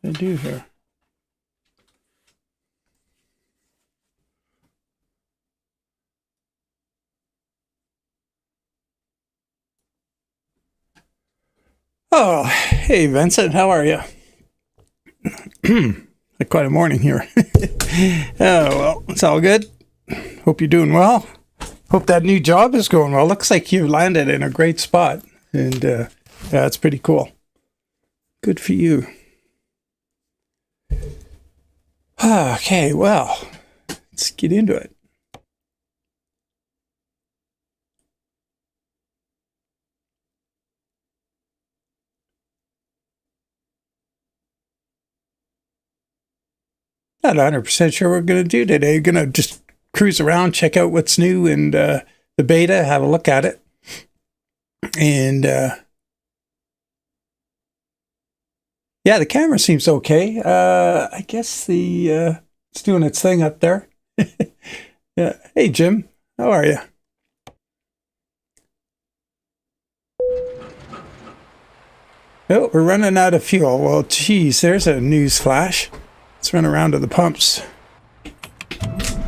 I do here. Oh, hey Vincent, how are you? Quite a morning here. Oh, well, it's all good. Hope you're doing well. Hope that new job is going well. Looks like you landed in a great spot. And yeah, it's pretty cool. Good for you. Okay, well, let's get into it. Not 100% sure what we're going to do today. Going to just cruise around, check out what's new and the beta, have a look at it. And yeah, the camera seems okay. I guess it's doing its thing up there. Yeah. Hey, Jim. How are you? Oh, we're running out of fuel. Well, geez, there's a news flash. Let's run around to the pumps.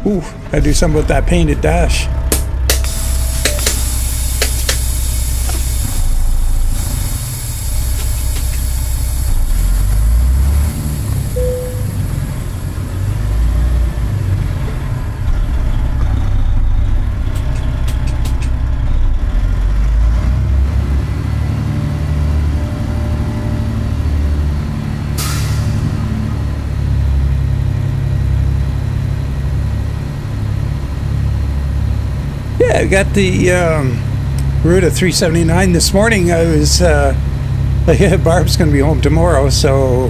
Ooh, gotta do something with that painted dash. Yeah, I got the route of 379 this morning. I was Barb's going to be home tomorrow, so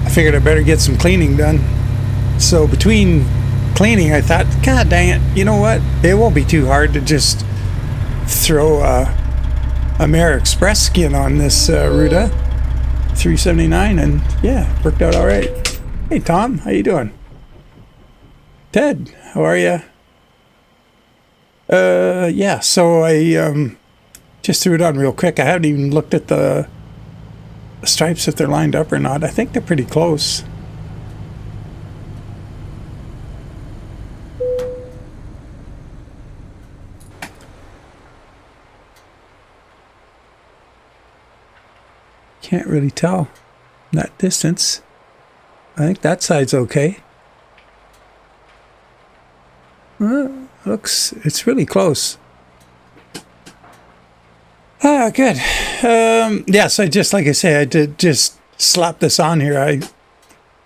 I figured I better get some cleaning done. So between cleaning, I thought, God dang it, you know what? It won't be too hard to just throw a Mare Express skin on this Ruta 379, and yeah, worked out all right. Hey Tom, how you doing? Ted, how are you? Yeah, so I just threw it on real quick. I haven't even looked at the stripes if they're lined up or not. I think they're pretty close. Can't really tell that distance. I think that side's okay. It's really close. Ah, good. Yes, I just, like I say, I did just slap this on here. I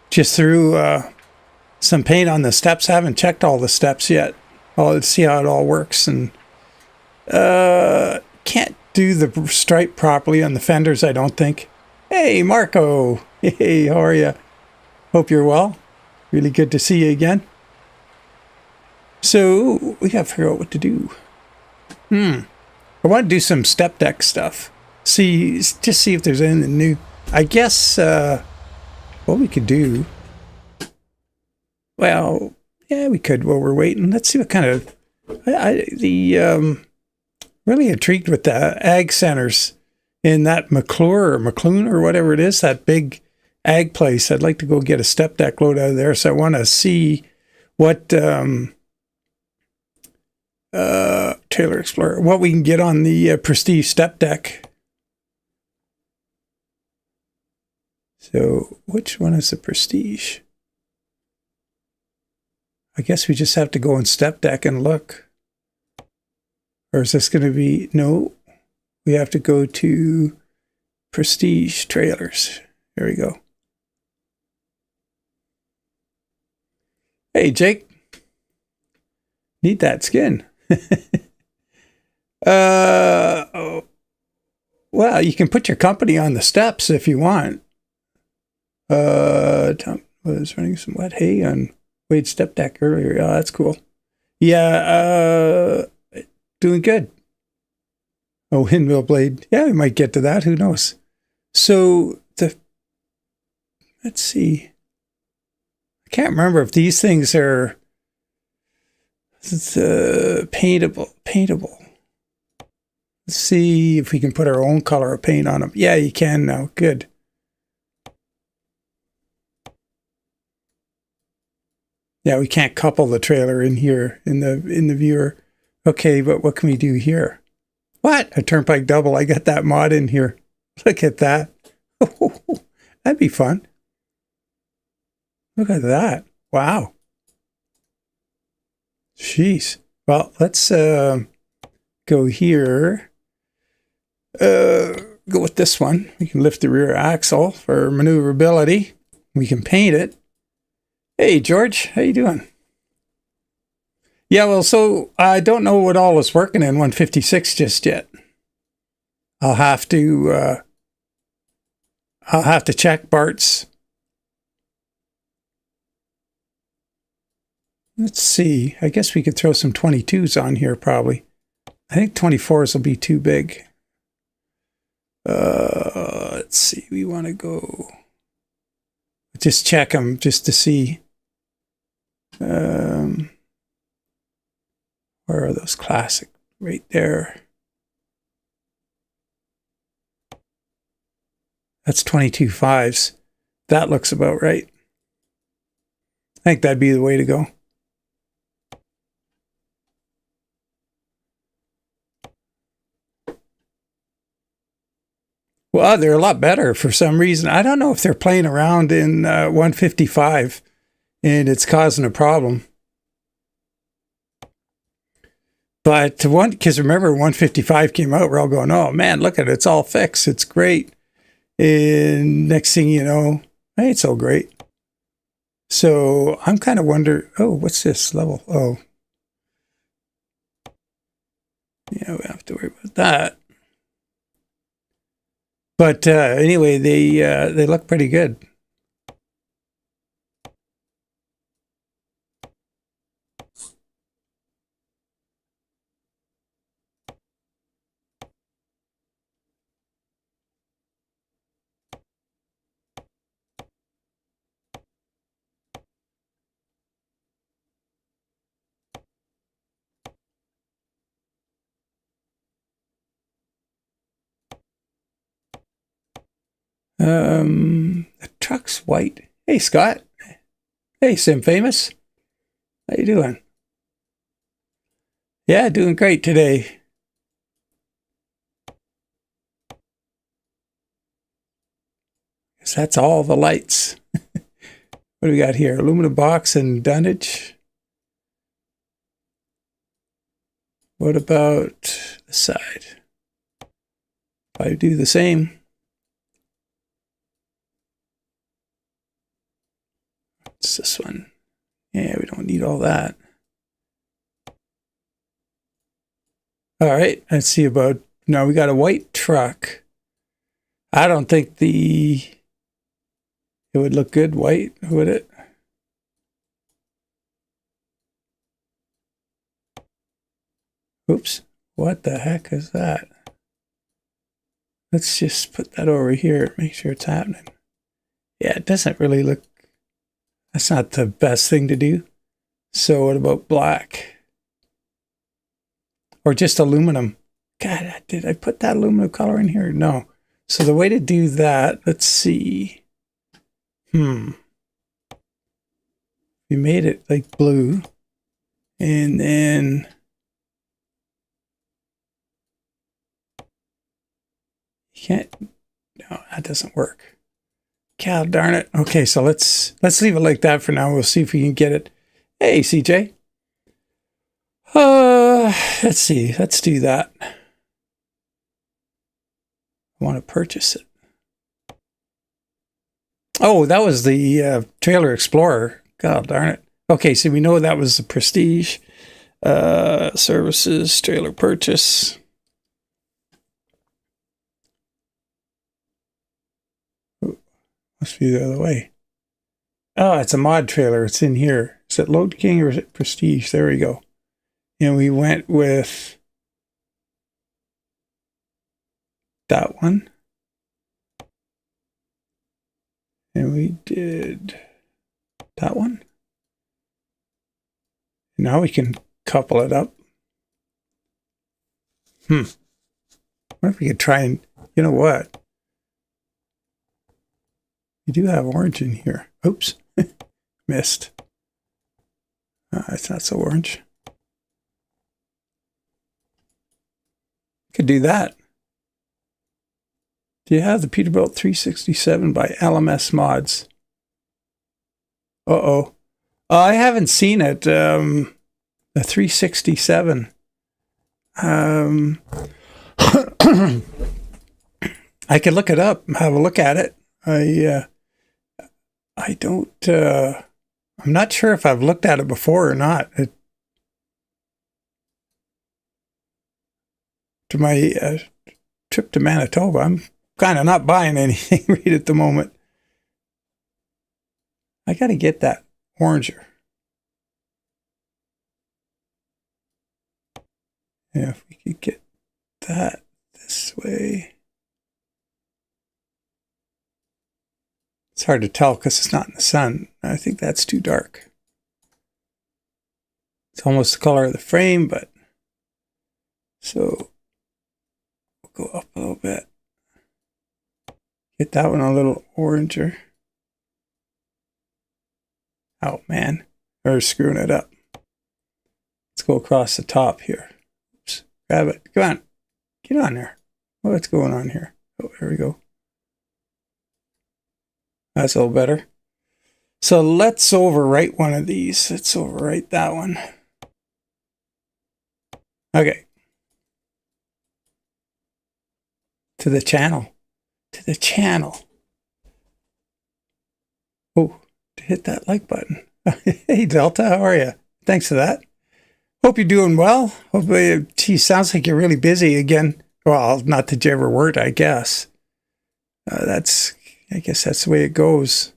just threw some paint on the steps. I haven't checked all the steps yet. I'll see how it all works. And can't do the stripe properly on the fenders, I don't think. Hey, Marco. Hey, how are you? Hope you're well. Really good to see you again. So we gotta figure out what to do. I want to do some step deck stuff. Just see if there's anything new. I guess what we could do. Well, yeah, we could while we're waiting. Let's see what kind of really intrigued with the ag centers in that McClure or whatever it is, that big ag place. I'd like to go get a step deck load out of there. So I want to see what Taylor Explorer, what we can get on the Prestige step deck. So which one is the Prestige? I guess we just have to go on step deck and look. Or is this going to be, no, we have to go to Prestige trailers. There we go. Hey, Jake. Need that skin. Well, you can put your company on the steps if you want. Tom was running some wet hay on Wade's step deck earlier. Oh, that's cool. Yeah, doing good. Oh, windmill blade. Yeah, we might get to that. Who knows? So let's see. I can't remember if these things are paintable. Let's see if we can put our own color of paint on them. Yeah, you can now. Good. Yeah, we can't couple the trailer in here in the viewer. Okay, but what can we do here? What? A turnpike double. I got that mod in here. Look at that. That'd be fun. Look at that. Wow. Jeez. Well, let's go here. Go with this one. We can lift the rear axle for maneuverability. We can paint it. Hey, George, how you doing? Yeah, well, so I don't know what all is working in 156 just yet. I'll have to check Bart's. Let's see. I guess we could throw some 22s on here probably. I think 24s will be too big. Let's see. We want to go. Just check them just to see. Where are those classic? Right there. That's 22 5s. That looks about right. I think that'd be the way to go. Well, they're a lot better for some reason. I don't know if they're playing around in 155 and it's causing a problem. But because remember, 155 came out, we're all going, oh man, look at it, it's all fixed, it's great. And next thing you know, it ain't so great. So I'm kind of wondering, oh, what's this level? Oh, yeah, we have to worry about that. But anyway, they look pretty good. The truck's white. Hey, Scott. Hey, Sim Famous. How you doing? Yeah, doing great today. Guess that's all the lights. What do we got here? Aluminum box and dunnage. What about the side? If I do the same. What's this one? Yeah, we don't need all that. All right, let's see about, now we got a white truck. I don't think it would look good white, would it? Oops, what the heck is that? Let's just put that over here, make sure it's happening. Yeah, it doesn't really look, that's not the best thing to do. So what about black? Or just aluminum? God, did I put that aluminum color in here? No. So the way to do that, let's see. We made it like blue. And then you can't, no, that doesn't work. God darn it. Okay, so let's leave it like that for now. We'll see if we can get it. Hey, CJ. Let's see. Let's do that. I want to purchase it. Oh, that was the Trailer Explorer. God darn it. Okay, so we know that was the Prestige. Services, trailer purchase. Ooh, must be the other way. Oh, it's a mod trailer. It's in here. Is it Load King or is it Prestige? There we go. And we went with that one. And we did that one. Now we can couple it up. What if we could try and, you know what? You do have orange in here. Oops, missed. It's not so orange. Could do that. Do you have the Peterbilt 367 by LMS Mods? Uh-oh. I haven't seen it. The 367. I could look it up and have a look at it. I don't, I'm not sure if I've looked at it before or not. To my trip to Manitoba, I'm kind of not buying anything right at the moment. I got to get that oranger. Yeah, if we could get that this way. It's hard to tell because it's not in the sun. I think that's too dark. It's almost the color of the frame, but so we'll go up a little bit. Get that one a little oranger. Oh man, we're screwing it up. Let's go across the top here. Oops. Grab it. Come on. Get on there. What's going on here? Oh, there we go. That's a little better. So let's overwrite one of these. Let's overwrite that one. Okay. To the channel. To the channel. Oh, to hit that like button. Hey, Delta, how are you? Thanks for that. Hope you're doing well. Hopefully, gee, sounds like you're really busy again. Well, not that you ever weren't, I guess. I guess that's the way it goes.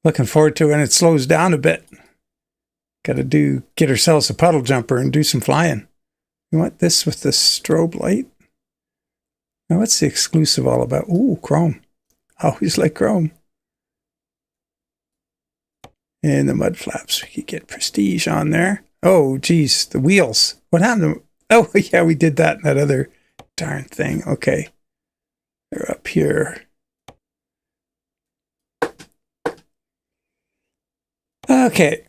Looking forward to when it slows down a bit. Got to get ourselves a puddle jumper and do some flying. You want this with the strobe light? Now, what's the exclusive all about? Ooh, chrome. I always like chrome. And the mud flaps. We could get prestige on there. Oh, geez, the wheels. What happened to... Oh, yeah, we did that in that other darn thing. Okay. They're up here. Okay.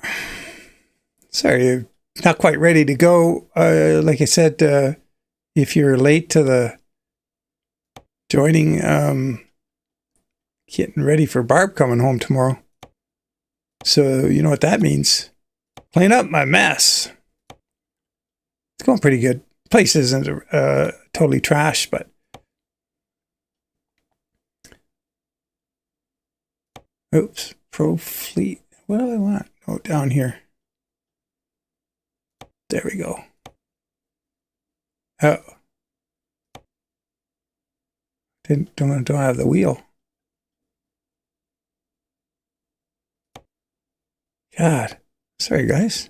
Sorry, not quite ready to go. Like I said, if you're late to the joining, getting ready for Barb coming home tomorrow. So you know what that means. Clean up my mess. It's going pretty good. Place isn't totally trash, but oops, Pro Fleet. What do I want? Oh, down here. There we go. Oh, don't have the wheel. God, sorry guys.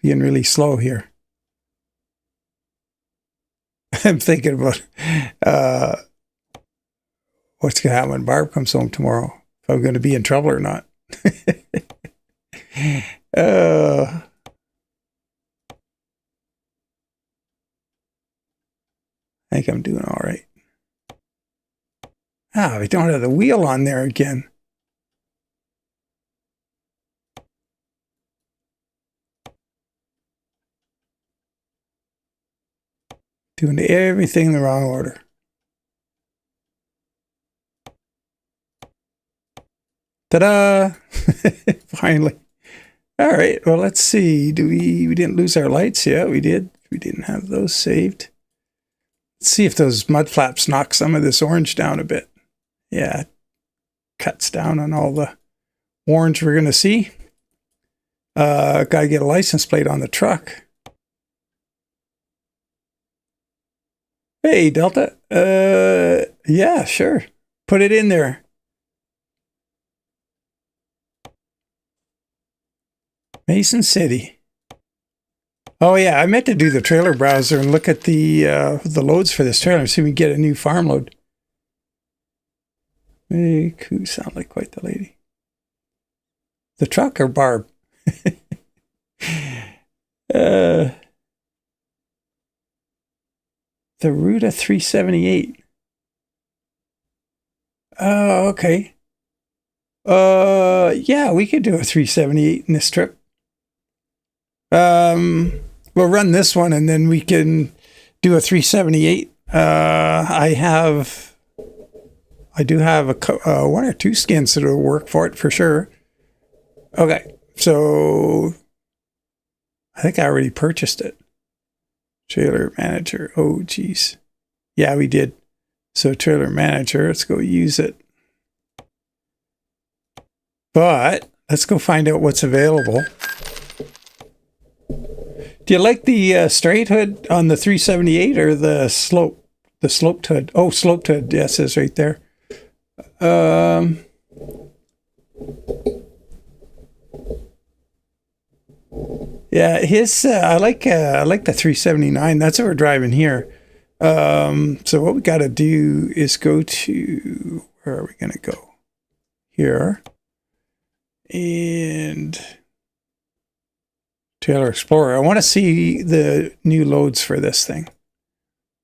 Being really slow here. I'm thinking about what's going to happen when Barb comes home tomorrow. If I'm going to be in trouble or not. I think I'm doing all right. Ah, we don't have the wheel on there again. Doing everything in the wrong order. Ta-da! Finally. All right, well, let's see. We didn't lose our lights yet. We did. We didn't have those saved. Let's see if those mud flaps knock some of this orange down a bit. Yeah, cuts down on all the orange we're going to see. Got to get a license plate on the truck. Hey, Delta. Yeah, sure. Put it in there. Mason City. Oh yeah, I meant to do the trailer browser and look at the loads for this trailer and see if we can get a new farm load. Hey, who sound like quite the lady. The truck or Barb? The Ruta 378. Oh, okay. Yeah, we could do a 378 in this trip. We'll run this one and then we can do a 378. I do have one or two skins that will work for it for sure. Okay, so I think I already purchased it. Trailer manager. Oh, geez. Yeah, we did. So trailer manager, let's go use it. But let's go find out what's available. Do you like the straight hood on the 378 or the sloped hood? Oh, sloped hood. Yeah, it says right there. Yeah, his I like the 379. That's what we're driving here. So what we got to do is go to, where are we going to go? Here. And Trailer Explorer. I want to see the new loads for this thing.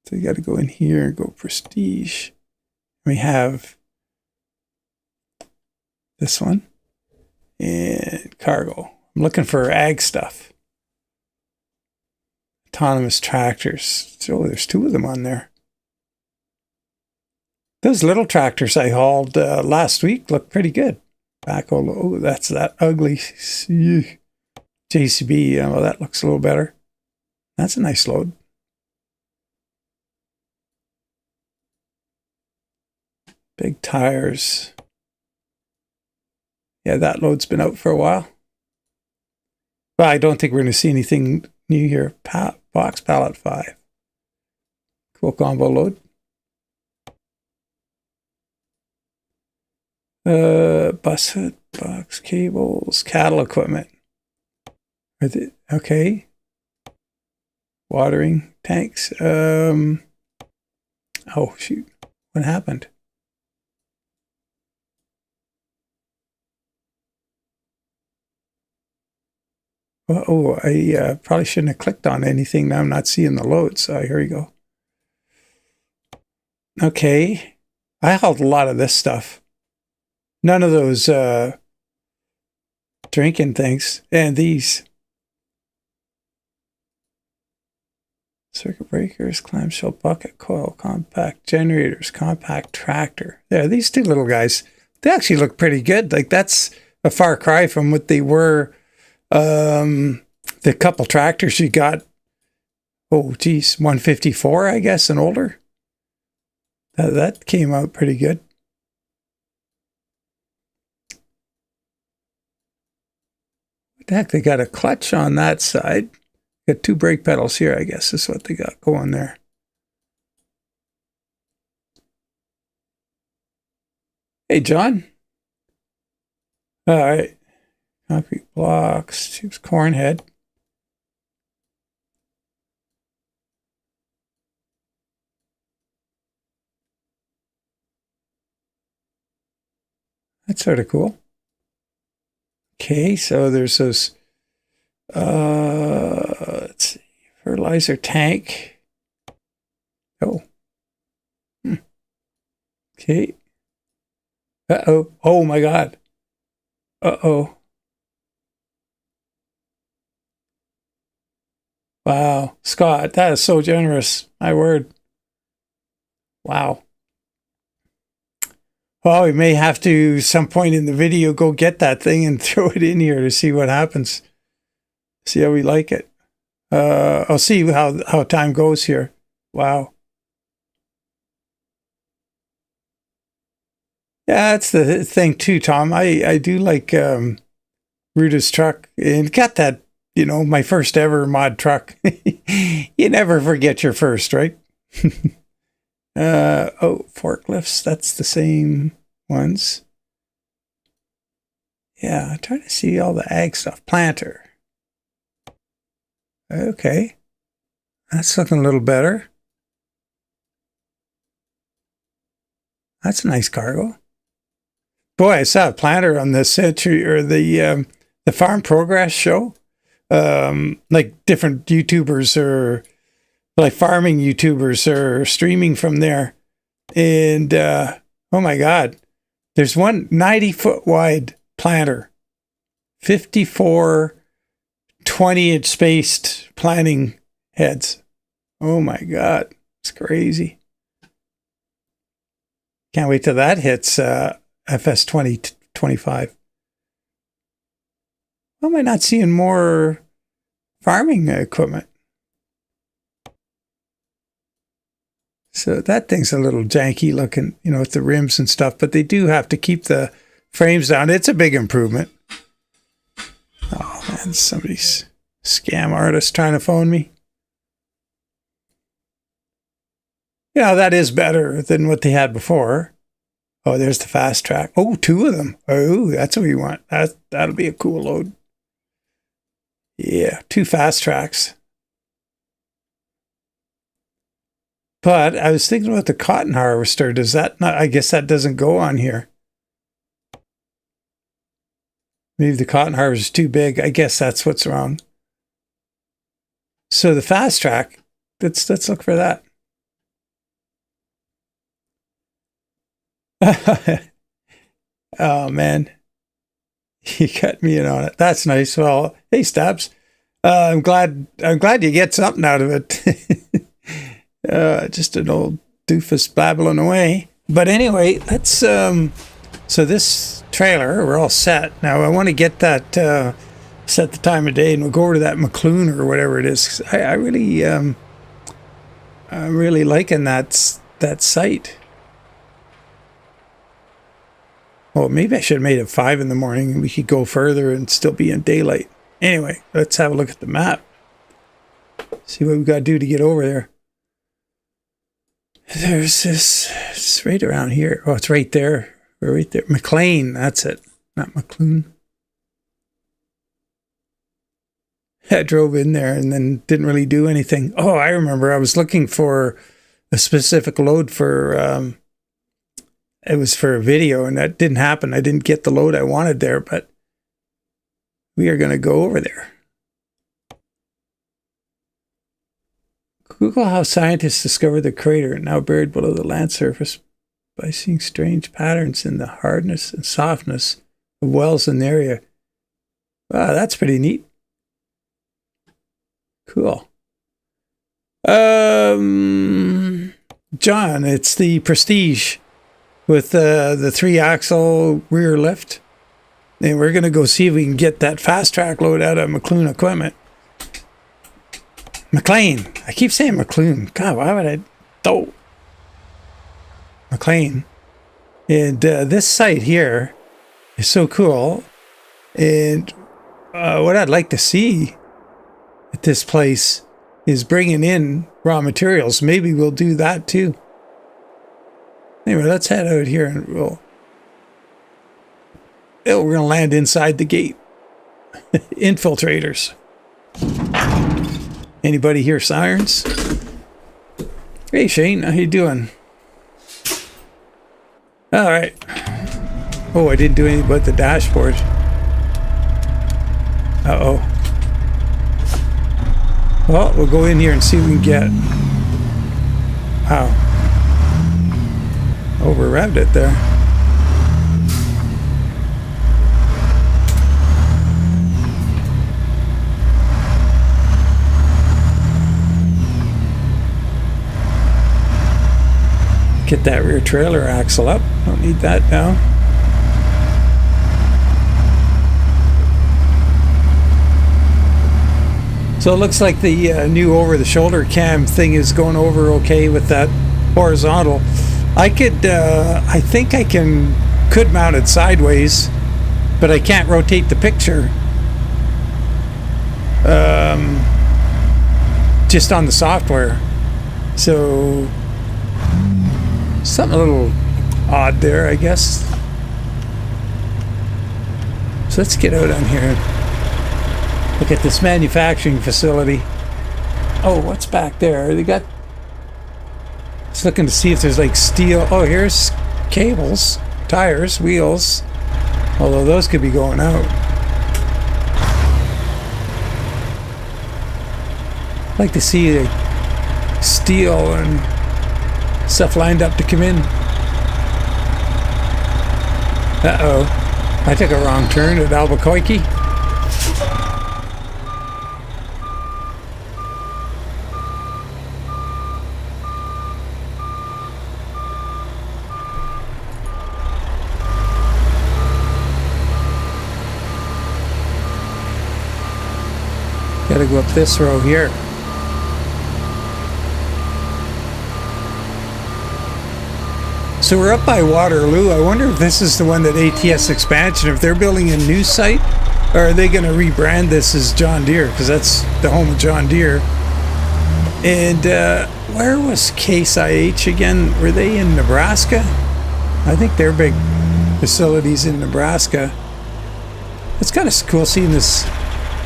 So you got to go in here, go Prestige. We have this one and cargo. I'm looking for ag stuff. Autonomous tractors. Oh, there's two of them on there. Those little tractors I hauled last week look pretty good. Backhoe. Oh, that's that ugly JCB. Well, that looks a little better. That's a nice load. Big tires. Yeah, that load's been out for a while. But I don't think we're going to see anything new here. Box pallet 5. Cool combo load. Bus hood, box cables, cattle equipment. Okay. Watering tanks. Oh, shoot. What happened? Oh, I probably shouldn't have clicked on anything. Now I'm not seeing the load. So here we go. Okay. I hauled a lot of this stuff. None of those drinking things. And these. Circuit breakers, clamshell bucket coil, compact generators, compact tractor. There, these two little guys. They actually look pretty good. Like, that's a far cry from what they were. The couple tractors you got, oh geez, 154, I guess, and older. That came out pretty good. What the heck? They got a clutch on that side. Got two brake pedals here, I guess is what they got going there. Hey, John. All right. Concrete blocks, tubes, corn head. That's sort of cool. Okay, so there's those, let's see, fertilizer tank. Oh. Okay. Uh-oh. Oh, my God. Uh-oh. Wow. Scott, that is so generous. My word. Wow. Well, we may have to, some point in the video, go get that thing and throw it in here to see what happens. See how we like it. I'll see how time goes here. Wow. Yeah, that's the thing too, Tom. I do like Ruta's truck. And got that, you know, my first ever mod truck. You never forget your first, right? Oh, forklifts. That's the same ones. Yeah, I'm trying to see all the ag stuff. Planter. Okay. That's looking a little better. That's a nice cargo. Boy, I saw a planter on the Century or the Farm Progress show. Like different YouTubers or like farming YouTubers are streaming from there. And oh my God, There's one 90-foot wide planter, 54 20-inch spaced planting heads. Oh my God, it's crazy. Can't wait till that hits FS 2025. Why am I not seeing more farming equipment? So that thing's a little janky looking, you know, with the rims and stuff, but they do have to keep the frames down. It's a big improvement. Oh man, somebody's scam artist trying to phone me. Yeah, that is better than what they had before. Oh, there's the fast track. Oh, 2 of them. Oh, that's what we want. That'll be a cool load. Yeah, 2 fast tracks. But I was thinking about the cotton harvester. Does that not? I guess that doesn't go on here. Maybe the cotton harvester is too big. I guess that's what's wrong. So the fast track, let's look for that. Oh man, you cut me in on it. That's nice. Well, hey Stabs, I'm glad you get something out of it. Just an old doofus babbling away. But anyway, let's so this trailer, we're all set now. I want to get that set the time of day, and we'll go over to that McClune or whatever it is. I really I'm really liking that site. Well, maybe I should have made it 5 in the morning and we could go further and still be in daylight. Anyway, let's have a look at the map. See what we've got to do to get over there. There's this, it's right around here. Oh, it's right there. We're right there. McLean, that's it. Not McClune. I drove in there and then didn't really do anything. Oh, I remember. I was looking for a specific load for... it was for a video, and that didn't happen. I didn't get the load I wanted there, but we are going to go over there. Google how scientists discovered the crater now buried below the land surface by seeing strange patterns in the hardness and softness of wells in the area. Wow, that's pretty neat. Cool. John, it's the Prestige with the 3-axle rear lift. And we're going to go see if we can get that fast track load out of McClune equipment. McLean. I keep saying McClune. God, why would I? Oh. McLean. And this site here is so cool. And what I'd like to see at this place is bringing in raw materials. Maybe we'll do that too. Anyway, let's head out here and we're going to land inside the gate. Infiltrators. Anybody hear sirens? Hey Shane, how you doing? All right. Oh, I didn't do anything but the dashboard. Uh-oh. Well, we'll go in here and see what we can get. Wow. Over revved it there. Get that rear trailer axle up. Don't need that now. So it looks like the new over-the-shoulder cam thing is going over okay with that horizontal. I could, I think I could mount it sideways, but I can't rotate the picture. Just on the software. So, something a little odd there, I guess. So let's get out on here. Look at this manufacturing facility. Oh, what's back there? They got... Just looking to see if there's like steel. Oh, here's cables, tires, wheels. Although those could be going out. I'd like to see like steel and stuff lined up to come in. Uh-oh. I took a wrong turn at Albuquerque. Gotta go up this row here. So we're up by Waterloo. I wonder if this is the one that ATS expansion, if they're building a new site, or are they going to rebrand this as John Deere, because that's the home of John Deere. And where was Case IH again? Were they in Nebraska? I think their big facilities in Nebraska. It's kind of cool seeing this,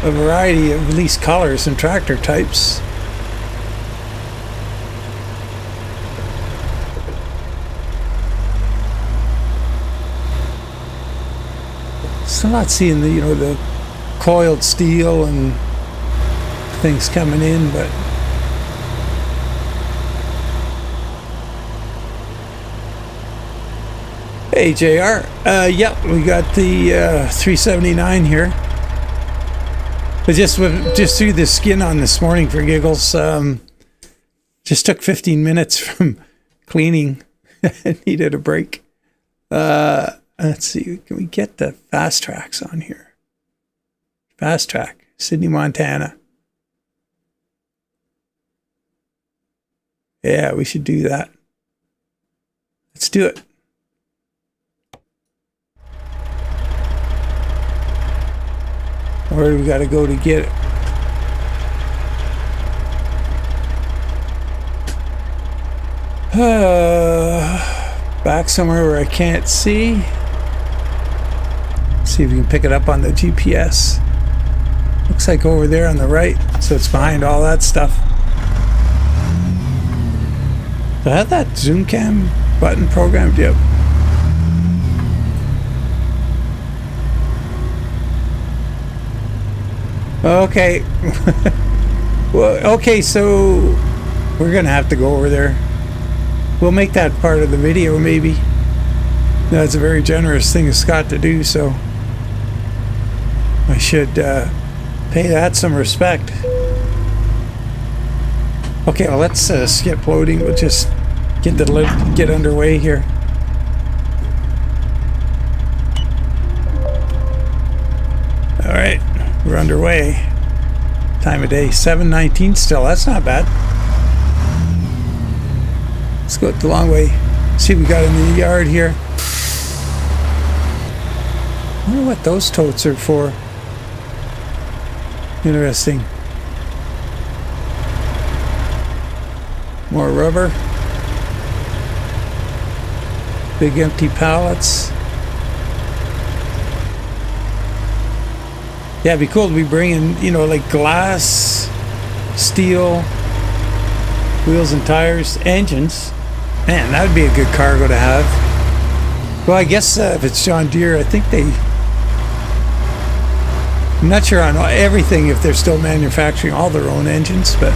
a variety of at least colors and tractor types. Still not seeing the, you know, the coiled steel and things coming in, but hey JR, yep, we got the 379 here. I just threw the skin on this morning for giggles. Just took 15 minutes from cleaning. Needed a break. Let's see, can we get the fast tracks on here? Fast track, Sydney, Montana. Yeah, we should do that. Let's do it. Where do we got to go to get it? Back somewhere where I can't see. See if we can pick it up on the GPS. Looks like over there on the right, so it's behind all that stuff. Do I have that zoom cam button programmed? Yep. Okay. Well, okay, so we're gonna have to go over there. We'll make that part of the video, maybe. That's a very generous thing of Scott to do, so I should pay that some respect. Okay, well, let's skip loading. We'll just get underway here. All right, we're underway. Time of day 7:19 still. That's not bad. Let's go the long way. See what we got in the yard here. I wonder what those totes are for. Interesting. More rubber. Big empty pallets. Yeah, it'd be cool to be bringing, you know, like glass, steel, wheels and tires, engines. Man, that would be a good cargo to have. Well, I guess if it's John Deere, I think I'm not sure on everything if they're still manufacturing all their own engines, but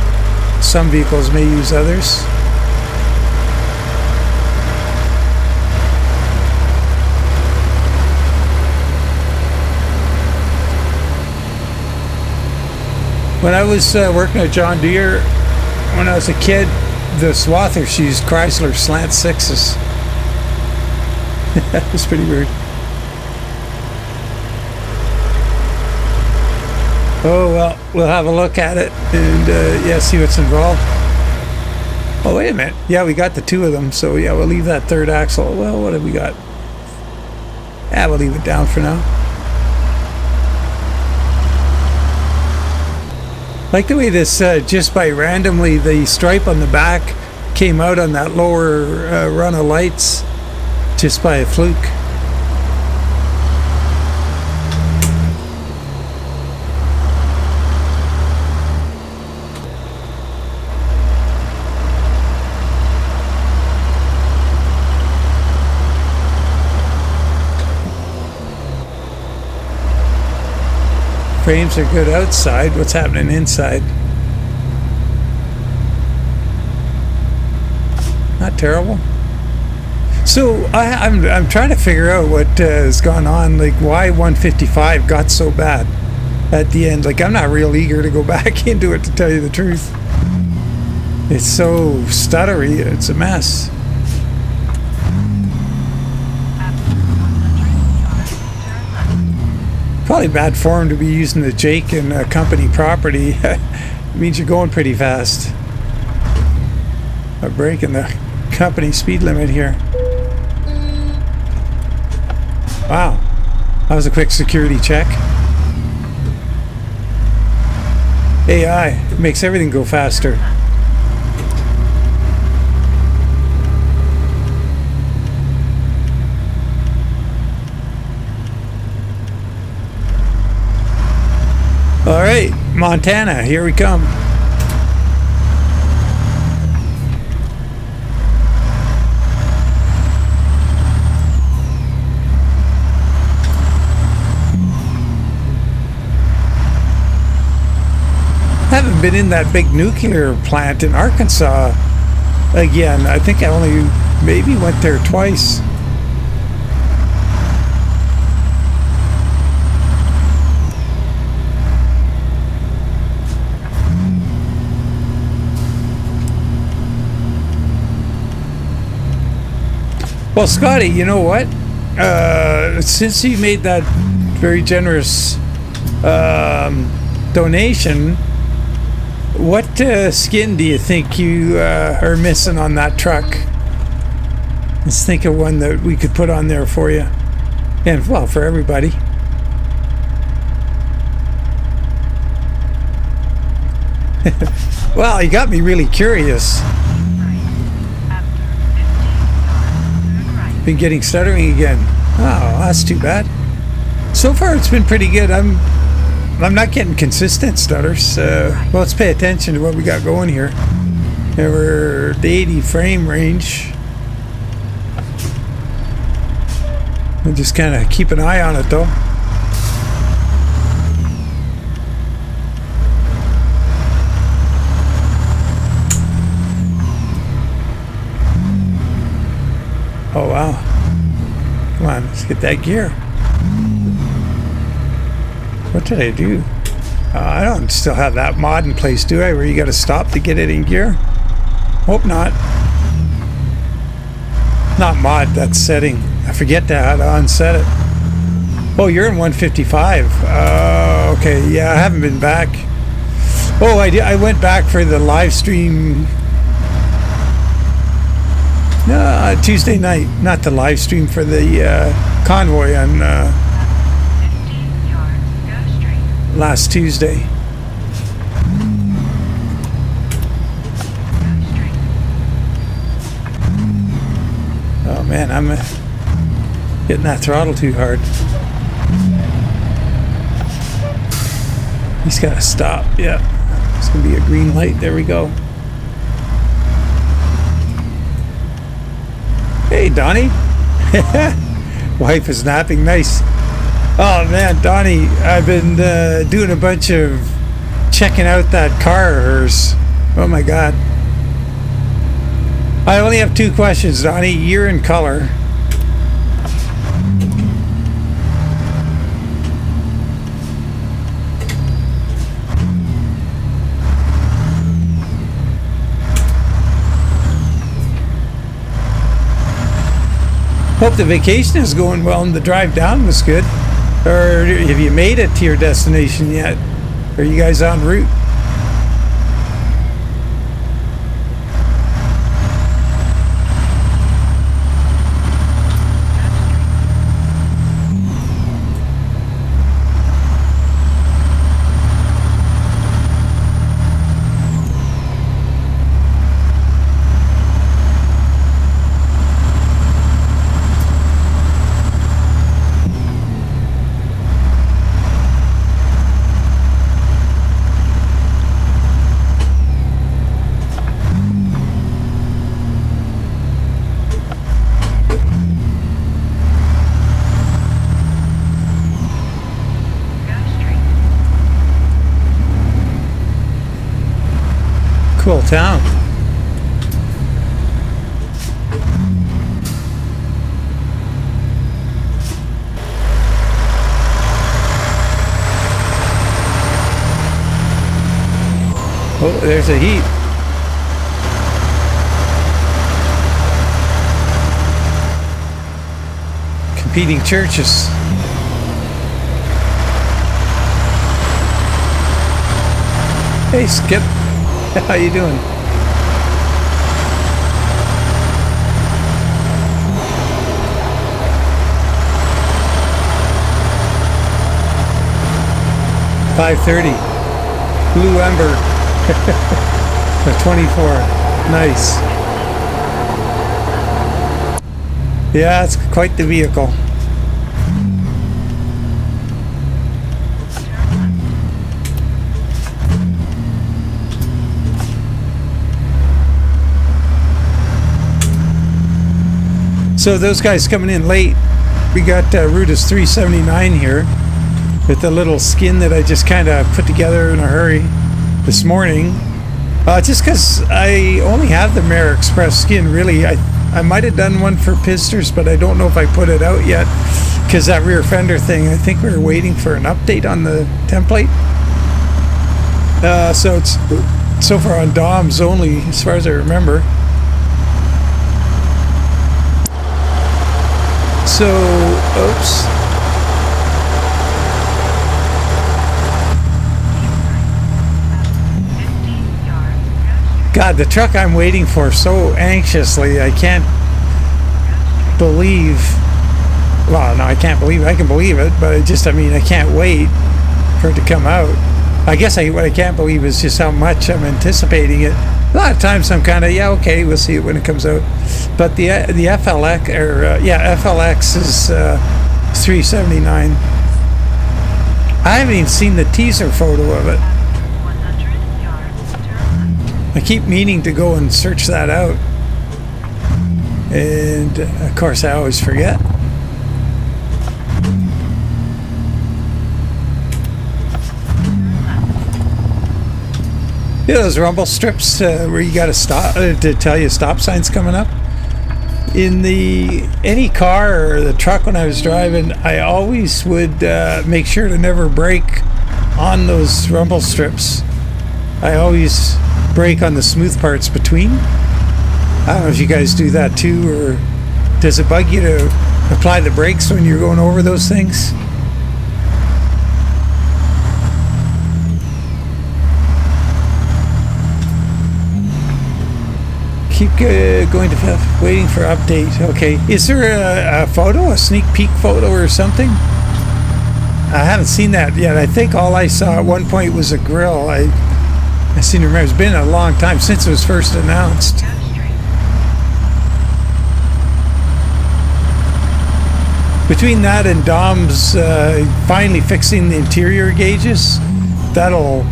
some vehicles may use others. When I was working at John Deere, when I was a kid, the swathers used Chrysler Slant 6s. That was pretty weird. Oh, well, we'll have a look at it and, yeah, see what's involved. Oh, wait a minute. Yeah, we got the two of them, so, yeah, we'll leave that third axle. Well, what have we got? Yeah, we'll leave it down for now. Like the way this, just by randomly, the stripe on the back came out on that lower run of lights, just by a fluke. Frames are good outside. What's happening inside? Not terrible. So I'm trying to figure out what has gone on, like why 155 got so bad at the end. Like I'm not real eager to go back into it, to tell you the truth. It's so stuttery, it's a mess. Probably bad form to be using the Jake and company property. It means you're going pretty fast. I'm breaking the company speed limit here. Wow, that was a quick security check. AI makes everything go faster. All right, Montana, here we come. Haven't been in that big nuclear plant in Arkansas again. I think I only maybe went there twice. Well, Scotty, you know what? Since you made that very generous donation, what skin do you think you are missing on that truck? Let's think of one that we could put on there for you. And, well, for everybody. Well, you got me really curious. Been getting stuttering again. Oh, that's too bad. So far it's been pretty good. I'm not getting consistent stutters. Well, let's pay attention to what we got going here. And we're the 80 frame range. We'll just kind of keep an eye on it though. Oh wow. Come on, let's get that gear. What did I do? I don't still have that mod in place, do I? Where you gotta stop to get it in gear? Hope not. Not mod, that's setting. I forget how to unset it. Oh, you're in 155. Okay, yeah, I haven't been back. Oh, I went back for the live stream Tuesday night, not the live stream, for the convoy on last Tuesday. Oh man, I'm hitting that throttle too hard. He's got to stop. Yeah, it's gonna be a green light. There we go. Hey, Donnie. Wife is napping. Nice. Oh, man, Donnie, I've been doing a bunch of checking out that car of hers. Oh, my God. I only have 2 questions, Donnie. Year and color. Hope the vacation is going well and the drive down was good. Or have you made it to your destination yet? Are you guys en route? Cool town. Oh, there's a heat. Competing churches. Hey, Skip. How you doing? $5.30. Blue Ember. 24. Nice. Yeah, it's quite the vehicle. So those guys coming in late. We got Ruda's 379 here with the little skin that I just kind of put together in a hurry this morning. Just because I only have the Mare Express skin, really. I might have done one for Pisters, but I don't know if I put it out yet because that rear fender thing, I think we were waiting for an update on the template. So it's so far on DOMs only, as far as I remember. So, oops. God, the truck I'm waiting for so anxiously, I can't believe. Well, no, I can't believe it. I can believe it, but I mean, I can't wait for it to come out. I guess what I can't believe is just how much I'm anticipating it. A lot of times I'm kind of, yeah, okay, we'll see it when it comes out. But the FLX, FLX is 379. I haven't even seen the teaser photo of it. I keep meaning to go and search that out. And, of course, I always forget. Yeah, those rumble strips where you got to stop to tell you stop signs coming up. In any car or the truck when I was driving, I always would make sure to never brake on those rumble strips. I always brake on the smooth parts between. I don't know if you guys do that too, or does it bug you to apply the brakes when you're going over those things? Keep going to waiting for update. Okay, is there a photo, a sneak peek photo or something? I haven't seen that yet. I think all I saw at one point was a grill. I seem to remember. It's been a long time since it was first announced. Between that and Dom's finally fixing the interior gauges, that'll,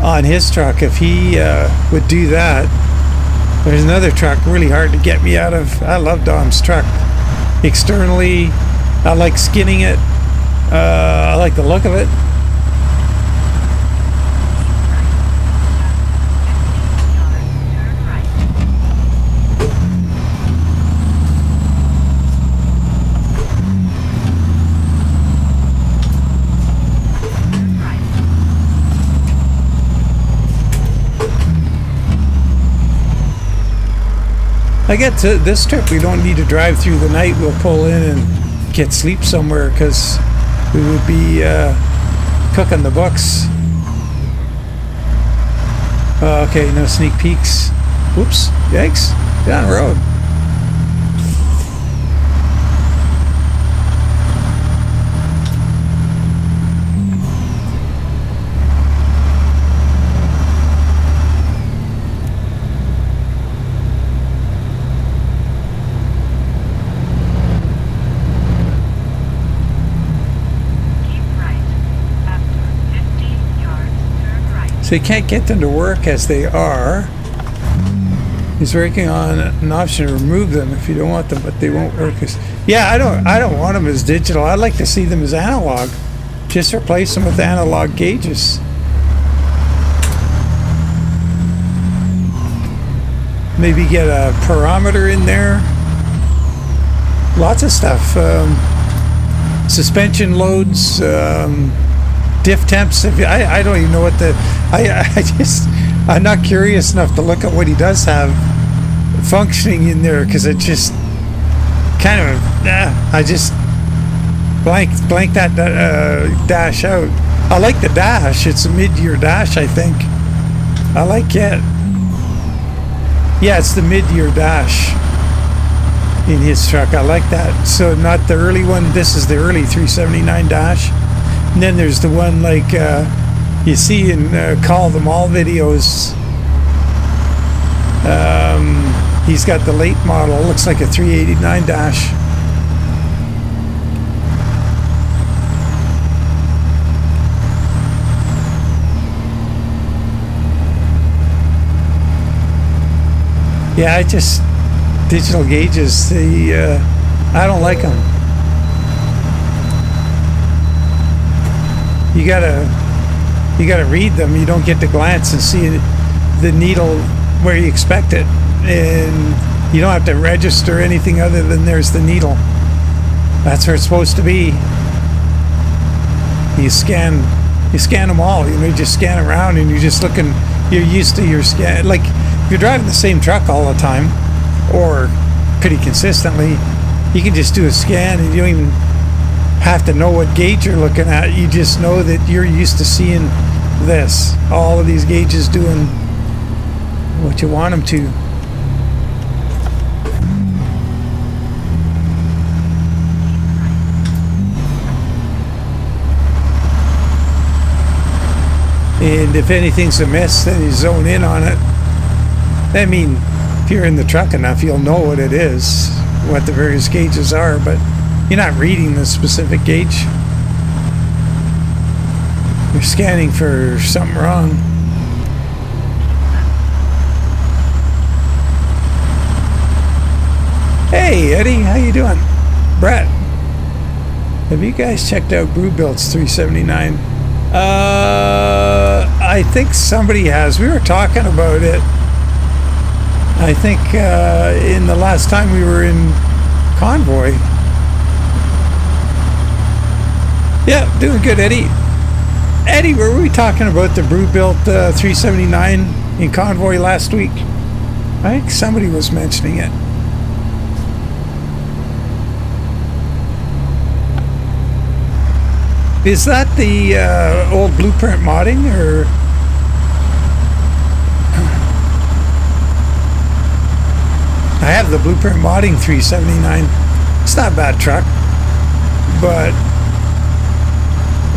on his truck, if he would do that. There's another truck really hard to get me out of. I love Dom's truck. Externally, I like skinning it. I like the look of it. I get to this trip, we don't need to drive through the night. We'll pull in and get sleep somewhere because we would be cooking the books. Okay, no sneak peeks. Whoops, yikes, down the road. So you can't get them to work as they are. He's working on an option to remove them if you don't want them, but they won't work as. Yeah, I don't want them as digital. I'd like to see them as analog. Just replace them with analog gauges. Maybe get a parameter in there. Lots of stuff. Suspension loads. Diff temps. I don't even know what the. I just I'm not curious enough to look at what he does have functioning in there, because it just kind of, I just blank that dash out. I like the dash. It's a mid-year dash, I think. I like it. Yeah, it's the mid-year dash in his truck. I like that. So not the early one. This is the early 379 dash. And then there's the one like you see in Call Them All videos. He's got the late model. Looks like a 389 dash. Yeah, I just, digital gauges, I don't like them. You gotta read them. You don't get to glance and see the needle where you expect it, and you don't have to register anything other than there's the needle. That's where it's supposed to be. You scan them all. You just scan around, and you're just looking. You're used to your scan. Like if you're driving the same truck all the time, or pretty consistently, you can just do a scan, and you don't even have to know what gauge you're looking at. You just know that you're used to seeing this. All of these gauges doing what you want them to. And if anything's amiss, then you zone in on it. I mean, if you're in the truck enough, you'll know what it is, what the various gauges are, but you're not reading the specific gauge. You're scanning for something wrong. Hey Eddie, how you doing? Brett, have you guys checked out Brewbuilt's 379? I think somebody has. We were talking about it. I think in the last time we were in Convoy. Yeah, doing good, Eddie. Eddie, were we talking about the Brewbuilt 379 in Convoy last week? I think somebody was mentioning it. Is that the old Blueprint modding, or? I have the Blueprint modding 379. It's not a bad truck, but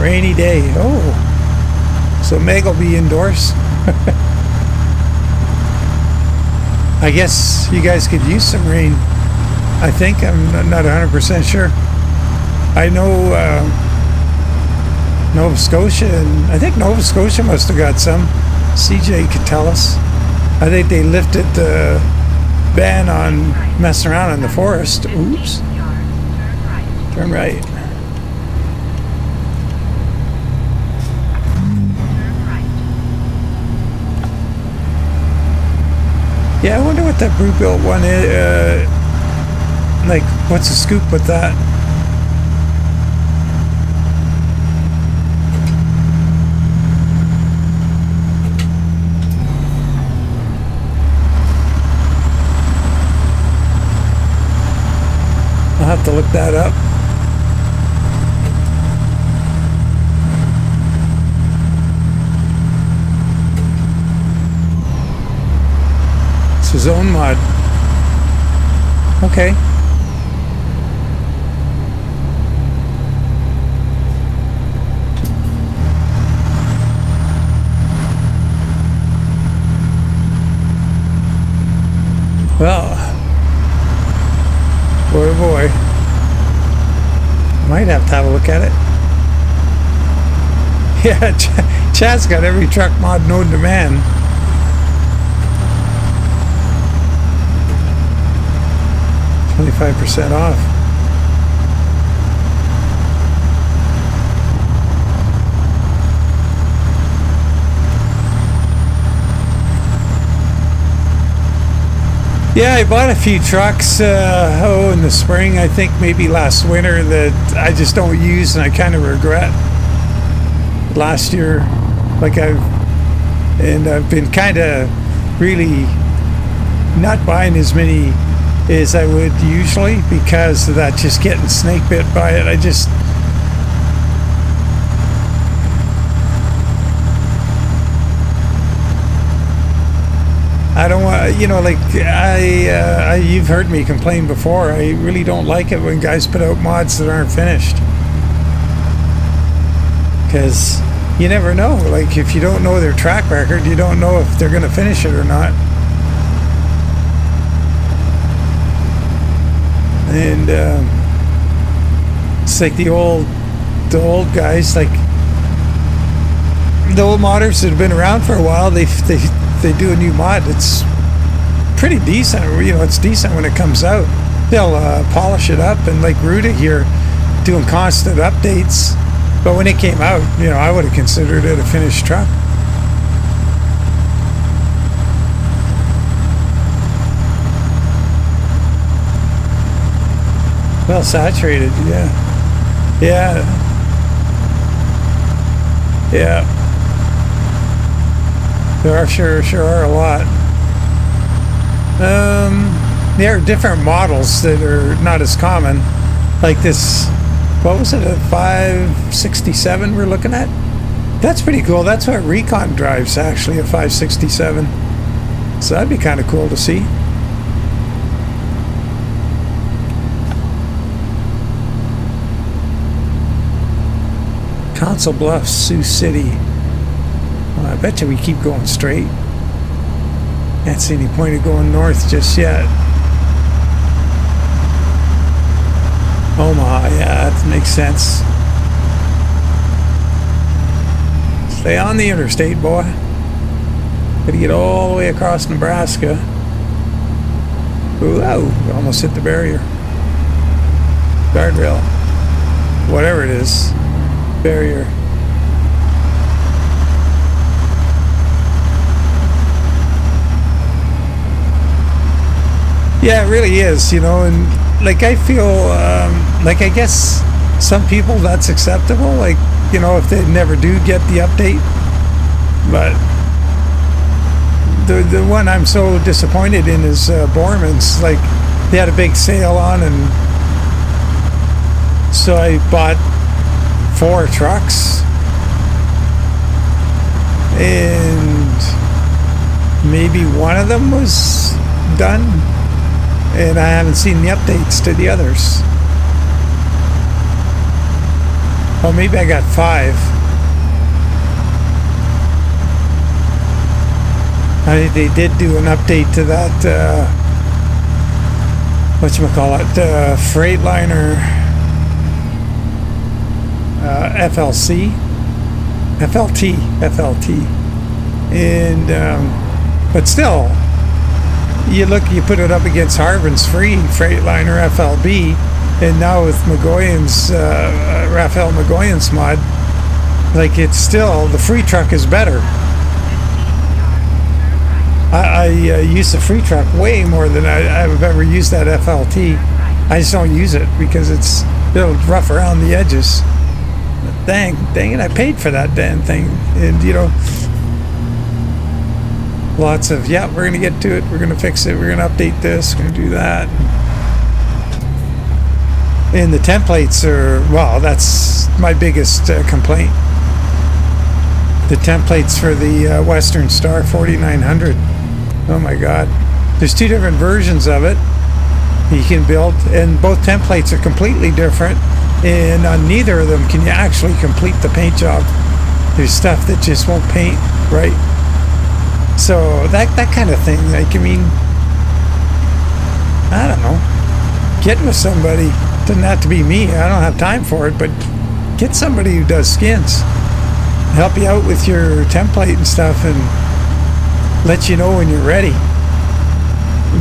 rainy day. Oh, so Meg will be indoors. I guess you guys could use some rain. I think. I'm not 100% sure. I know Nova Scotia, and I think Nova Scotia must have got some. CJ could tell us. I think they lifted the ban on messing around in the forest. Oops. Turn right. Yeah, I wonder what that Brewbuilt one is. Like, what's the scoop with that? I'll have to look that up. It's his own mod. Okay. Well, boy, oh boy. Might have to have a look at it. Yeah, Chad's got every truck mod known to man. $25% off. Yeah, I bought a few trucks, in the spring, I think maybe last winter, that I just don't use and I kind of regret. Last year, like And I've been kind of really not buying as many as I would usually because of that, just getting snake bit by it. I don't want, like you've heard me complain before. I really don't like it when guys put out mods that aren't finished. Because you never know. Like, if you don't know their track record, you don't know if they're going to finish it or not. And it's like the old guys, like the old modders that have been around for a while. They do a new mod. It's pretty decent. It's decent when it comes out. They'll polish it up, and like Ruda here, doing constant updates. But when it came out, I would have considered it a finished truck. Well saturated, yeah. There are sure are a lot. There are different models that are not as common, like this. What was it, a 567 we're looking at? That's pretty cool. That's what Recon drives, actually, a 567. So that'd be kind of cool to see. Council Bluffs, Sioux City. Well, I bet you we keep going straight. Can't see any point of going north just yet. Omaha, yeah, that makes sense. Stay on the interstate, boy. Gotta get all the way across Nebraska. Ooh, oh, almost hit the barrier. Guardrail. Whatever it is. Barrier. Yeah, it really is, and like I feel like I guess some people that's acceptable, like if they never do get the update. But the one I'm so disappointed in is Borman's. Like, they had a big sale on, and so I bought 4 trucks, and maybe one of them was done, and I haven't seen the updates to the others. Oh, maybe I got 5. They did do an update to that whatchamacallit, Freightliner FLT, and but still, you put it up against Harvin's free Freightliner FLB, and now with Magoyan's Raphael Magoyan's mod, like, it's still, the free truck is better. I use the free truck way more than I've ever used that FLT. I just don't use it because it'll rough around the edges. Dang it, I paid for that damn thing. And lots of, yeah, we're gonna get to it, we're gonna fix it, we're gonna update this, we're gonna do that. And the templates are, well, that's my biggest complaint. The templates for the Western Star 4900. Oh my god. There's 2 different versions of it you can build, and both templates are completely different, and on neither of them can you actually complete the paint job. There's stuff that just won't paint right. So that kind of thing, like, I mean, I don't know, get with somebody. Doesn't have to be me, I don't have time for it, but get somebody who does skins, help you out with your template and stuff, and let you know when you're ready.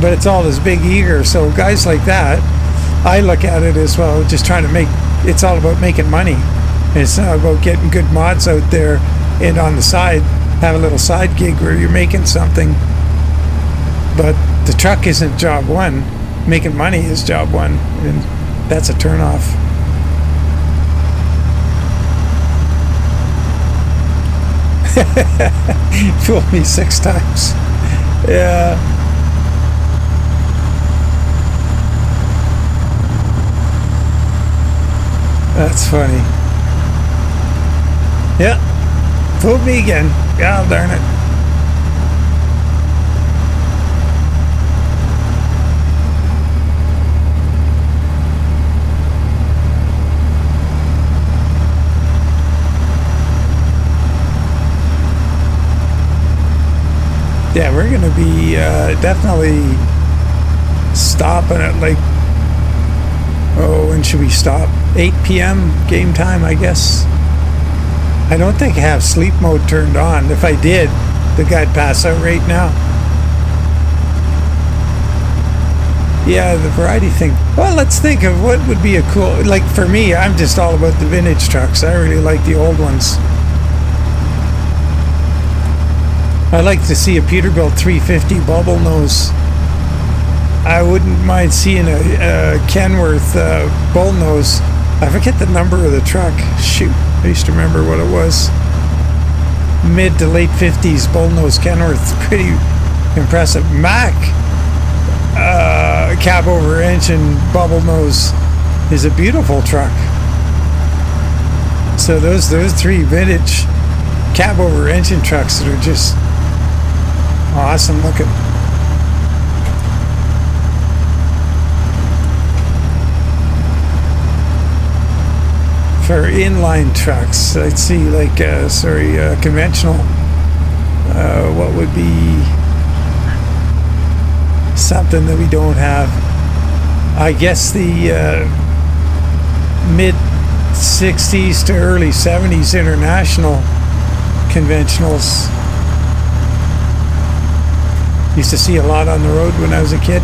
But it's all this big eager, so guys like that, I look at it as, well, just trying to make, it's all about making money. And it's not about getting good mods out there and on the side have a little side gig where you're making something. But the truck isn't job one, making money is job one, and that's a turnoff. Fooled me 6 times. Yeah. That's funny. Yeah. Fooled me again. God darn it. Yeah, we're going to be definitely stopping at like, oh, when should we stop? 8 p.m. game time, I guess. I don't think I have sleep mode turned on. If I did, the guy'd pass out right now. Yeah, the variety thing. Well, let's think of what would be a cool, like for me, I'm just all about the vintage trucks. I really like the old ones. I'd like to see a Peterbilt 350 bubble nose. I wouldn't mind seeing a Kenworth bull nose. I forget the number of the truck. Shoot, I used to remember what it was. Mid to late 50s bull nose Kenworth. Pretty impressive. Mack cab over engine bubble nose is a beautiful truck. So those 3 vintage cab over engine trucks that are just awesome looking. For inline trucks, I'd see like conventional. What would be something that we don't have? I guess the mid 60s to early 70s international conventionals. Used to see a lot on the road when I was a kid.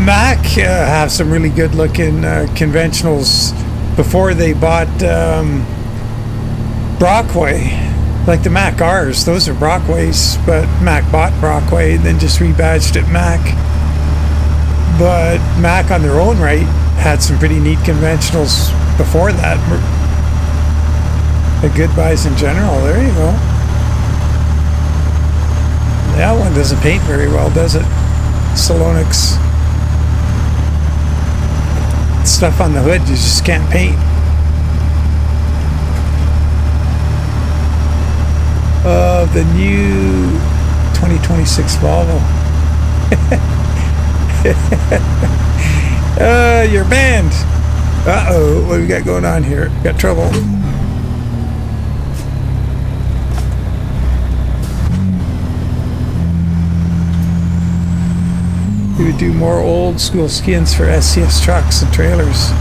Mack have some really good looking conventionals before they bought Brockway. Like the Mack R's, those are Brockways, but Mack bought Brockway and then just rebadged it Mack. But Mack on their own right had some pretty neat conventionals before that. The good buys in general, there you go. That one doesn't paint very well, does it? Salonix. Stuff on the hood you just can't paint. The new 2026 Volvo. Your band. Uh-oh, what do we got going on here? Got trouble. We would do more old school skins for SCS trucks and trailers.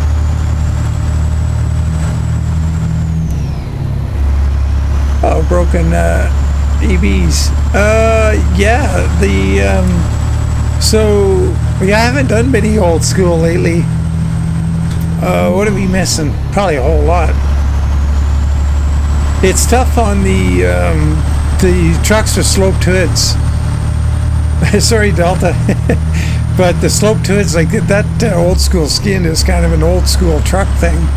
Oh, broken EBs. Yeah, so we haven't done many old school lately. What are we missing? Probably a whole lot. It's tough on the trucks with sloped hoods. Sorry, Delta. But the sloped hoods, like that old school skin is kind of an old school truck thing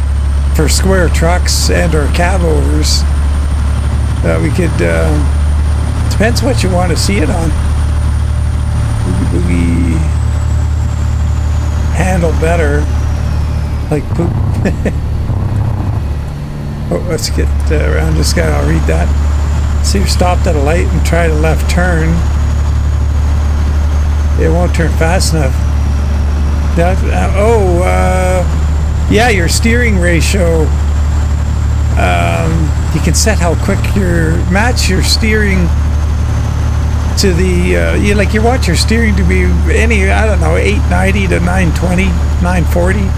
for square trucks and or cab overs. We could, depends what you want to see it on. We handle better, like poop. Oh, let's get around this guy, I'll read that. See, you're stopped at a light and tried a left turn. It won't turn fast enough. Yeah, your steering ratio. You can set how quick match your steering to the. You want your steering to be any, I don't know, 890 to 920, 940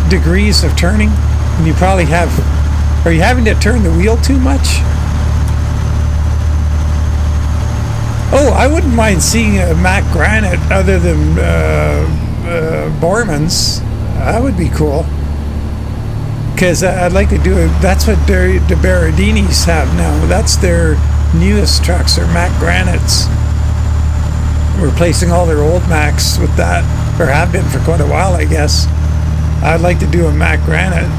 degrees of turning. And you probably have. Are you having to turn the wheel too much? Oh, I wouldn't mind seeing a Mack Granite other than Borman's. That would be cool. Because I'd like to do it. That's what the Berardinis have now. That's their newest trucks, are Mack Granites. Replacing all their old Macks with that, or have been for quite a while, I guess. I'd like to do a Mack Granite.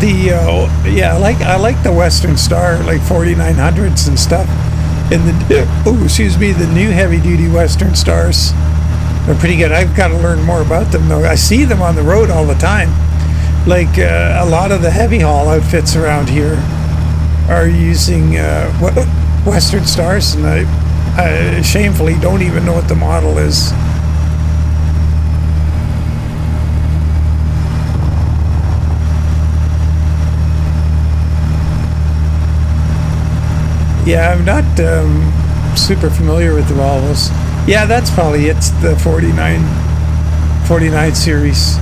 Yeah, I like the Western Star, like 4900s and stuff. And the new heavy duty Western Stars are pretty good. I've got to learn more about them though. I see them on the road all the time. Like a lot of the heavy haul outfits around here are using Western Stars, and I shamefully don't even know what the model is. Yeah, I'm not super familiar with the Volvos. Yeah, that's probably it's the 49 series.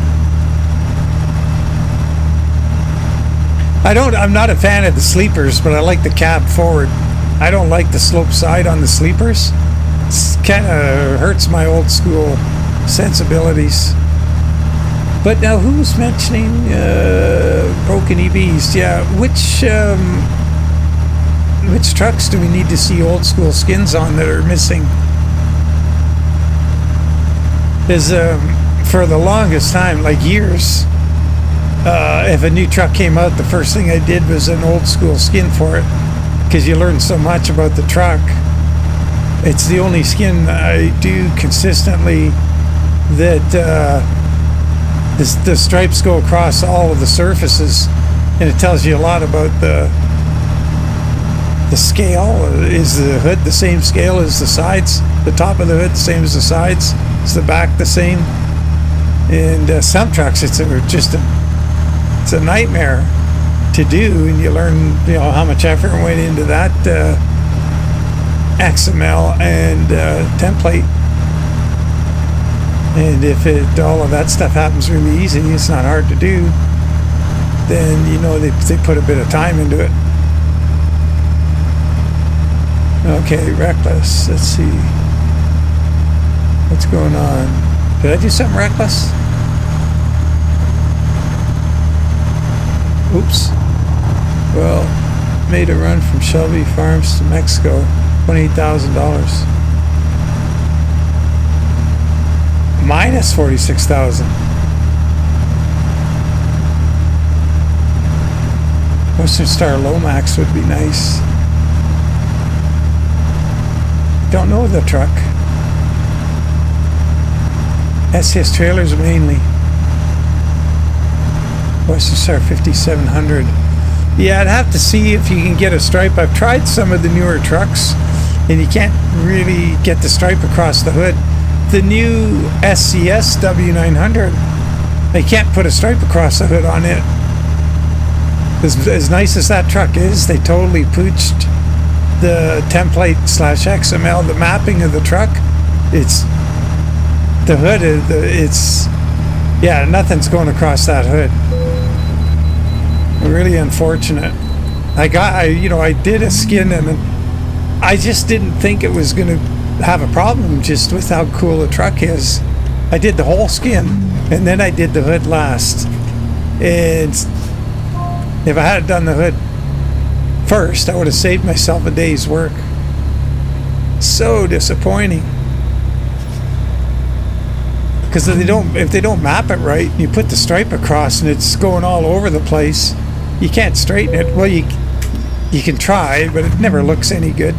I'm not a fan of the sleepers, but I like the cab forward. I don't like the slope side on the sleepers. It kind of hurts my old school sensibilities. But now who's mentioning broken EVs? Yeah, which trucks do we need to see old school skins on that are missing? Because for the longest time, like years, if a new truck came out, the first thing I did was an old school skin for it, because you learn so much about the truck. It's the only skin I do consistently that the stripes go across all of the surfaces, and it tells you a lot about the scale. Is the hood the same scale as the sides? The top of the hood the same as the sides? Is the back the same? And some trucks, it's a nightmare to do, and you learn how much effort went into that XML and template. And if all of that stuff happens really easy, it's not hard to do, then they put a bit of time into it. Okay, reckless. Let's see. What's going on? Did I do something reckless? Oops. Well, made a run from Shelby Farms to Mexico. $28,000. Minus 46,000. Western Star Lomax would be nice. Don't know the truck. SCS trailers mainly. Western Star 5700. Yeah, I'd have to see if you can get a stripe. I've tried some of the newer trucks, and you can't really get the stripe across the hood. The new SCS W900, they can't put a stripe across the hood on it. As nice as that truck is, they totally pooched the template / XML, the mapping of the truck. It's the hood. Nothing's going across that hood. Really unfortunate. I did a skin, and I just didn't think it was going to have a problem just with how cool the truck is. I did the whole skin, and then I did the hood last. And if I had done the hood first, I would have saved myself a day's work. So disappointing. Because if they don't map it right, you put the stripe across and it's going all over the place, you can't straighten it. Well, you can try, but it never looks any good.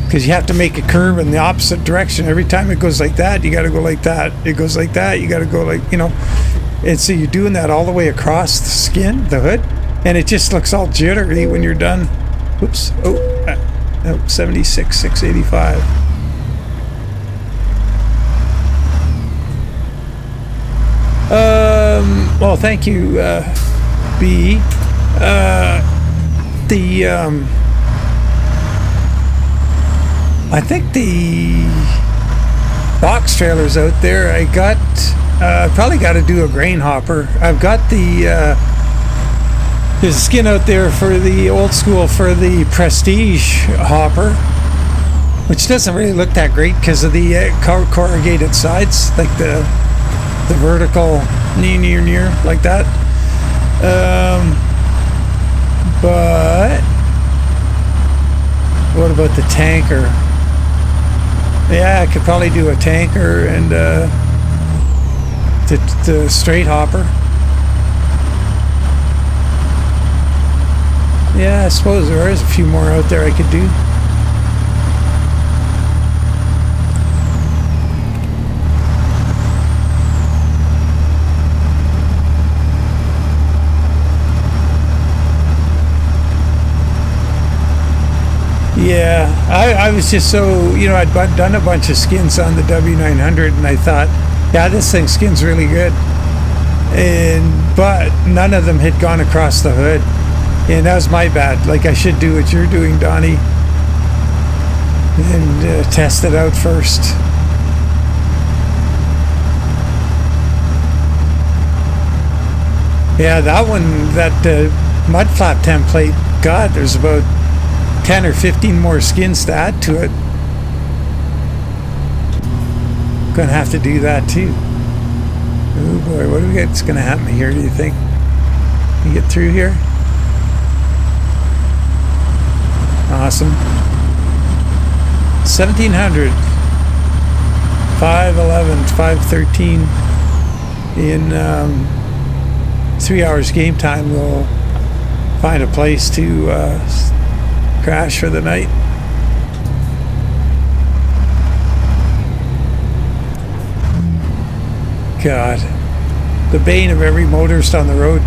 Because you have to make a curve in the opposite direction. Every time it goes like that, you got to go like that. It goes like that, you got to go like, And so you're doing that all the way across the skin, the hood, and it just looks all jittery when you're done. Oops. 76,685. Well, thank you, B. I think the box trailers out there, I got, probably got to do a grain hopper. I've got there's a skin out there for the old school, for the Prestige hopper, which doesn't really look that great because of the corrugated sides, like the vertical near like that. But what about the tanker? Yeah, I could probably do a tanker and the straight hopper. Yeah, I suppose there is a few more out there I could do. Yeah, I was just so, you know, I'd done a bunch of skins on the W900 and I thought, yeah, this thing skins really good. But none of them had gone across the hood. And that was my bad. Like, I should do what you're doing, Donnie, and test it out first. Yeah, that one, that mud flap template, God, there's about 10 or 15 more skins to add to it. Gonna have to do that too. Oh boy, what do we got? It's gonna happen here, do you think? Can you get through here? Awesome. 1700, 511, 513. In 3 hours game time, we'll find a place to crash for the night. God, the bane of every motorist on the road.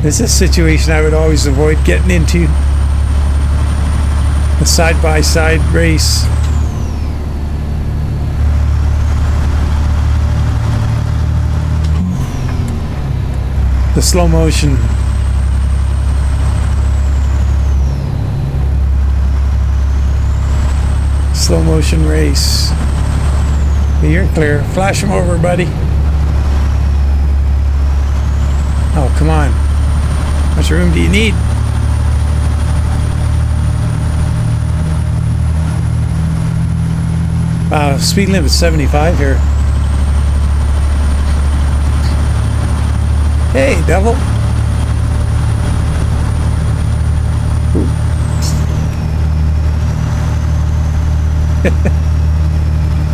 This is a situation I would always avoid getting into. A side-by-side race. The slow motion. Slow motion race. You're clear. Flash them over, buddy. Oh, come on. How much room do you need? Speed limit 75 here. Hey, devil.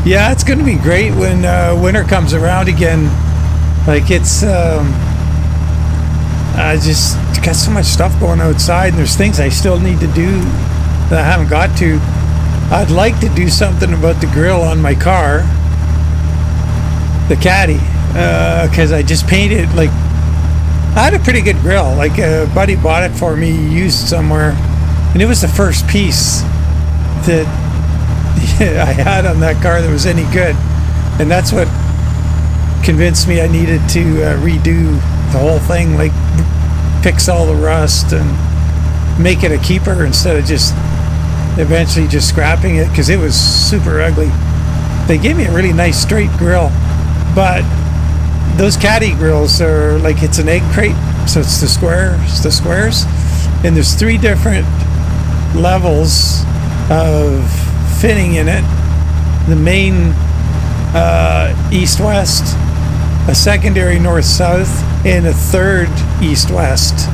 Yeah, it's going to be great when winter comes around again. Like, it's I just got so much stuff going outside, and there's things I still need to do that I haven't got to. I'd like to do something about the grill on my car, the Caddy, because I just painted, like, I had a pretty good grill. Like, a buddy bought it for me, used somewhere, and it was the first piece that I had on that car that was any good, and that's what convinced me I needed to redo the whole thing, like fix all the rust and make it a keeper instead of just eventually just scrapping it, because it was super ugly. They gave me a really nice straight grill, but those Caddy grills are like, it's an egg crate, so it's the squares, and there's 3 different levels of fitting in it. The main east-west, a secondary north-south, and a third east-west,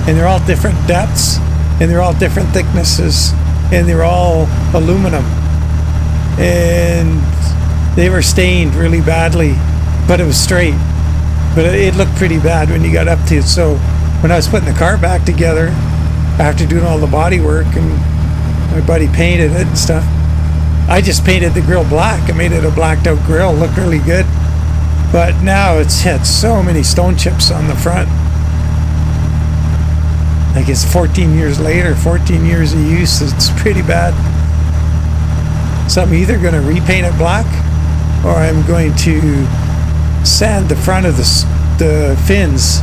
and they're all different depths, and they're all different thicknesses, and they're all aluminum, and they were stained really badly, but it was straight, but it looked pretty bad when you got up to it. So when I was putting the car back together after doing all the body work and my buddy painted it and stuff, I just painted the grill black. I made it a blacked out grill, looked really good. But now it's had so many stone chips on the front. Like, it's 14 years later, 14 years of use, it's pretty bad. So I'm either going to repaint it black, or I'm going to sand the front of the fins,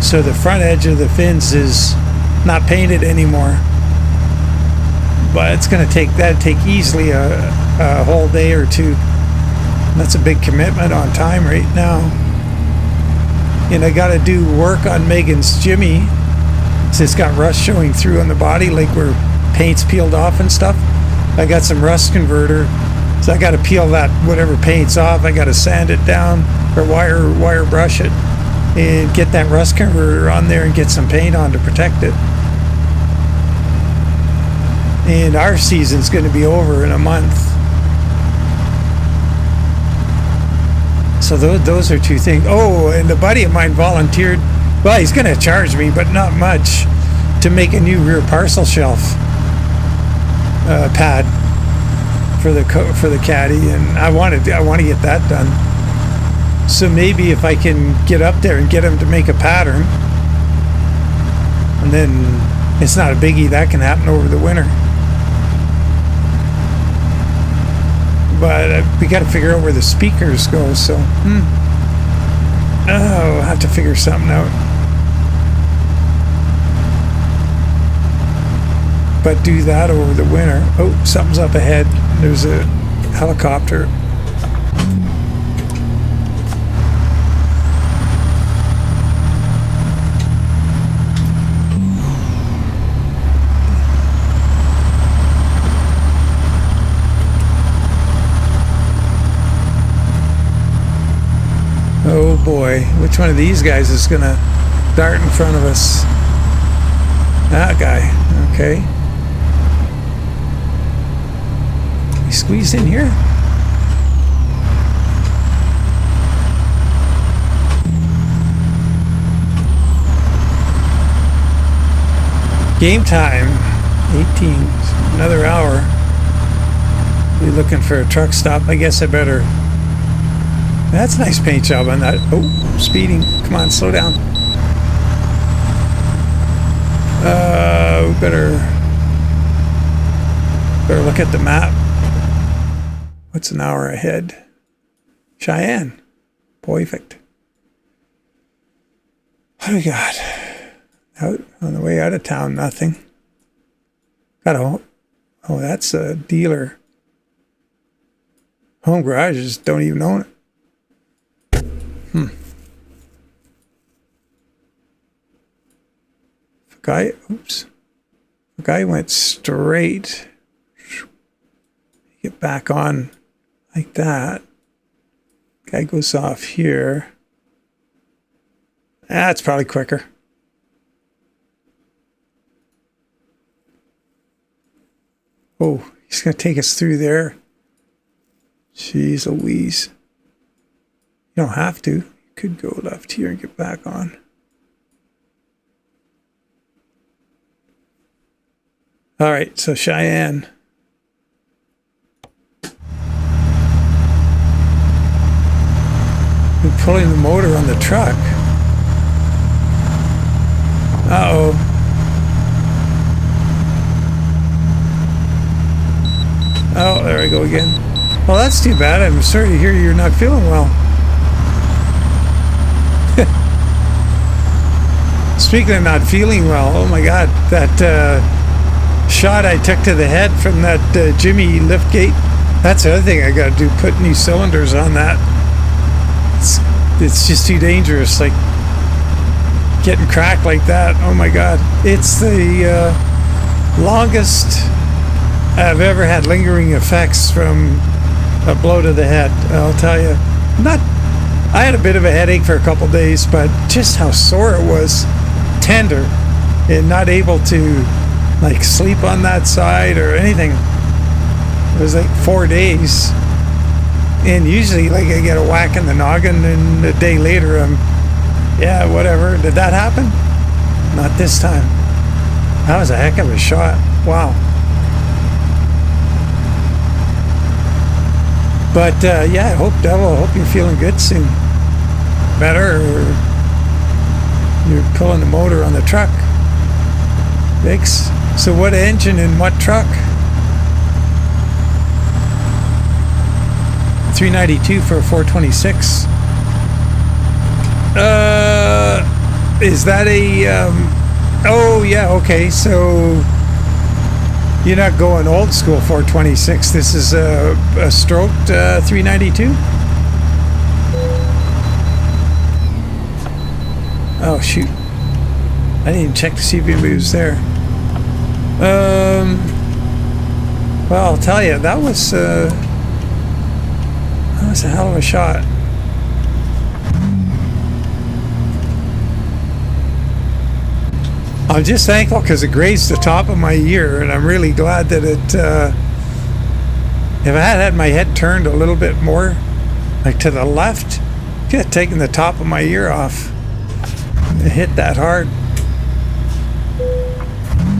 so the front edge of the fins is not painted anymore. But it's going to take easily a whole day or two. That's a big commitment on time right now. And I got to do work on Megan's Jimmy, so it's got rust showing through on the body, like where paint's peeled off and stuff. I got some rust converter, so I got to peel that whatever paint's off. I got to sand it down or wire brush it and get that rust converter on there and get some paint on to protect it. And our season's going to be over in a month. So those are 2 things. Oh, and a buddy of mine volunteered. Well, he's going to charge me, but not much. to make a new rear parcel shelf pad for the caddy, and I want to get that done. So maybe if I can get up there and get him to make a pattern, and then it's not a biggie, that can happen over the winter. But we got to figure out where the speakers go. So I'll have to figure something out. But do that over the winter. Oh, something's up ahead. There's a helicopter. Oh boy, which one of these guys is gonna dart in front of us? That guy, okay. We squeeze in here? Game time, 18, another hour. We're looking for a truck stop. I guess I better... That's a nice paint job on that. Oh, speeding. Come on, slow down. We better look at the map. What's an hour ahead? Cheyenne. Perfect. What do we got? Out on the way out of town, nothing. Got a... Oh, that's a dealer. Home garages don't even own it. The guy went straight. Get back on like that. Guy goes off here. That's probably quicker. Oh, he's going to take us through there. Jeez Louise. You don't have to. You could go left here and get back on. All right, so Cheyenne. We're pulling the motor on the truck. Uh-oh. Oh, there we go again. Well, that's too bad. I'm sorry to hear you're not feeling well. Speaking of not feeling well, oh my God, that shot I took to the head from that Jimmy liftgate. That's the other thing I got to do, put new cylinders on that. It's just too dangerous, like getting cracked like that. Oh my God. It's the longest I've ever had lingering effects from a blow to the head, I'll tell you. I had a bit of a headache for a couple days, but just how sore it was, tender, and not able to like sleep on that side or anything. It was like 4 days. And usually like I get a whack in the noggin and a day later yeah, whatever. Did that happen? Not this time. That was a heck of a shot. Wow. But yeah, I hope, Devil, I hope you're feeling good soon. Better, or you're pulling the motor on the truck. Biggs. So what engine and what truck? 392 for a 426. Is that a oh yeah, okay, so you're not going old school 426. This is a stroked 392. Oh shoot, I didn't even check to see if anybody was there. Well, I'll tell you, that was a hell of a shot. I'm just thankful because it grazed the top of my ear, and I'm really glad that it, if I had my head turned a little bit more, like to the left, I could have taken the top of my ear off. It hit that hard.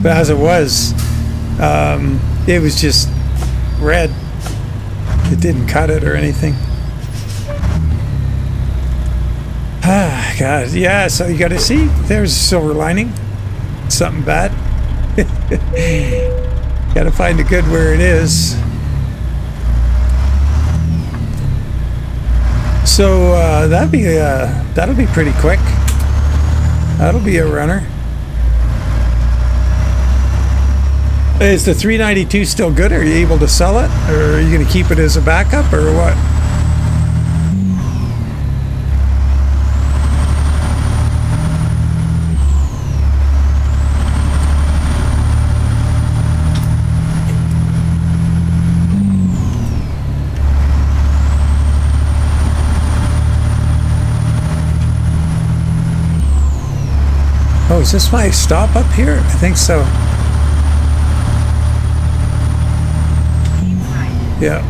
But as it was just red. It didn't cut it or anything. Ah, God, yeah, so you gotta see, there's a silver lining. Something bad. Gotta find the good where it is. So that'll be pretty quick. That'll be a runner. Is the 392 still good? Are you able to sell it? Or are you going to keep it as a backup or what? Oh, is this my stop up here? I think so. Yeah.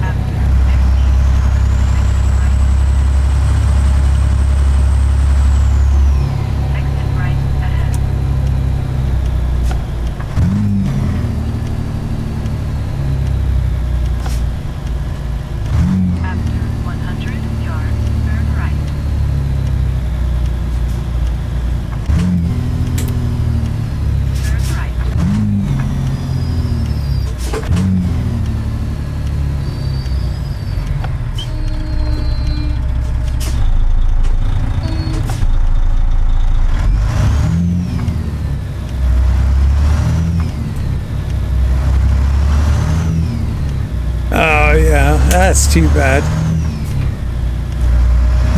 That's too bad.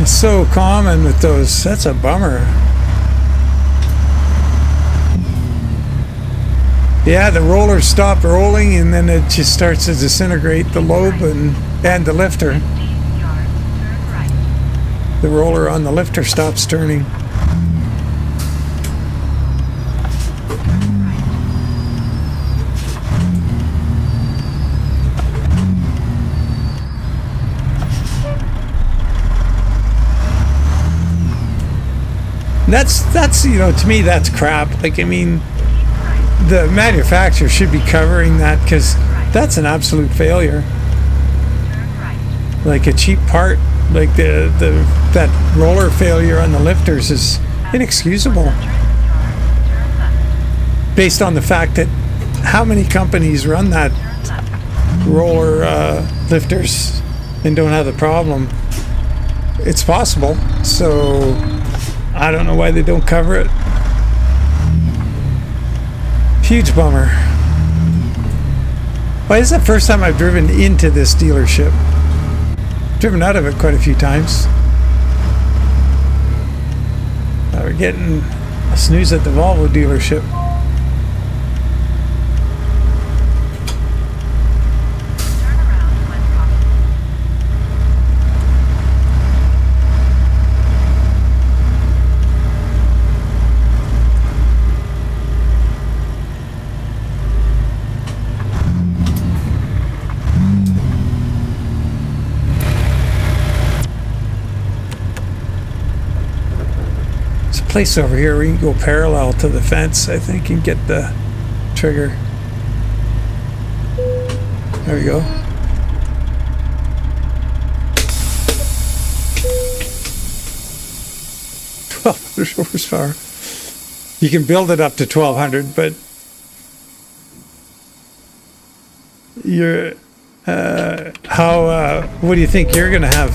It's so common with those. That's a bummer. Yeah, the roller stopped rolling and then it just starts to disintegrate the lobe and the lifter. The roller on the lifter stops turning. That's you know, to me that's crap. Like, I mean, the manufacturer should be covering that because that's an absolute failure. Like a cheap part, like that roller failure on the lifters is inexcusable. Based on the fact that how many companies run that roller lifters and don't have the problem. It's possible, so I don't know why they don't cover it. Huge bummer. Why is that the first time I've driven into this dealership? Driven out of it quite a few times. We're getting a snooze at the Volvo dealership. Place over here we can go parallel to the fence, I think, and get the trigger. There we go. horsepower. You can build it up to 1200, but you're what do you think you're gonna have?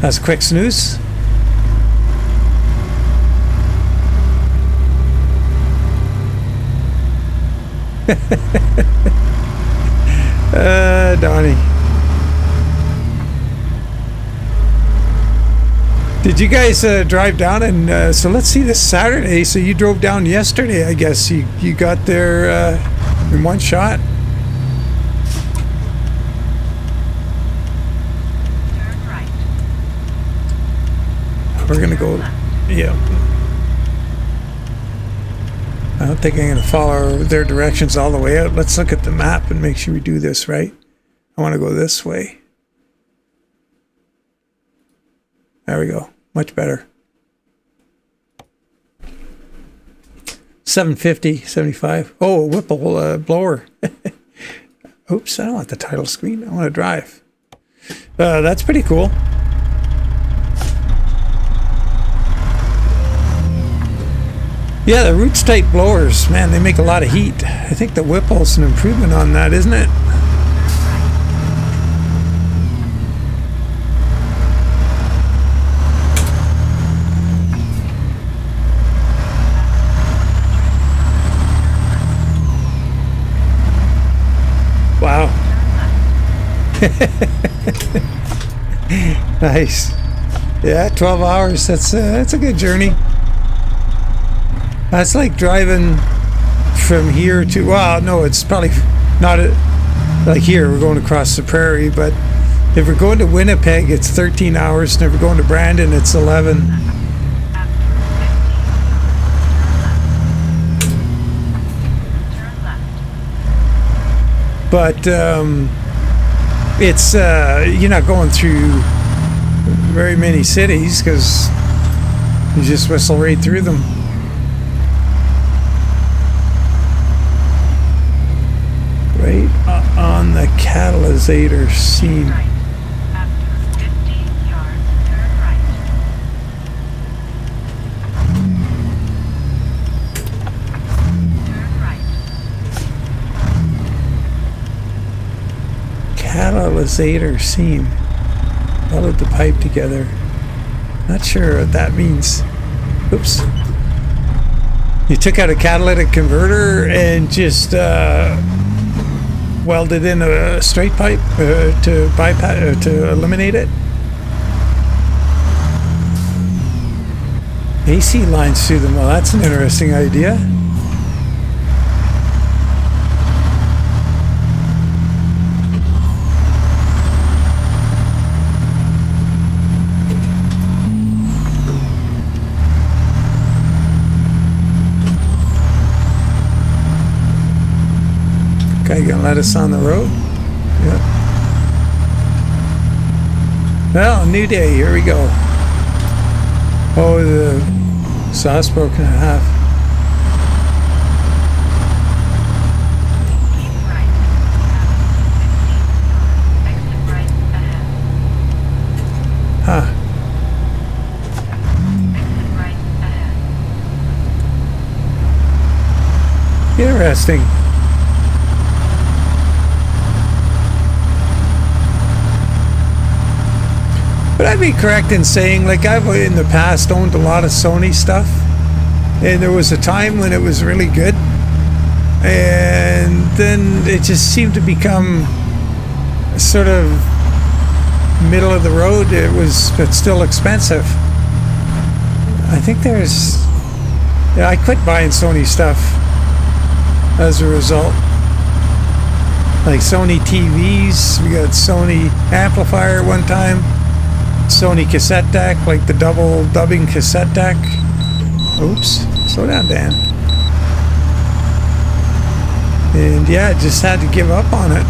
That's a quick snooze. Donnie. Did you guys drive down and so let's see this Saturday, so you drove down yesterday, I guess. You got there in one shot. We're gonna go, yeah. I don't think I'm gonna follow their directions all the way out. Let's look at the map and make sure we do this right. I want to go this way. There we go. Much better. 750, 75. Oh, a Whipple blower. Oops, I don't want the title screen. I want to drive. That's pretty cool. Yeah, the Roots type blowers, man, they make a lot of heat. I think the Whipple's an improvement on that, isn't it? Wow. Nice. Yeah, 12 hours. That's a good journey. That's like driving from here to, well, no, it's probably not like here. We're going across the prairie, but if we're going to Winnipeg, it's 13 hours. And if we're going to Brandon, it's 11. But it's you're not going through very many cities because you just whistle right through them. Right on the catalysator seam. After 50 yards, turn right. Turn right. Catalysator seam. Welded the pipe together. Not sure what that means. Oops. You took out a catalytic converter and just welded in a straight pipe to bypass to eliminate it. AC lines through them. Well, that's an interesting idea. Okay, gonna let us on the road? Yep. Well, new day, here we go. Oh, the sauce broken in half. Keep right. Exit right ahead. Huh. Exit right ahead. Interesting. But I'd be correct in saying, like, I've in the past owned a lot of Sony stuff, and there was a time when it was really good, and then it just seemed to become sort of middle of the road. It was, but still expensive. I think there's, yeah, I quit buying Sony stuff as a result. Like Sony TVs, we got Sony amplifier at one time. Sony cassette deck, like the double dubbing cassette deck. Oops, slow down, Dan. And yeah, just had to give up on it.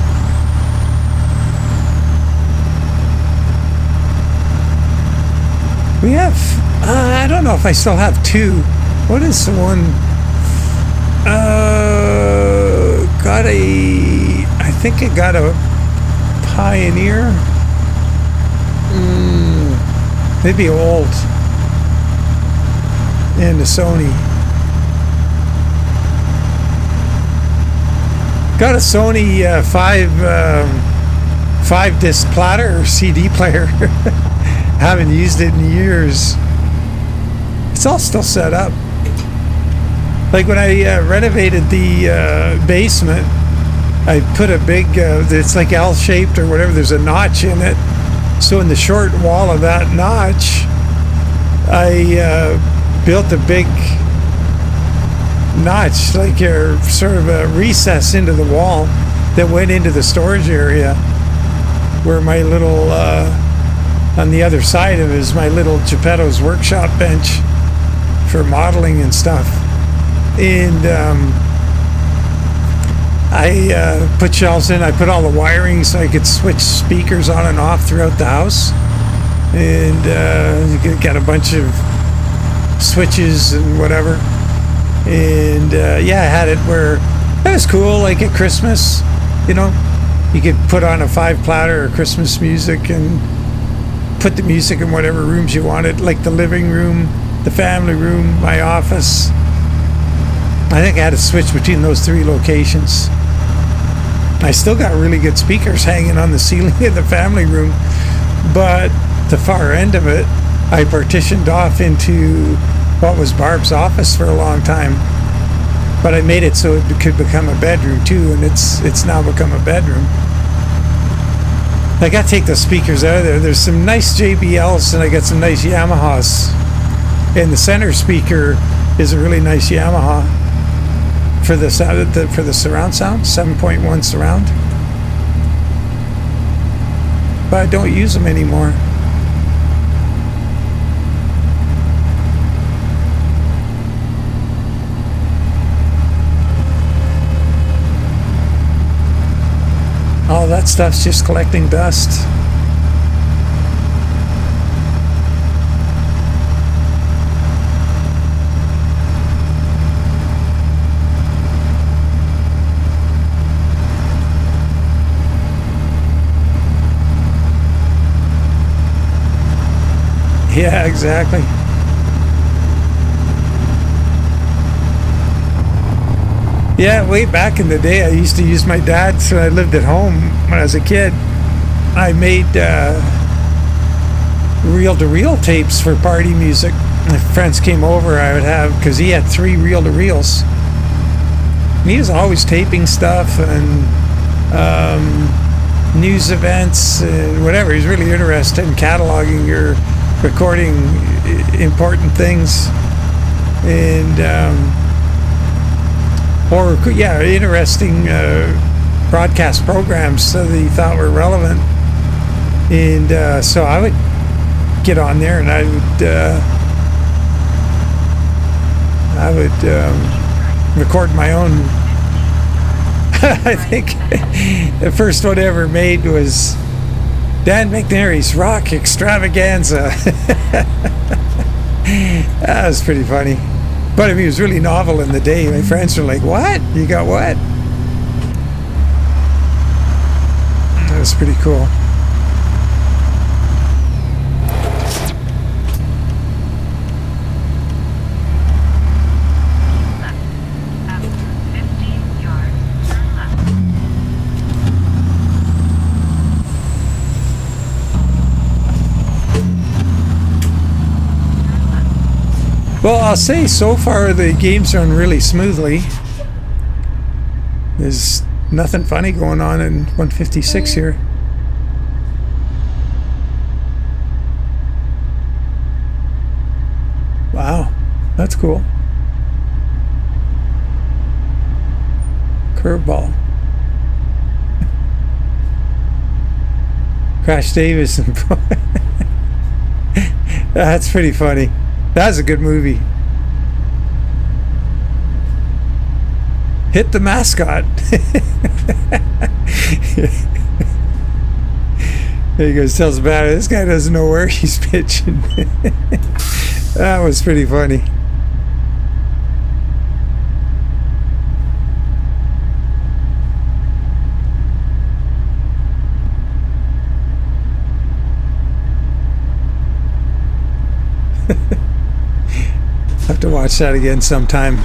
We have, I don't know if I still have two. What is the one? Got a, I think I got a Pioneer. Maybe old. And a Sony. Got a Sony 5-disc platter or CD player. Haven't used it in years. It's all still set up. Like when I renovated the basement, I put a big, it's like L-shaped or whatever, there's a notch in it. So in the short wall of that notch, I built a big notch, like a sort of a recess into the wall that went into the storage area where my little, on the other side of it is my little Geppetto's workshop bench for modeling and stuff. And I put shelves in. I put all the wiring so I could switch speakers on and off throughout the house. And got a bunch of switches and whatever. And yeah, I had it where it was cool, like at Christmas, you know. You could put on a 5-platter of Christmas music and put the music in whatever rooms you wanted, like the living room, the family room, my office. I think I had to switch between those 3 locations. I still got really good speakers hanging on the ceiling in the family room, but the far end of it, I partitioned off into what was Barb's office for a long time. But I made it so it could become a bedroom too, and it's now become a bedroom. I got to take the speakers out of there. There's some nice JBLs, and I got some nice Yamahas. And the center speaker is a really nice Yamaha for the sound, for the surround sound, 7.1 surround. But I don't use them anymore. All that stuff's just collecting dust. Yeah, exactly. Yeah, way back in the day, I used to use my dad's when I lived at home when I was a kid. I made reel-to-reel tapes for party music. If friends came over, I would have, because he had 3 reel-to-reels. And he was always taping stuff and news events and whatever. He's really interested in cataloging or recording important things. And or yeah, interesting broadcast programs that he thought were relevant. And so I would get on there and I would record my own. I think the first one I ever made was Dan McNary's Rock Extravaganza. That was pretty funny. But I mean, it was really novel in the day. My friends were like, "What? You got what?" That was pretty cool. After 50 yards, turn left. Well, I'll say so far the game's run really smoothly. There's nothing funny going on in 156 here. Wow, that's cool. Curveball. Crash Davis and that's pretty funny. That's a good movie. Hit the mascot. There he goes, tells about it. This guy doesn't know where he's pitching. That was pretty funny. Have to watch that again sometime.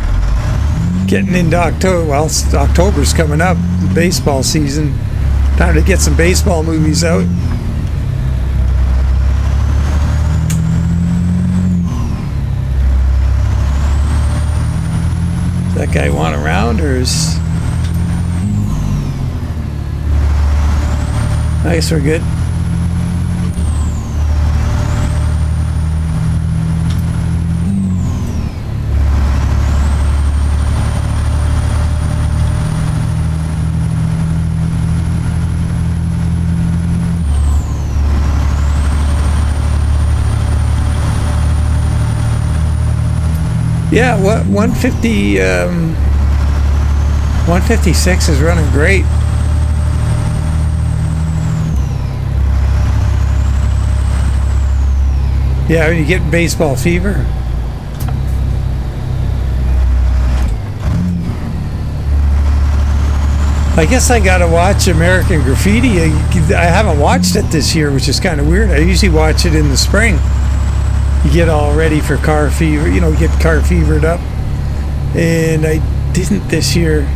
Getting into October. Well, October's coming up. Baseball season. Time to get some baseball movies out. Does that guy want a round, or is... I guess we're good. Yeah, what 150 156 is running great. Yeah, when you get baseball fever. I guess I gotta watch American Graffiti. I haven't watched it this year, which is kind of weird. I usually watch it in the spring. You get all ready for car fever, you know, get car fevered up. And I didn't this year.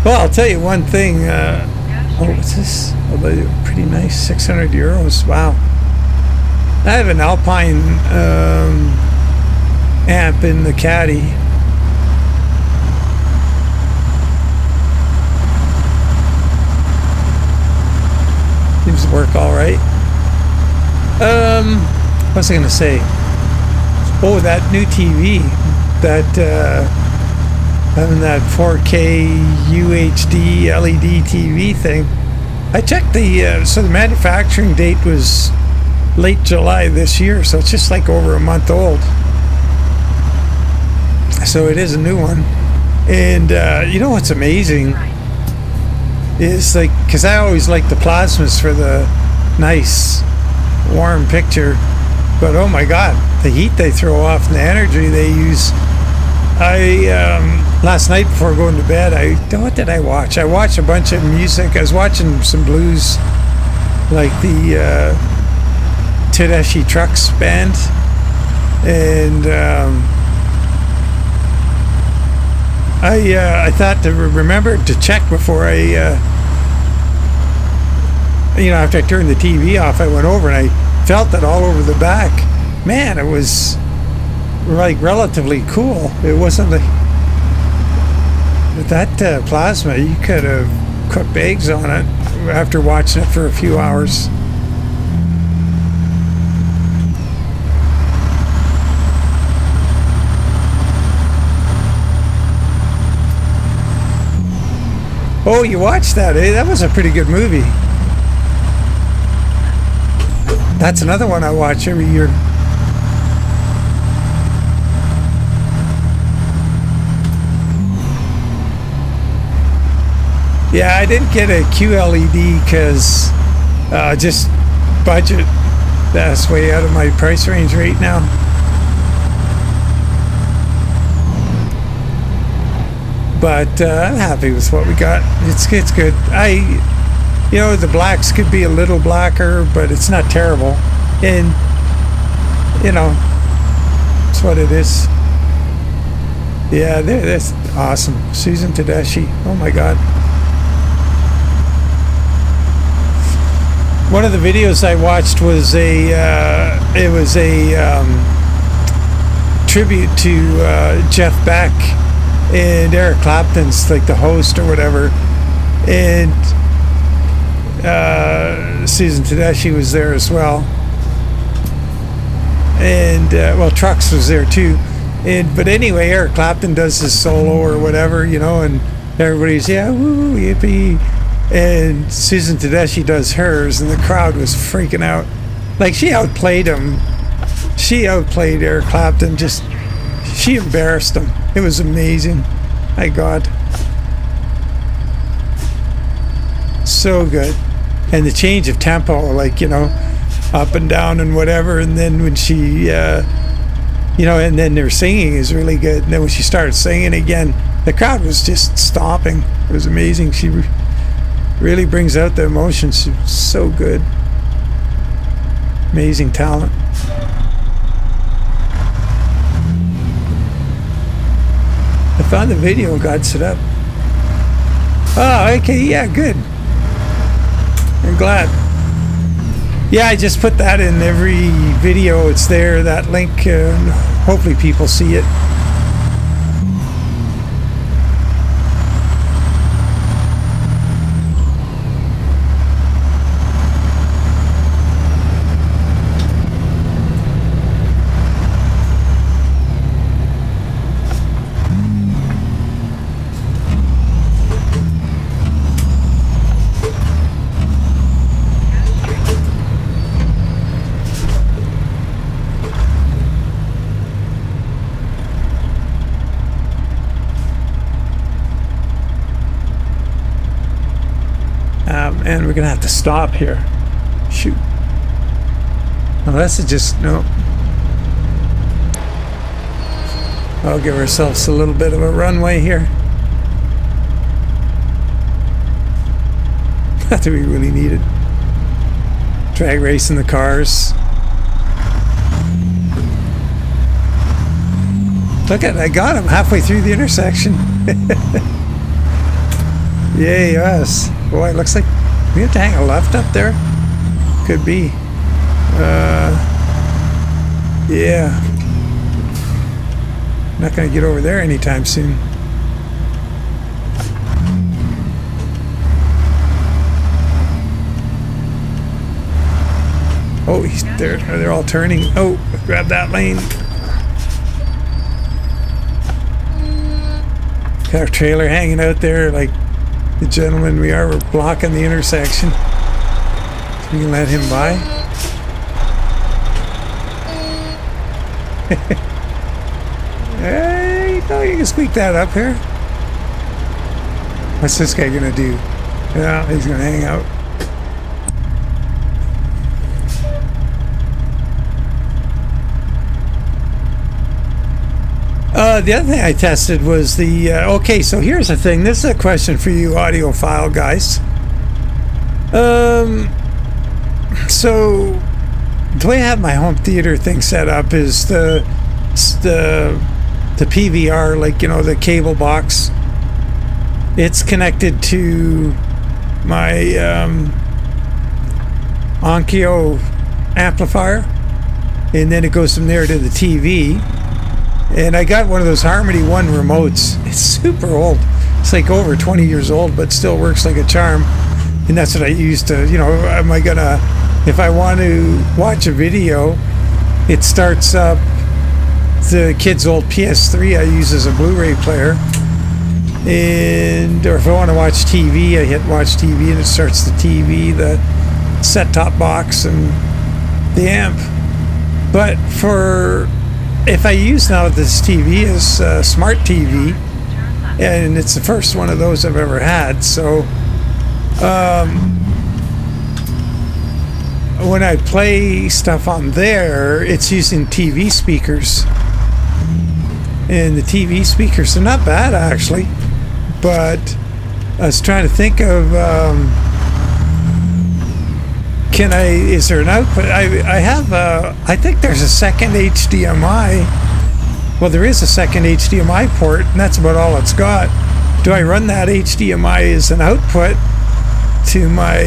Well, I'll tell you one thing. Oh, what's this? Oh, pretty nice, 600 euros. Wow. I have an Alpine amp in the caddy. Seems to work all right. What was I going to say? Oh, that new TV, that having that 4K UHD LED TV thing. I checked the so the manufacturing date was late July this year, so it's just like over a month old. So it is a new one. And you know what's amazing is, like, because I always like the plasmas for the nice warm picture, but oh my god, the heat they throw off and the energy they use. Last night before going to bed, what did I watch? I watched a bunch of music. I was watching some blues, like the Tedeschi Trucks band, and I thought to remember to check before I after I turned the TV off, I went over and I felt it all over the back. Man, it was like relatively cool. It wasn't like with that plasma, you could have cooked eggs on it after watching it for a few hours. Oh, you watched that, eh? That was a pretty good movie. That's another one I watch every year. Yeah, I didn't get a QLED because just budget. That's way out of my price range right now. But I'm happy with what we got. It's good. The blacks could be a little blacker, but it's not terrible. And it's what it is. Yeah, that's awesome. Susan Tedeschi. Oh my God. One of the videos I watched was a tribute to Jeff Beck, and Eric Clapton's like the host or whatever, and Susan Tedeschi was there as well, and Trucks was there too, but anyway, Eric Clapton does his solo or whatever, and everybody's woo, yippee. And Susan Tedeschi does hers, and the crowd was freaking out. Like, she outplayed him. She outplayed Eric Clapton. She embarrassed him. It was amazing. My God. So good. And the change of tempo, like, up and down and whatever. And then when she, and then their singing is really good. And then when she started singing again, the crowd was just stomping. It was amazing. She really brings out the emotions. So good. Amazing talent. I found the video, got set up. Oh, okay, yeah, good. I'm glad. Yeah, I just put that in every video. It's there, that link. Hopefully people see it. man, we're gonna have to stop here. Shoot. Unless it just, no. I'll give ourselves a little bit of a runway here. Not that we really need it. Drag racing the cars. Look at it, I got him halfway through the intersection. Yay, us. Boy, it looks like we have to hang a left up there. Could be. Yeah. Not gonna get over there anytime soon. Oh, he's there. They're all turning. Oh, grab that lane. Got our trailer hanging out there like the gentleman we are. We're blocking the intersection. So we can let him by. There you go. You can squeak that up here. What's this guy gonna do? Yeah, he's gonna hang out. The other thing I tested was the okay, so here's the thing. This is a question for you audiophile guys. So the way I have my home theater thing set up is the PVR, like, you know, the cable box. It's connected to my Onkyo amplifier, and then it goes from there to the TV. And I got one of those Harmony One remotes. It's super old. It's like over 20 years old, but still works like a charm. And that's what I use to, you know, am I gonna, if I want to watch a video, it starts up the kid's old PS3 I use as a Blu-ray player. And, or if I want to watch TV, I hit watch TV and it starts the TV, the set-top box, and the amp. But for, if I use now this TV as smart TV, and it's the first one of those I've ever had, so when I play stuff on there, it's using TV speakers, and the TV speakers are not bad actually, but I was trying to think of is there an output? I have I think there's a second HDMI. Well, there is a second HDMI port, and that's about all it's got. Do I run that HDMI as an output to my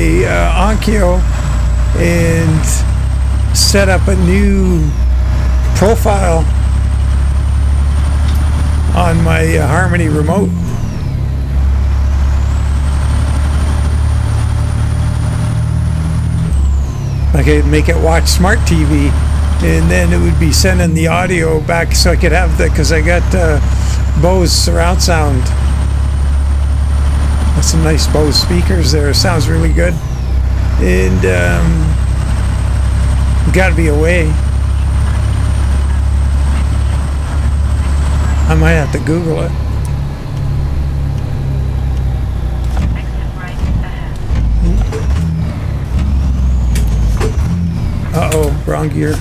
Onkyo and set up a new profile on my Harmony remote? I could make it watch smart TV, and then it would be sending the audio back, so I could have the, because I got Bose surround sound. That's some nice Bose speakers there. It sounds really good. And gotta be a way. I might have to Google it. Uh-oh, wrong gear.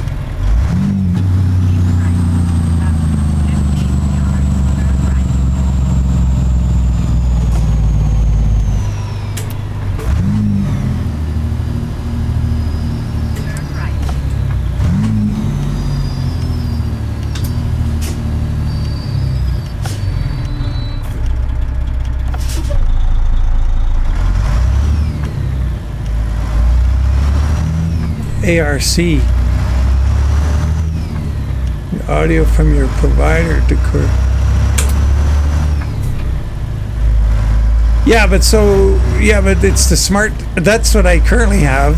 ARC. Audio from your provider to yeah, but it's the smart, that's what I currently have.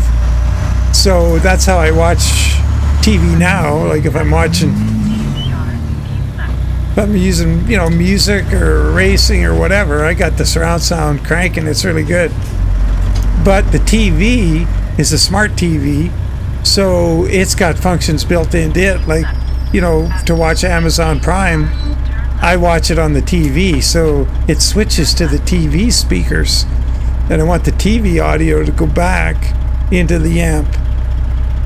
So that's how I watch TV now. Like if I'm watching, if I'm using, you know, music or racing or whatever, I got the surround sound cranking. It's really good. But the TV is a smart TV, so it's got functions built into it, like, you know, to watch Amazon Prime, I watch it on the TV, so it switches to the TV speakers. and I want the TV audio to go back into the amp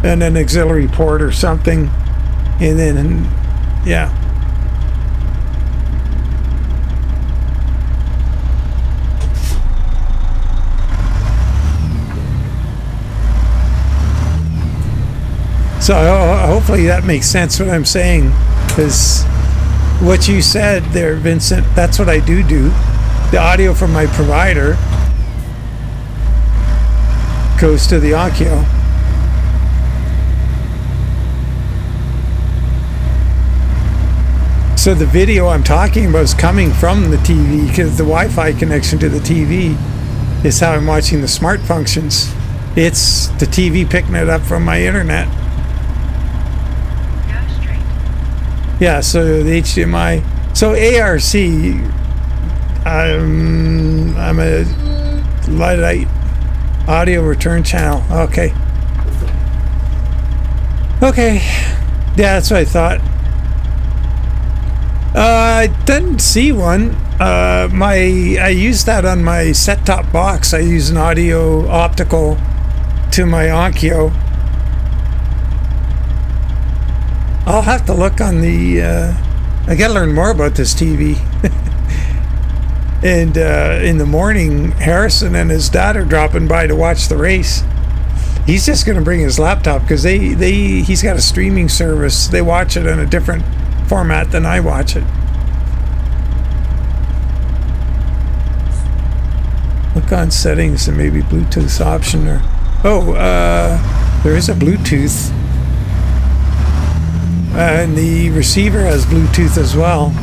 and an auxiliary port or something, and then yeah. So hopefully that makes sense what I'm saying, because what you said there, Vincent, that's what I do. The audio from my provider goes to the Onkyo. So the video I'm talking about is coming from the TV, because the Wi-Fi connection to the TV is how I'm watching the smart functions. It's the TV picking it up from my internet. Yeah, so the HDMI. So ARC, I'm a Luddite audio return channel. Okay. Yeah, that's what I thought. I didn't see one. I use that on my set-top box. I use an audio optical to my Onkyo. I'll have to look on the I gotta learn more about this TV. And in the morning, Harrison and his dad are dropping by to watch the race. He's just gonna bring his laptop because he's got a streaming service. They watch it in a different format than I watch it. Look on settings and maybe Bluetooth option, or there is a Bluetooth. And the receiver has Bluetooth as well.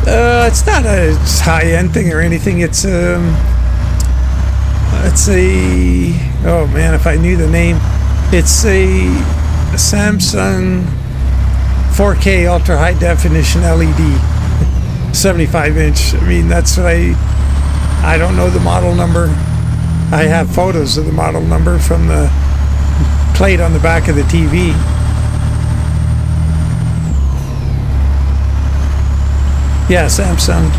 It's not a high-end thing or anything. It's a, oh man, if I knew the name. It's a Samsung 4K ultra high definition LED, 75 inch. I mean, that's what I don't know the model number. I have photos of the model number from the plate on the back of the TV. Yeah, Samsung.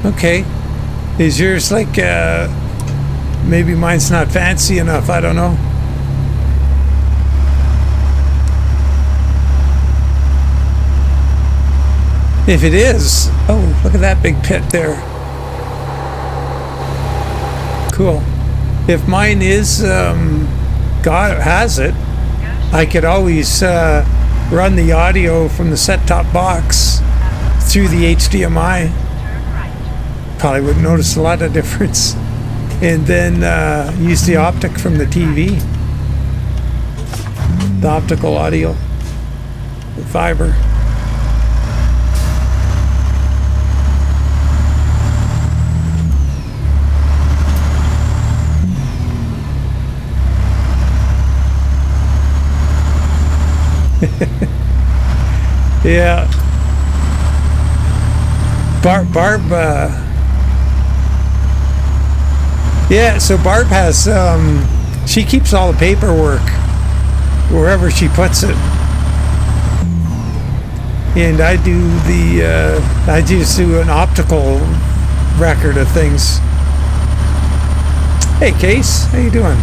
Okay. Is yours like, maybe mine's not fancy enough, I don't know. If it is, oh, look at that big pit there. Cool. If mine is, has it, I could always run the audio from the set-top box through the HDMI. Probably wouldn't notice a lot of difference. And then use the optic from the TV. The optical audio. The fiber. Yeah. Barb yeah, so Barb has, she keeps all the paperwork wherever she puts it. And I do I just do an optical record of things. Hey, Case, how you doing?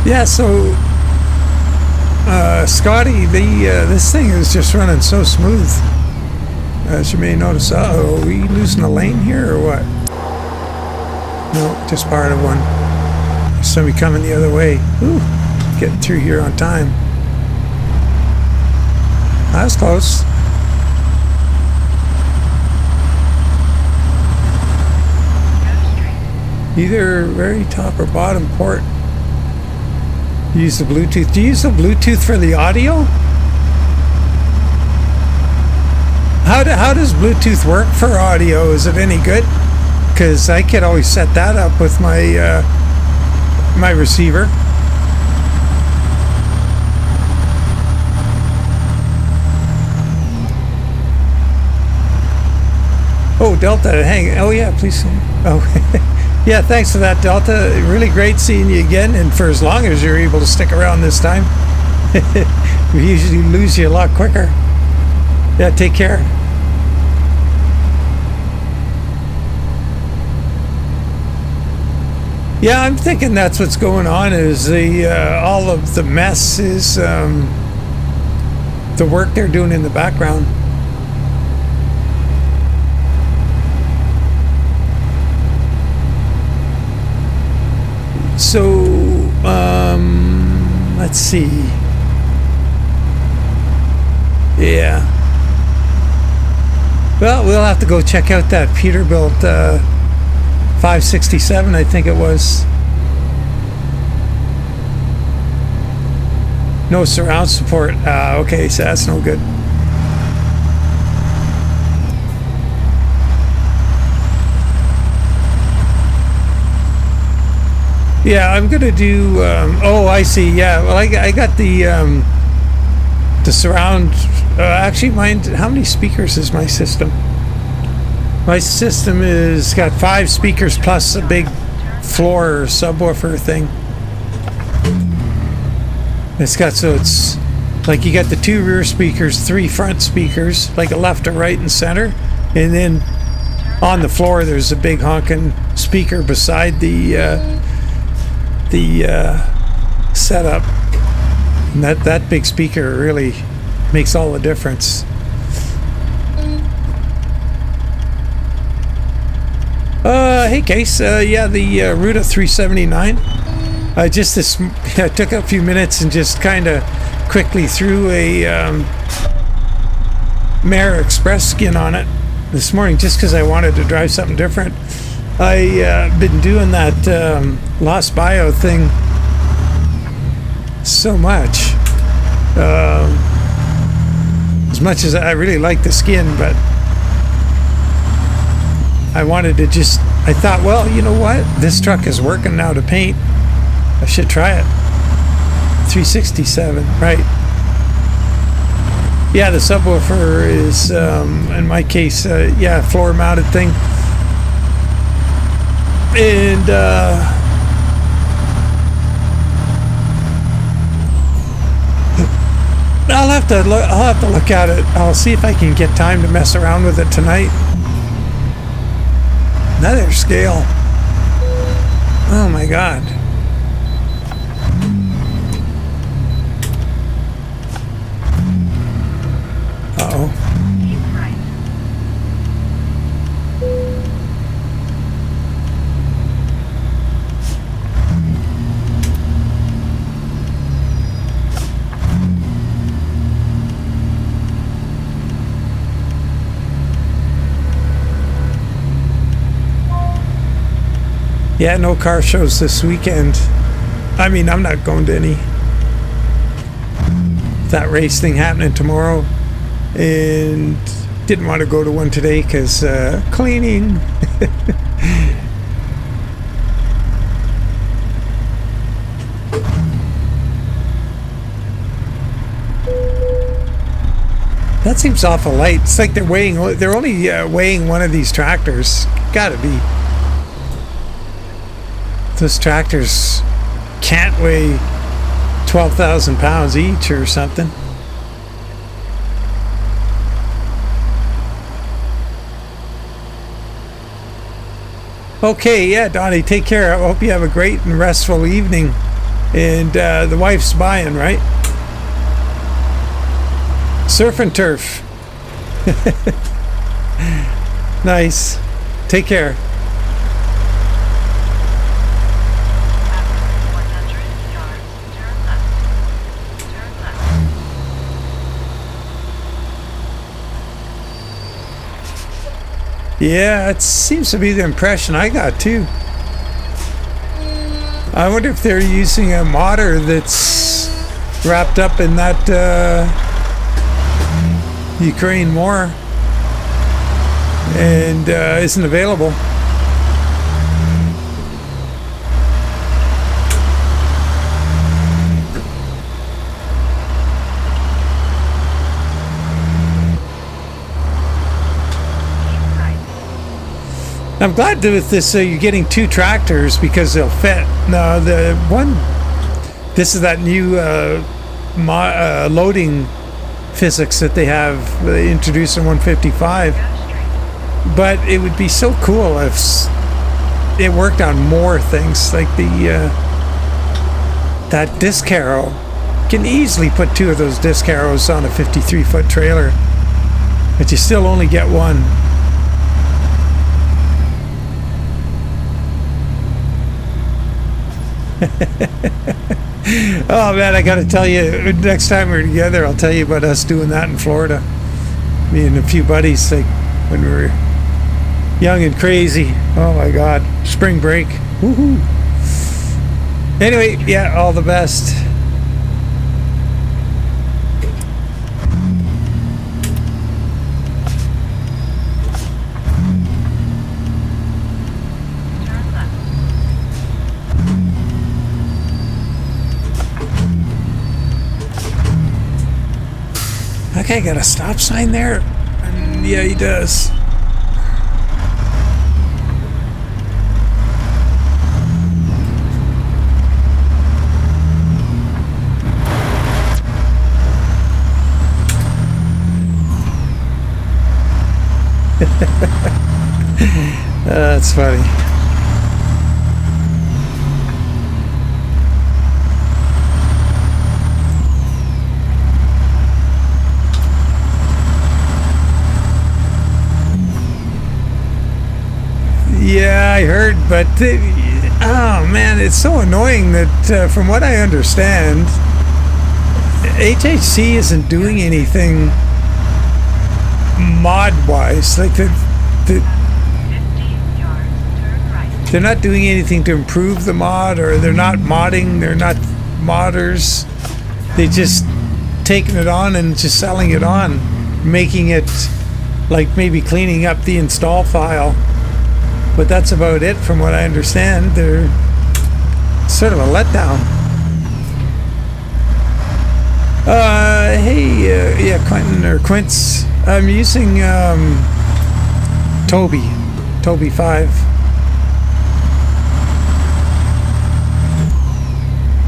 Yeah, so Scotty, this thing is just running so smooth. As you may notice, are we losing a lane here or what? No, just part of one. There's somebody coming the other way. Ooh, getting through here on time. That was close. Either very top or bottom port. Use the Bluetooth. Do you use the Bluetooth for the audio? How does Bluetooth work for audio? Is it any good? Because I could always set that up with my my receiver. Oh, Delta, hang. Oh yeah, please. Oh, yeah. Thanks for that, Delta. Really great seeing you again, and for as long as you're able to stick around this time. We usually lose you a lot quicker. Yeah, take care. Yeah, I'm thinking that's what's going on. Is the all of the mess is the work they're doing in the background. So, let's see. Yeah. Well, we'll have to go check out that Peterbilt 567, I think it was. No surround support. Okay, so that's no good. Yeah, I'm gonna do. Oh, I see. Yeah, well, I got the surround. Actually, mine. How many speakers is my system? My system is got 5 speakers plus a big floor subwoofer thing. It's got, so it's like you got the 2 rear speakers, 3 front speakers, like a left, a right, and center, and then on the floor there's a big honking speaker beside the setup, and that big speaker really makes all the difference. Hey Case, yeah, the Ruta 379. I took a few minutes and just kind of quickly threw a Mare Express skin on it this morning, just because I wanted to drive something different. I been doing that Lost Bio thing so much. As much as I really like the skin, but I wanted to I thought, well, you know what? This truck is working now to paint. I should try it. 367, right. Yeah, the subwoofer is, in my case, yeah, floor-mounted thing. And, I'll have to look at it. I'll see if I can get time to mess around with it tonight. Another scale. Oh my God. Uh-oh. Yeah, no car shows this weekend. I mean, I'm not going to any. That race thing happening tomorrow, and didn't want to go to one today because cleaning. That seems awful light. It's like they're only weighing one of these tractors. Gotta be. Those tractors can't weigh 12,000 pounds each or something. Okay, yeah, Donnie, take care. I hope you have a great and restful evening. And the wife's buying, right? Surf and turf. Nice. Take care. Yeah, it seems to be the impression I got too. I wonder if they're using a modder that's wrapped up in that Ukraine war and isn't available. I'm glad that with this you're getting 2 tractors because they'll fit. Now the one, this is that new loading physics that they have introduced in 155. But it would be so cool if it worked on more things, like the that disc harrow. Can easily put 2 of those disc harrows on a 53-foot trailer, but you still only get one. Oh man, I gotta tell you, next time we're together I'll tell you about us doing that in Florida. Me and a few buddies, like when we were young and crazy. Oh my god, spring break. Woohoo. Anyway, yeah, all the best. Okay, got a stop sign there? And yeah, he does. That's funny. Yeah, I heard, but oh man, it's so annoying that from what I understand, HHC isn't doing anything mod-wise. Like they're not doing anything to improve the mod, or they're not modding. They're not modders. They just taking it on and just selling it on, making it like maybe cleaning up the install file. But that's about it from what I understand. They're sort of a letdown. Hey, yeah, Quentin or Quince. I'm using Toby 5.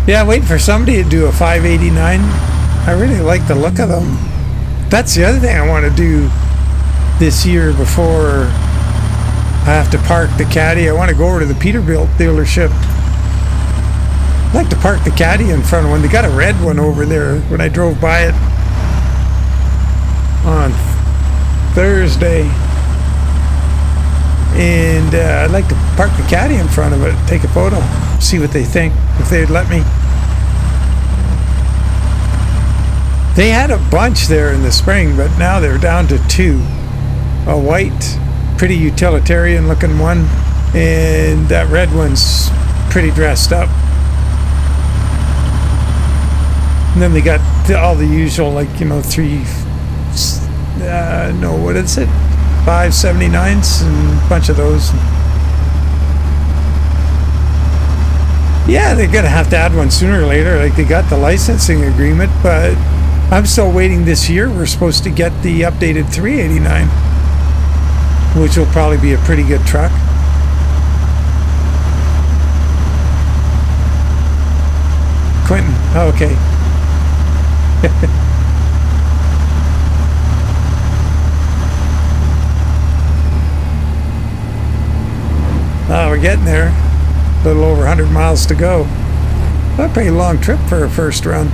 Yeah, waiting for somebody to do a 589. I really like the look of them. That's the other thing I want to do this year before I have to park the Caddy. I want to go over to the Peterbilt dealership. I'd like to park the Caddy in front of one. They got a red one over there when I drove by it on Thursday. And I'd like to park the Caddy in front of it, take a photo, see what they think, if they'd let me. They had a bunch there in the spring, but now they're down to 2. A white, pretty utilitarian looking one, and that red one's pretty dressed up. And then they got all the usual, like, you know, 579s and a bunch of those. Yeah, they're gonna have to add one sooner or later. Like, they got the licensing agreement, but I'm still waiting. This year we're supposed to get the updated 389, which will probably be a pretty good truck. Quentin, oh, okay. Oh, we're getting there. A little over 100 miles to go. A pretty long trip for a first run.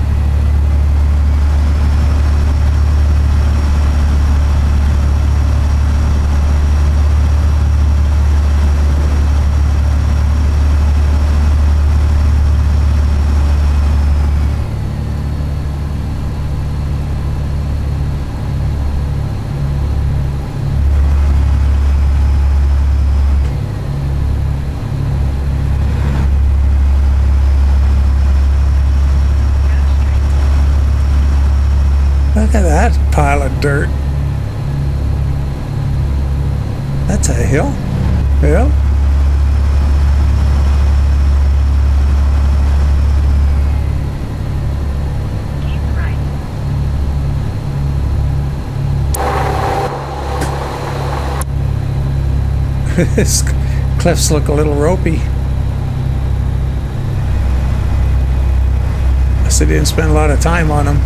at that pile of dirt. That's a hill. Yeah. Keep right. These cliffs look a little ropey. Guess they didn't spend a lot of time on them.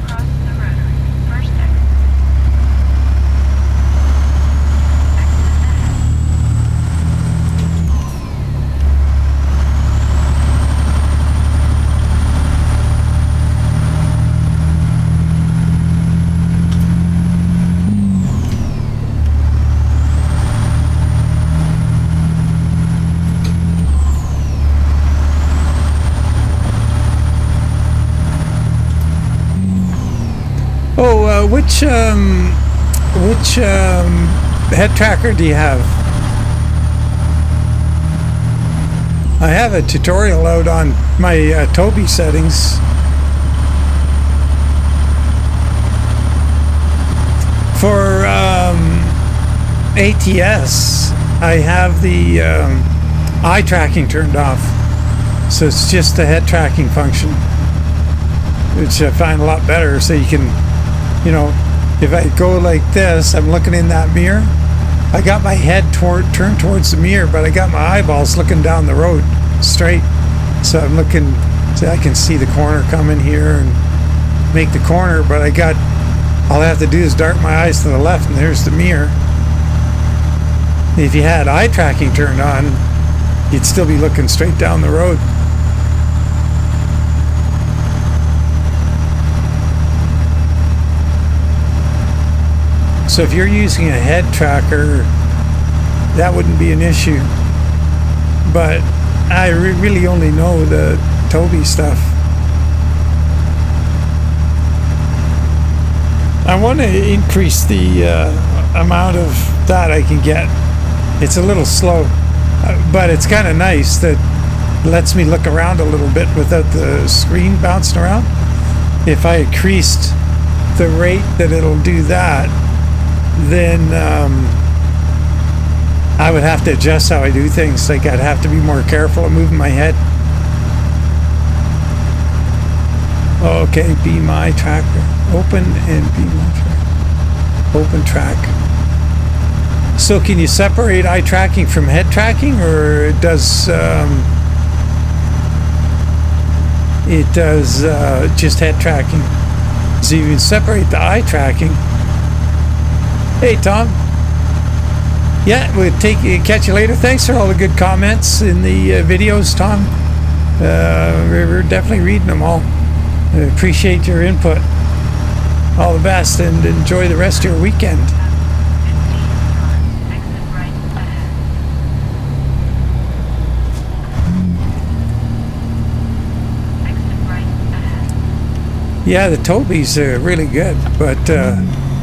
Cross the rotary. First exit. Exit ahead. Oh, which head tracker do you have? I have a tutorial out on my Toby settings. For ATS, I have the eye tracking turned off, so it's just the head tracking function, which I find a lot better. So you can, you know, if I go like this, I'm looking in that mirror. I got my head turned towards the mirror, but I got my eyeballs looking down the road straight. So I'm looking, so I can see the corner coming here and make the corner, but all I have to do is dart my eyes to the left and there's the mirror. If you had eye tracking turned on, you'd still be looking straight down the road. So if you're using a head tracker, that wouldn't be an issue. But I really only know the Toby stuff. I want to increase the amount of that I can get. It's a little slow, but it's kind of nice that it lets me look around a little bit without the screen bouncing around. If I increased the rate that it'll do that, then I would have to adjust how I do things. Like I'd have to be more careful of moving my head. Okay, be my tracker. Open and be my tracker. Open track. So can you separate eye tracking from head tracking, or it does just head tracking? So you can separate the eye tracking. Hey Tom. Yeah, we'll catch you later. Thanks for all the good comments in the videos, Tom. We're definitely reading them all. I appreciate your input. All the best and enjoy the rest of your weekend. 15 yards. Exit right ahead. Exit right ahead. Yeah, the Toby's are really good, but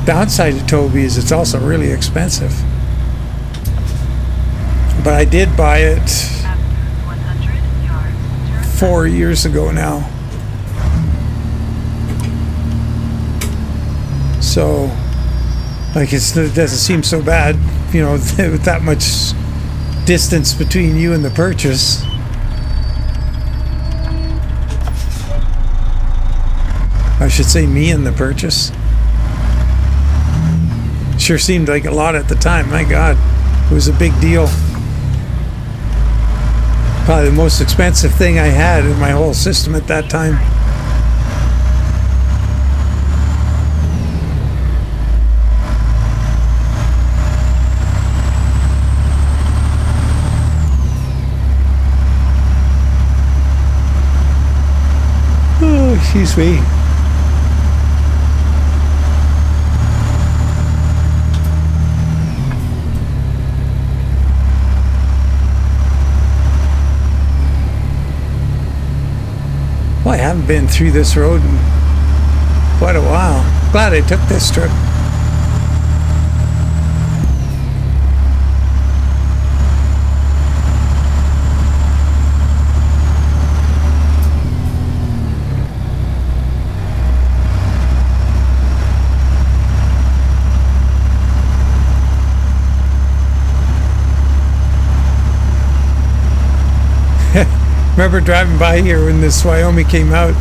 downside to Toby is it's also really expensive. But I did buy it After 100 yards, turn 4 years ago now. So, like, it doesn't seem so bad, you know, with that much distance between you and the purchase. I should say me and the purchase. Sure seemed like a lot at the time. My God, it was a big deal. Probably the most expensive thing I had in my whole system at that time. Oh, excuse me. I haven't been through this road in quite a while. Glad I took this trip. Remember driving by here when this Wyoming came out,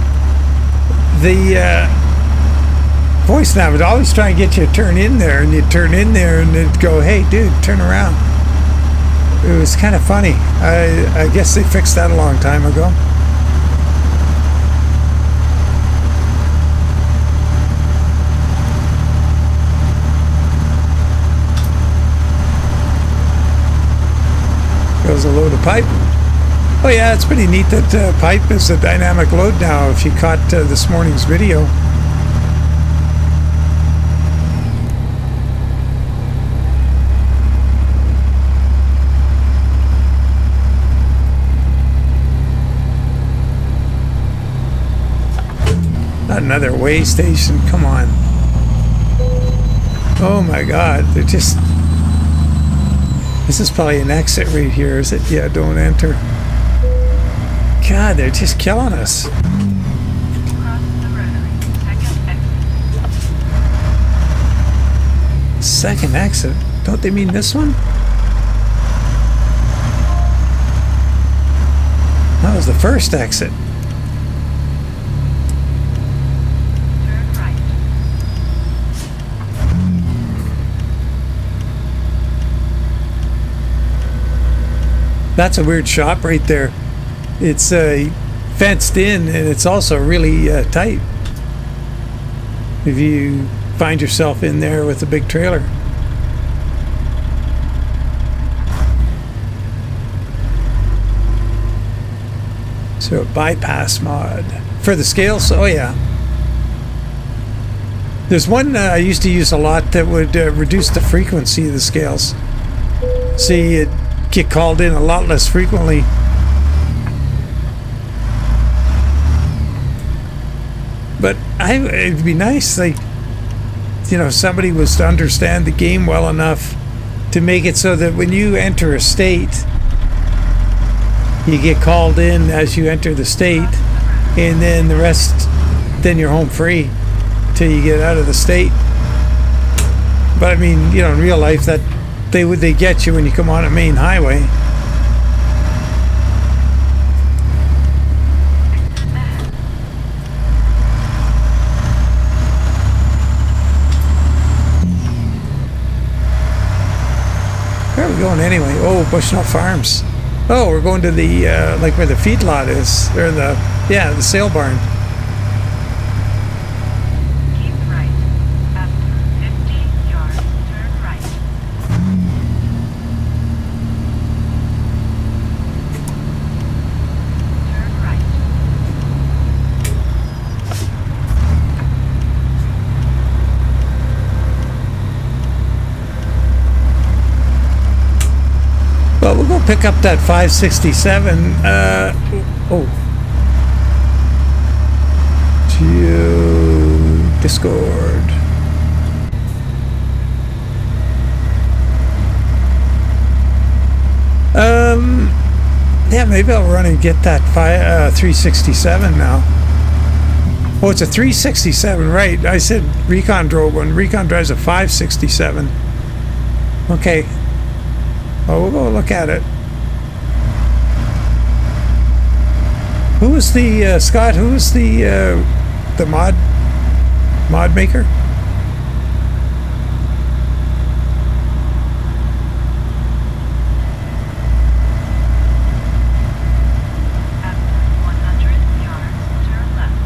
the voice nav would always try and get you to turn in there, and you'd turn in there and it'd go, hey dude, turn around. It was kind of funny. I guess they fixed that a long time ago. Goes a load of pipe. Oh yeah, it's pretty neat that pipe is a dynamic load now, if you caught this morning's video. Not another way station, come on. Oh my god, they're just... This is probably an exit right here, is it? Yeah, don't enter. God, they're just killing us. Cross the rotary. Second exit. Second exit? Don't they mean this one? That was the first exit. Turn right. That's a weird shop right there. It's fenced in, and it's also really tight. If you find yourself in there with a big trailer. So a bypass mod for the scales. Oh yeah. There's one I used to use a lot that would reduce the frequency of the scales. So you'd get called in a lot less frequently. But it'd be nice, like, you know, somebody was to understand the game well enough to make it so that when you enter a state, you get called in as you enter the state, and then the rest, then you're home free till you get out of the state. But I mean, you know, in real life, that they get you when you come on a main highway. Where are we going anyway? Oh, Bushnell Farms. Oh, we're going to the, like where the feedlot is. Or the, yeah, the sale barn. Keep right. After 50 yards, turn right. Turn right. Well, we'll go pick up that 567. Oh. Discord. Yeah, maybe I'll run and get that 367 now. Oh, it's a 367, right? I said Recon drove one. Recon drives a 567. Okay. Well, we'll go look at it. Who was the Scott? Who was the mod maker? After 100 yards, turn left.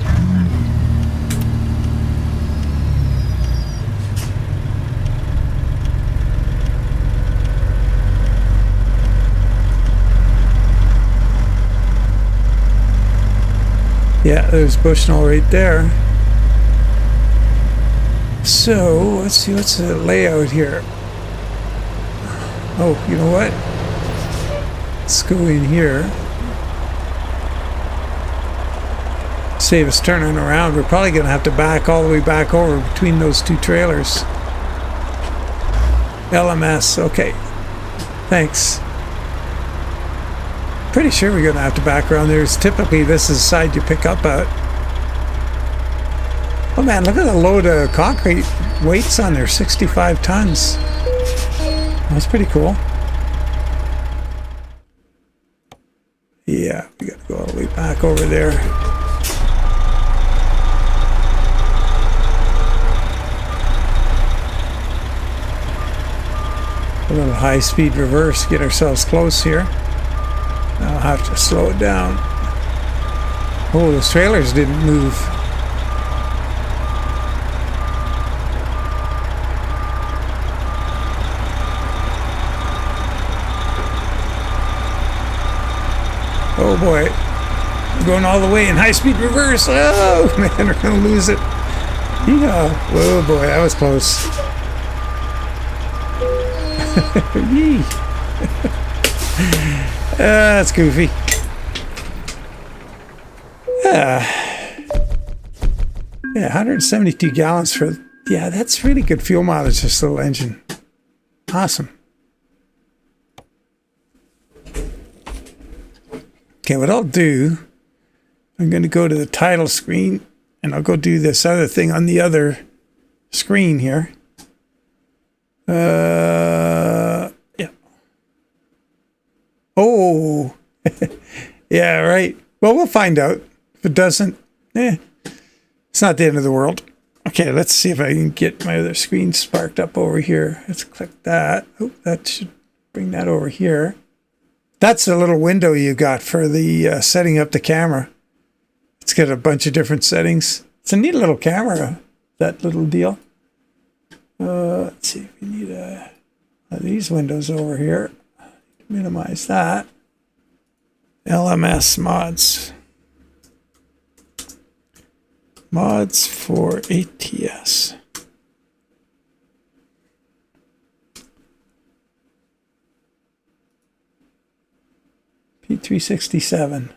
Turn left. Yeah, there's Bushnell right there. So let's see, what's the layout here? Oh, you know what? Let's go in here. Save us turning around. We're probably going to have to back all the way back over between those two trailers. LMS, okay. Thanks. Pretty sure we're going to have to back around there. Typically, this is the side you pick up at. Oh man, look at the load of concrete weights on there, 65 tons. That's pretty cool. Yeah, we got to go all the way back over there. A little high-speed reverse, get ourselves close here. I'll have to slow it down. Oh, those trailers didn't move. Oh boy, I'm going all the way in high-speed reverse. Oh man, we're gonna lose it. Yeah. Oh boy, that was close. Yee. That's goofy. Yeah, 172 gallons for, yeah, that's really good fuel mileage, this little engine. Awesome. Okay, what I'll do, I'm going to go to the title screen and I'll go do this other thing on the other screen here. Yeah. Oh, yeah, right. Well, we'll find out. If it doesn't, it's not the end of the world. Okay, let's see if I can get my other screen sparked up over here. Let's click that. Oh, that should bring that over here. That's the little window you got for the setting up the camera. It's got a bunch of different settings. It's a neat little camera, that little deal. Let's see if we need these windows over here. Minimize that. LMS mods. Mods for ATS. P367.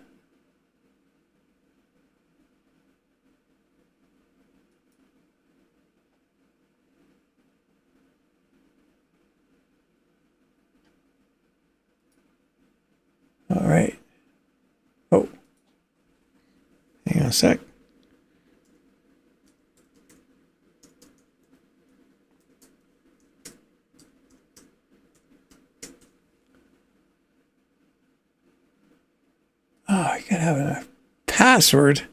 All right. Oh, hang on a sec. Oh, I gotta have a password.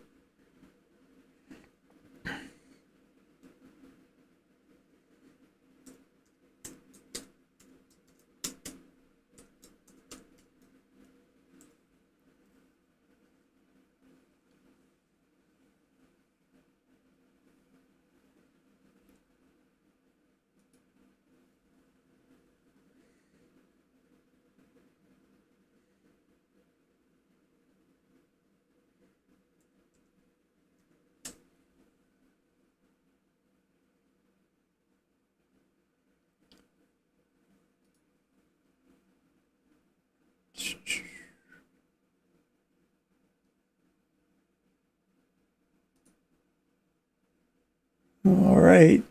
All right.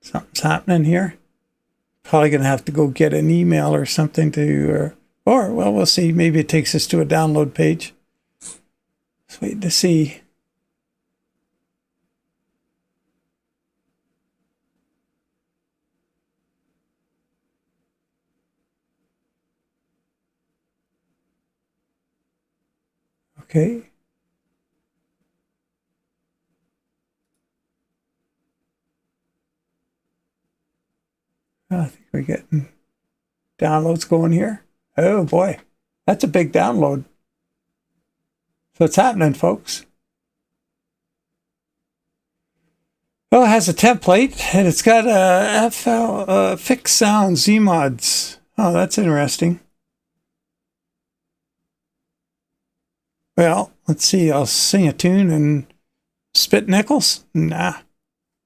Something's happening here. Probably going to have to go get an email or something to, or, well, we'll see. Maybe it takes us to a download page. Let's wait to see. Okay. I think we're getting downloads going here. Oh boy, that's a big download. So it's happening, folks. Well, it has a template and it's got a FL fixed sound Z mods. Oh, that's interesting. Well, let's see. I'll sing a tune and spit nickels. Nah.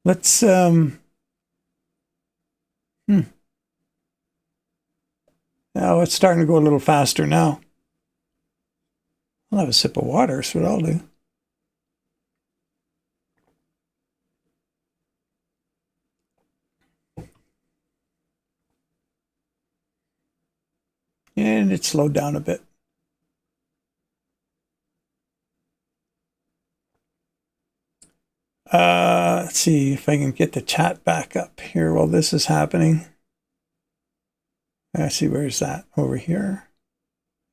Let's Now it's starting to go a little faster now. I'll have a sip of water, is what I'll do. And it slowed down a bit. Let's see if I can get the chat back up here while this is happening. Let's see, where's that? Over here?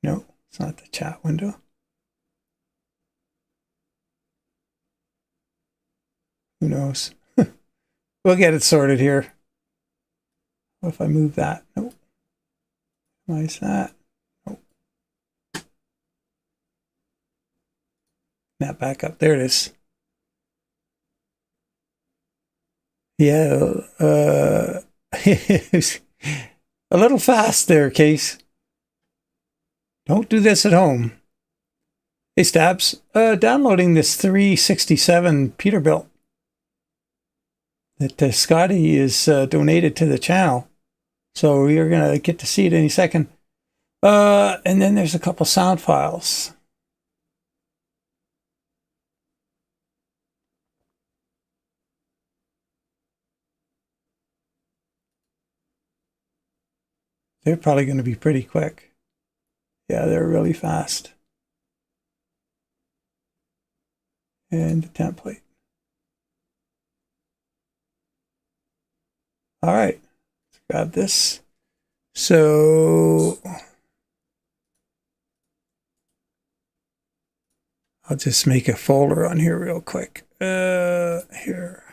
No, it's not the chat window. Who knows? We'll get it sorted here. What if I move that? Nope. Why is that? Nope. That back up. There it is. Yeah, a little fast there, Case. Don't do this at home. Hey, Stabs, downloading this 367 Peterbilt that Scotty is donated to the channel. So you're going to get to see it any second. And then there's a couple sound files. They're probably going to be pretty quick. Yeah, they're really fast. And the template. All right, let's grab this. So I'll just make a folder on here real quick. Here.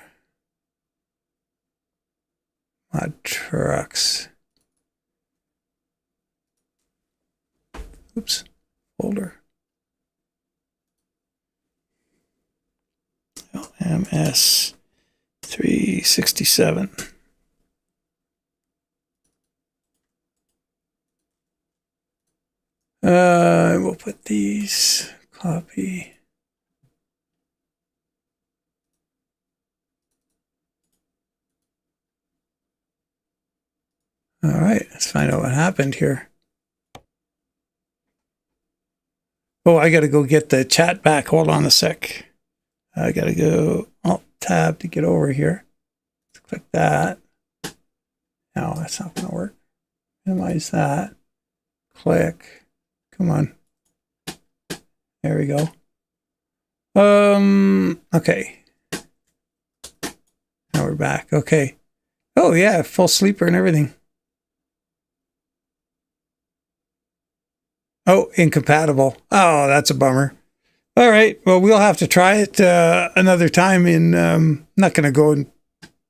Mod trucks. Oops, folder. LMS 367. We'll put these, copy. All right, let's find out what happened here. Oh, I got to go get the chat back. Hold on a sec. I got to go Alt-Tab to get over here. Let's click that. No, that's not going to work. Minimize that. Click. Come on. There we go. Okay. Now we're back. Okay. Oh, yeah, full sleeper and everything. Oh, incompatible. Oh, that's a bummer. All right. Well, we'll have to try it another time. Not going to go and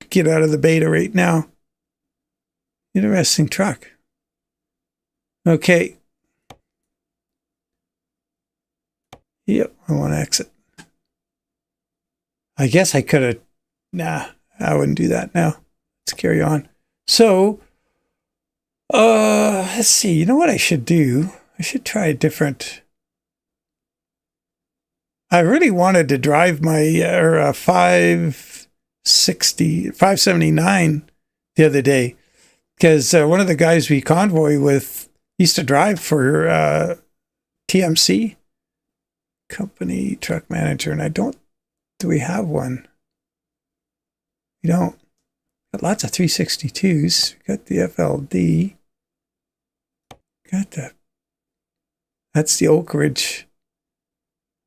get out of the beta right now. Interesting truck. Okay. Yep, I want to exit. I guess I could have. Nah, I wouldn't do that now. Let's carry on. So, let's see. You know what I should do? I should try a different. I really wanted to drive my 579 the other day because one of the guys we convoy with used to drive for TMC, company truck manager, and I don't. Do we have one? We don't. Got lots of 362s. Got the FLD. Got the. That's the Oak Ridge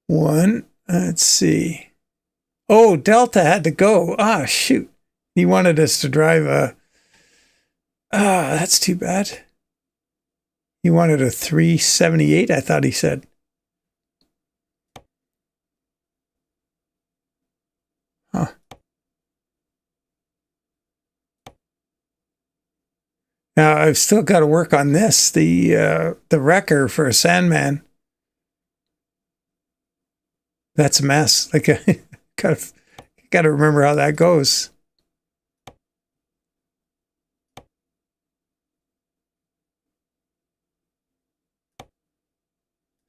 one. Let's see. Oh, Delta had to go. Ah, shoot. He wanted us to drive a. Ah, that's too bad. He wanted a 378, I thought he said. Huh. Now I've still got to work on this, the wrecker for a Sandman. That's a mess. Like, gotta remember how that goes.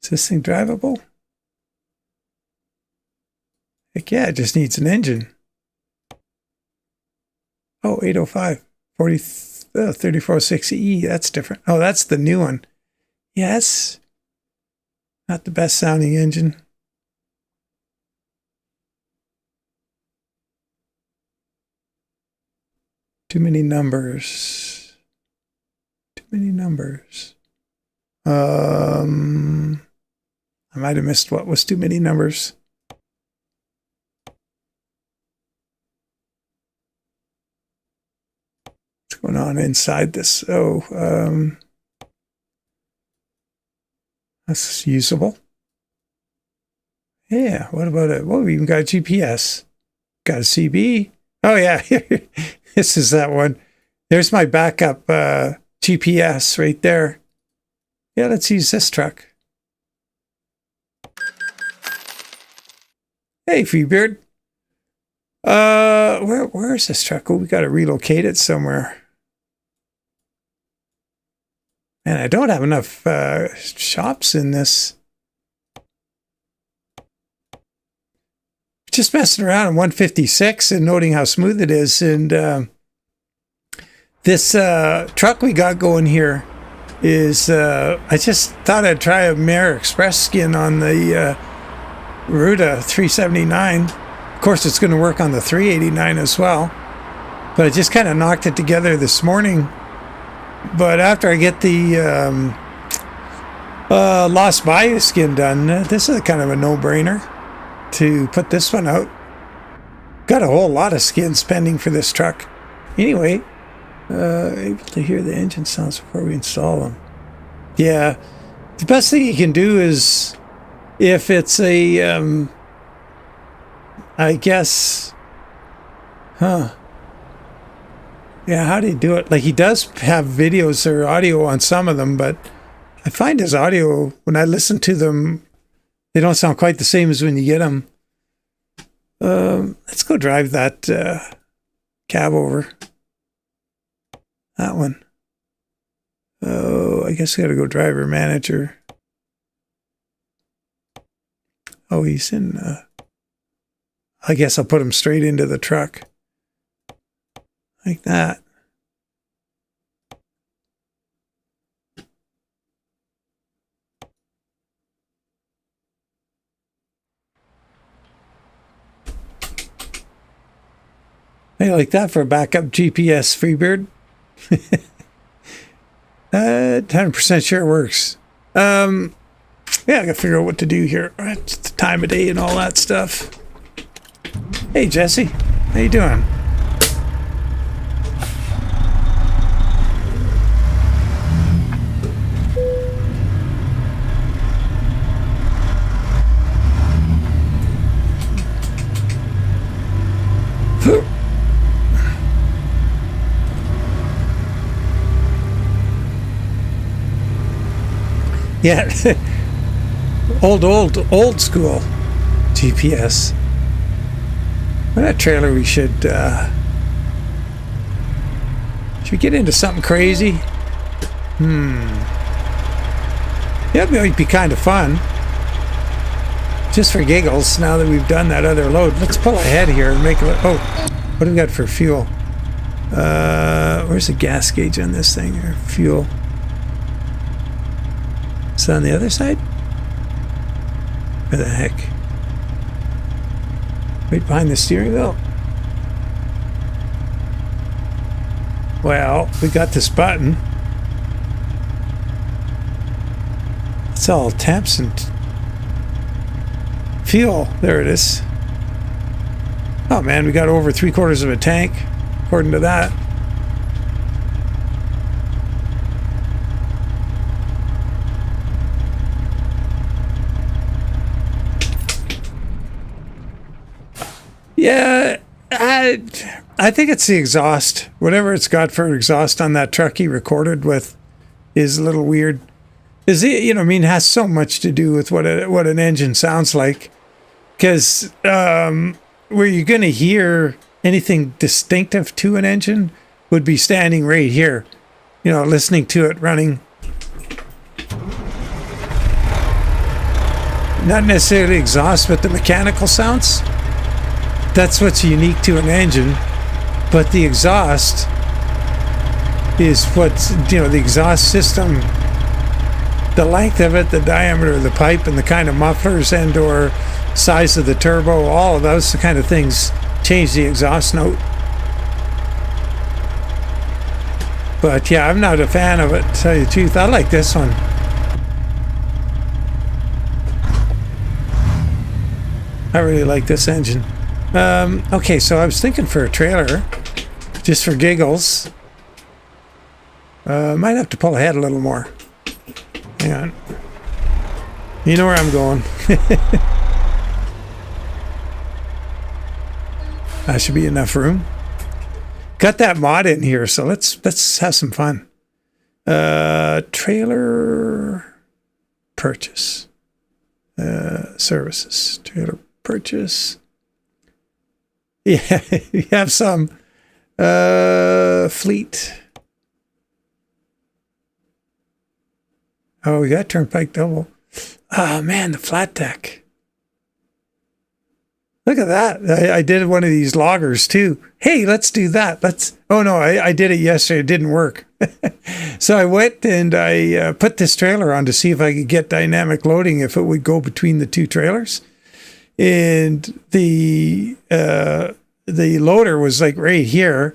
Is this thing drivable? Heck yeah, it just needs an engine. Oh, 805, 40, the 3460E. That's different. Oh, that's the new one. Yes. Not the best sounding engine. Too many numbers. Too many numbers. I might have missed what was too many numbers. What's going on inside this? Oh, that's usable. Yeah, what about it? Well, we even got a GPS. Got a CB. Oh, yeah. This is that one. There's my backup GPS right there. Yeah, let's use this truck. Hey, Freebird. Where is this truck? Oh, we got to relocate it somewhere. Man, I don't have enough shops in this. Just messing around on 156 and noting how smooth it is. And this truck we got going here is, I just thought I'd try a Mare Express skin on the Ruta 379. Of course, it's going to work on the 389 as well. But I just kind of knocked it together this morning. But after I get the Lost Bayou skin done, this is kind of a no-brainer to put this one out. Got a whole lot of skins pending for this truck. Anyway, able to hear the engine sounds before we install them. Yeah, the best thing you can do is if it's a, I guess, yeah, how do you do it? Like, he does have videos or audio on some of them, but I find his audio, when I listen to them, they don't sound quite the same as when you get them. Let's go drive that cab over. That one. Oh, I guess I gotta go driver manager. Oh, he's in... I guess I'll put him straight into the truck. Like that. Hey, like that for a backup GPS, Freebird. 100% sure it works. Yeah, I gotta figure out what to do here. It's the time of day and all that stuff. Hey, Jesse. How you doing? Yeah, old school GPS. What that trailer we should we get into something crazy? Yeah, it might be kind of fun. Just for giggles, now that we've done that other load. Let's pull ahead here and make it. Oh, what do we got for fuel? Where's the gas gauge on this thing? Or fuel. Is it on the other side? Where the heck? Right behind the steering wheel? Well, we got this button. It's all temps and fuel. There it is. Oh man, we got over 3/4 of a tank, according to that. Yeah, I think it's the exhaust. Whatever it's got for exhaust on that truck he recorded with is a little weird. Is it, you know, I mean, it has so much to do with what an engine sounds like. Because where you're going to hear anything distinctive to an engine would be standing right here. You know, listening to it running. Not necessarily exhaust, but the mechanical sounds. That's what's unique to an engine, but the exhaust is what's, the exhaust system, the length of it, the diameter of the pipe, and the kind of mufflers and or size of the turbo, all of those kind of things change the exhaust note. But yeah, I'm not a fan of it, to tell you the truth. I like this one. I really like this engine. Okay, so I was thinking for a trailer, just for giggles. Might have to pull ahead a little more. Hang on. You know where I'm going. That should be enough room. Got that mod in here, so let's have some fun. Trailer purchase. Services. Trailer purchase. Yeah, you have some. Fleet. Oh, we got Turnpike Double. Oh, man, the flat deck. Look at that. I did one of these loggers, too. Hey, let's do that. Oh, no, I did it yesterday. It didn't work. So I went and I put this trailer on to see if I could get dynamic loading, if it would go between the two trailers. And the loader was like right here.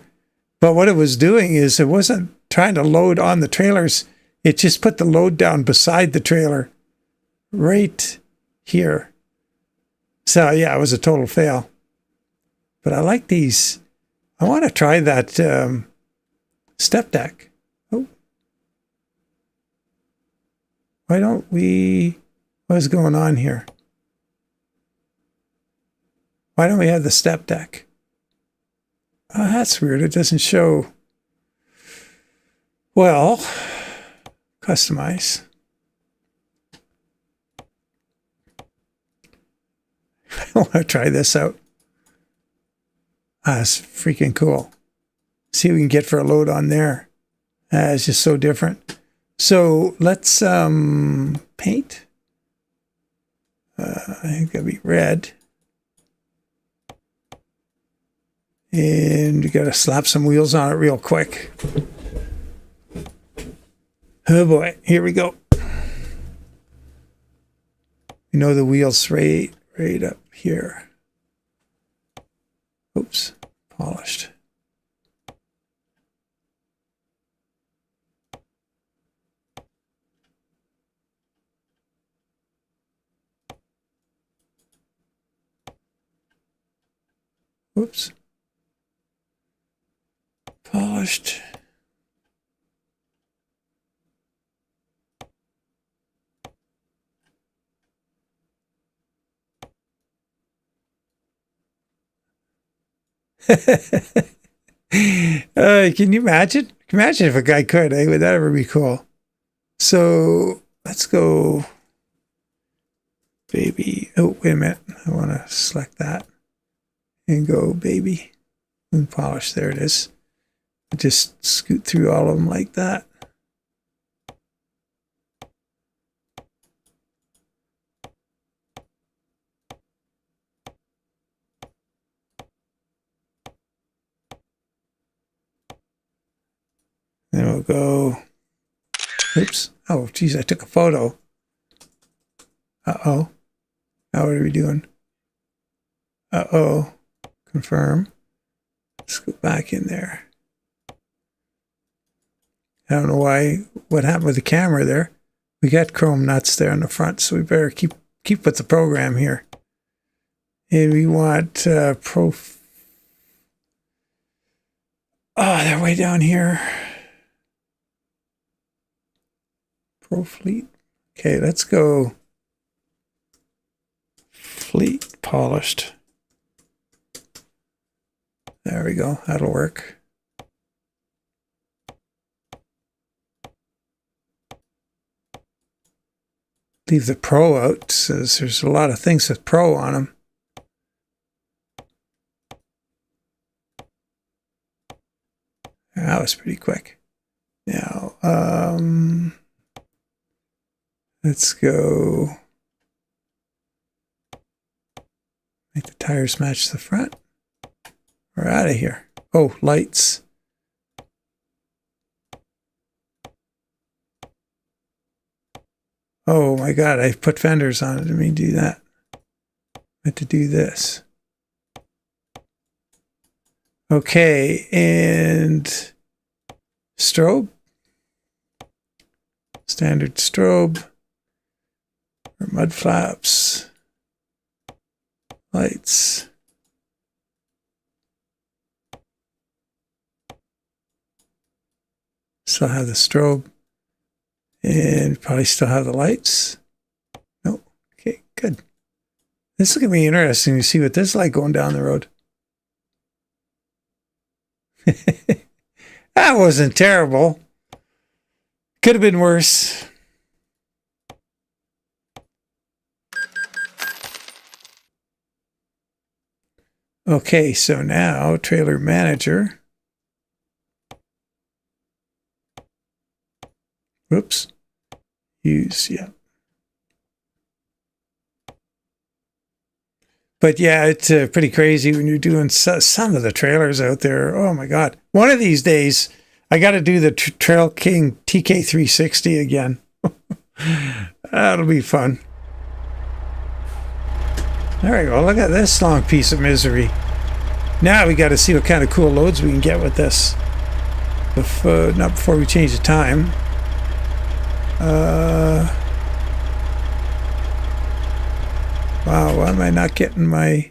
But what it was doing is it wasn't trying to load on the trailers. It just put the load down beside the trailer right here. So yeah, it was a total fail. But I like these. I want to try that step deck. Oh. Why don't we... What's going on here? Why don't we have the step deck? Oh, that's weird. It doesn't show. Well, customize. I want to try this out. That's freaking cool. See what we can get for a load on there. It's just so different. So let's paint. I think that'll be red. And we got to slap some wheels on it real quick. Oh boy, here we go. You know the wheels right up here. Oops, polished. Oops. Polished. Can you imagine? Imagine if a guy could, eh? Would that ever be cool? So let's go, baby. Oh, wait a minute. I want to select that and go baby and polish. There it is. Just scoot through all of them like that. Then we'll go, oops. Oh, geez, I took a photo. Uh-oh. Now what are we doing? Uh-oh. Confirm. Let's go back in there. I don't know what happened with the camera there. We got chrome nuts there in the front, so we better keep with the program here. And we want oh, they're way down here. Pro fleet. Okay, let's go fleet polished. There we go. That'll work. Leave the Pro out, says there's a lot of things with Pro on them. That was pretty quick. Now, let's go make the tires match the front. We're out of here. Oh, lights. Oh my God, I put fenders on it. I didn't mean to do that. I meant to do this. Okay, and strobe. Standard strobe. Or mud flaps. Lights. Still have the strobe. And probably still have the lights. No. Okay, good. This is going to be interesting to see what this is like going down the road. That wasn't terrible. Could have been worse. Okay, so now trailer manager. Whoops. Use, yeah. But yeah, it's pretty crazy when you're doing some of the trailers out there. Oh my God. One of these days, I got to do the Trail King TK360 again. That'll be fun. All right, well, look at this long piece of misery. Now we got to see what kind of cool loads we can get with this. Not before we change the time. Wow, why am I not getting my...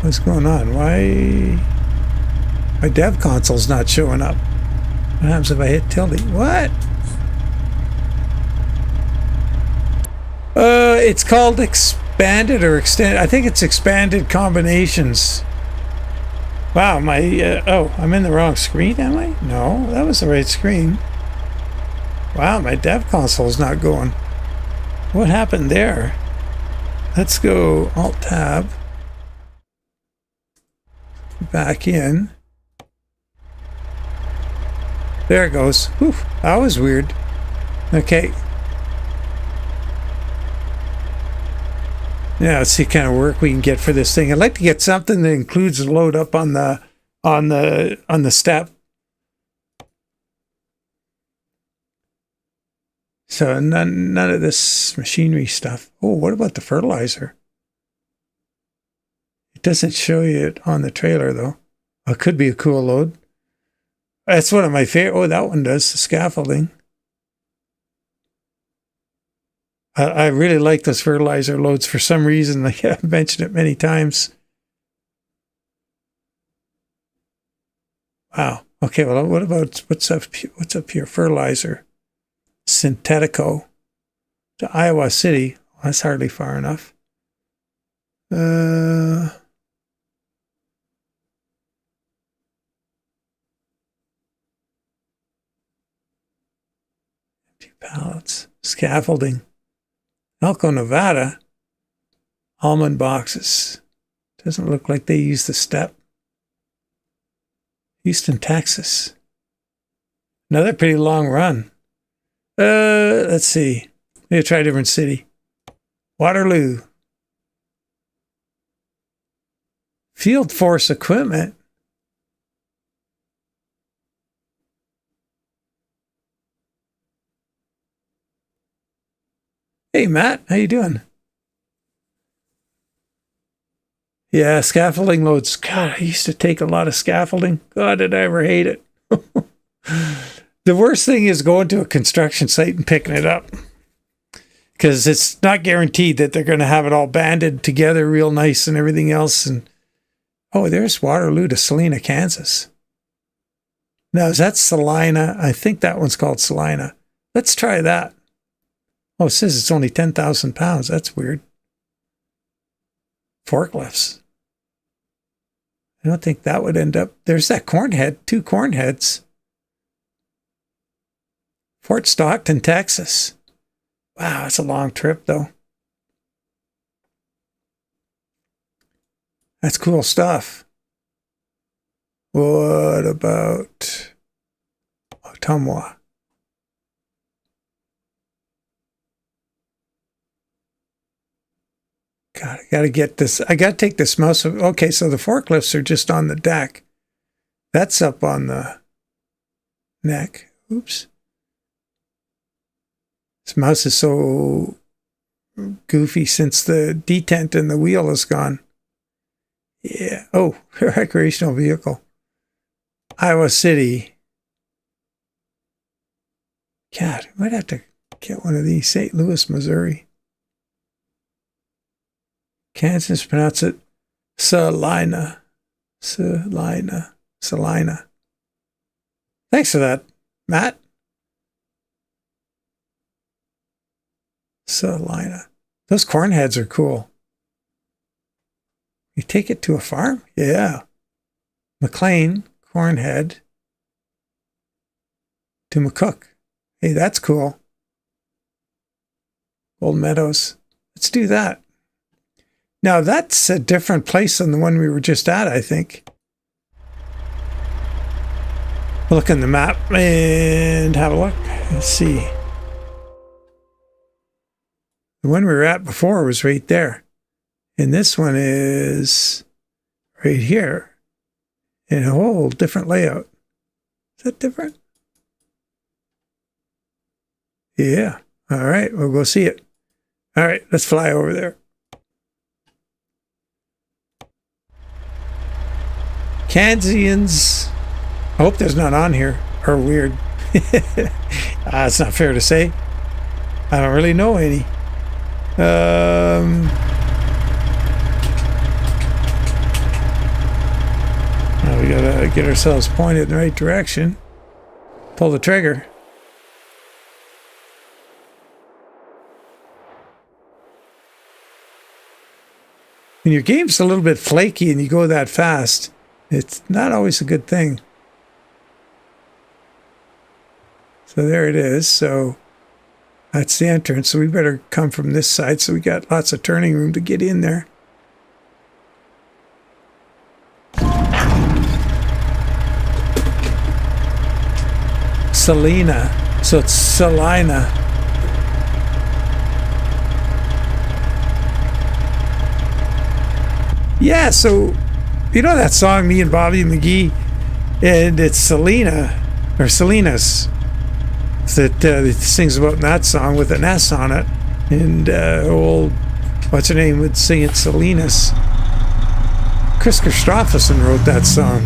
What's going on? Why... My dev console's not showing up. What happens if I hit tilde? What? It's called expanded or extended. I think it's expanded combinations. Wow, my... oh, I'm in the wrong screen, am I? No, that was the right screen. Wow, my dev console's not going. What happened there? Let's go Alt-Tab. Back in. There it goes. Whew, that was weird. Okay. Yeah, let's see what kind of work we can get for this thing. I'd like to get something that includes a load up on the step. So none of this machinery stuff. Oh, what about the fertilizer? It doesn't show you it on the trailer though. Oh, it could be a cool load. That's one of my favorite. Oh, that one does, the scaffolding. I really like those fertilizer loads for some reason. Like I've mentioned it many times. Wow. Okay, well, what about what's up here? Fertilizer. Synthetico to Iowa City. Well, that's hardly far enough. Empty pallets. Scaffolding. Elko, Nevada. Almond boxes. Doesn't look like they use the step. Houston, Texas. Another pretty long run. Let's see. Maybe try a different city. Waterloo. Field Force Equipment. Hey, Matt. How you doing? Yeah, scaffolding loads. God, I used to take a lot of scaffolding. God, did I ever hate it. The worst thing is going to a construction site and picking it up. Because it's not guaranteed that they're going to have it all banded together real nice and everything else. And oh, there's Waterloo to Salina, Kansas. Now, is that Salina? I think that one's called Salina. Let's try that. Oh, it says it's only 10,000 pounds. That's weird. Forklifts. I don't think that would end up... There's that corn head. 2 corn heads. Fort Stockton, Texas. Wow, that's a long trip, though. That's cool stuff. What about Ottumwa? God, I got to get this. I got to take this mouse. Okay, so the forklifts are just on the deck. That's up on the neck. Oops. This mouse is so goofy since the detent and the wheel is gone. Yeah. Oh, recreational vehicle. Iowa City. God, I might have to get one of these. St. Louis, Missouri. Kansas, pronounce it Salina. Salina. Salina. Thanks for that, Matt. Salina. Those corn heads are cool. You take it to a farm? Yeah. McLean, Cornhead to McCook. Hey, that's cool. Old Meadows. Let's do that. Now, that's a different place than the one we were just at, I think. Look in the map and have a look. Let's see. The one we were at before was right there. And this one is right here in a whole different layout. Is that different? Yeah. All right. We'll go see it. All right. Let's fly over there. Kansians. I hope there's none on here. Or weird. It's not fair to say. I don't really know any. We gotta get ourselves pointed in the right direction. Pull the trigger. When your game's a little bit flaky and you go that fast, it's not always a good thing. So there it is. So that's the entrance. So we better come from this side. So we got lots of turning room to get in there. Salina. So it's Salina. Yeah, so you know that song, Me and Bobby McGee, and it's Selena, or Salinas, that sings about in that song with an S on it. And old, what's her name, would sing it, Salinas. Chris Christopherson wrote that song.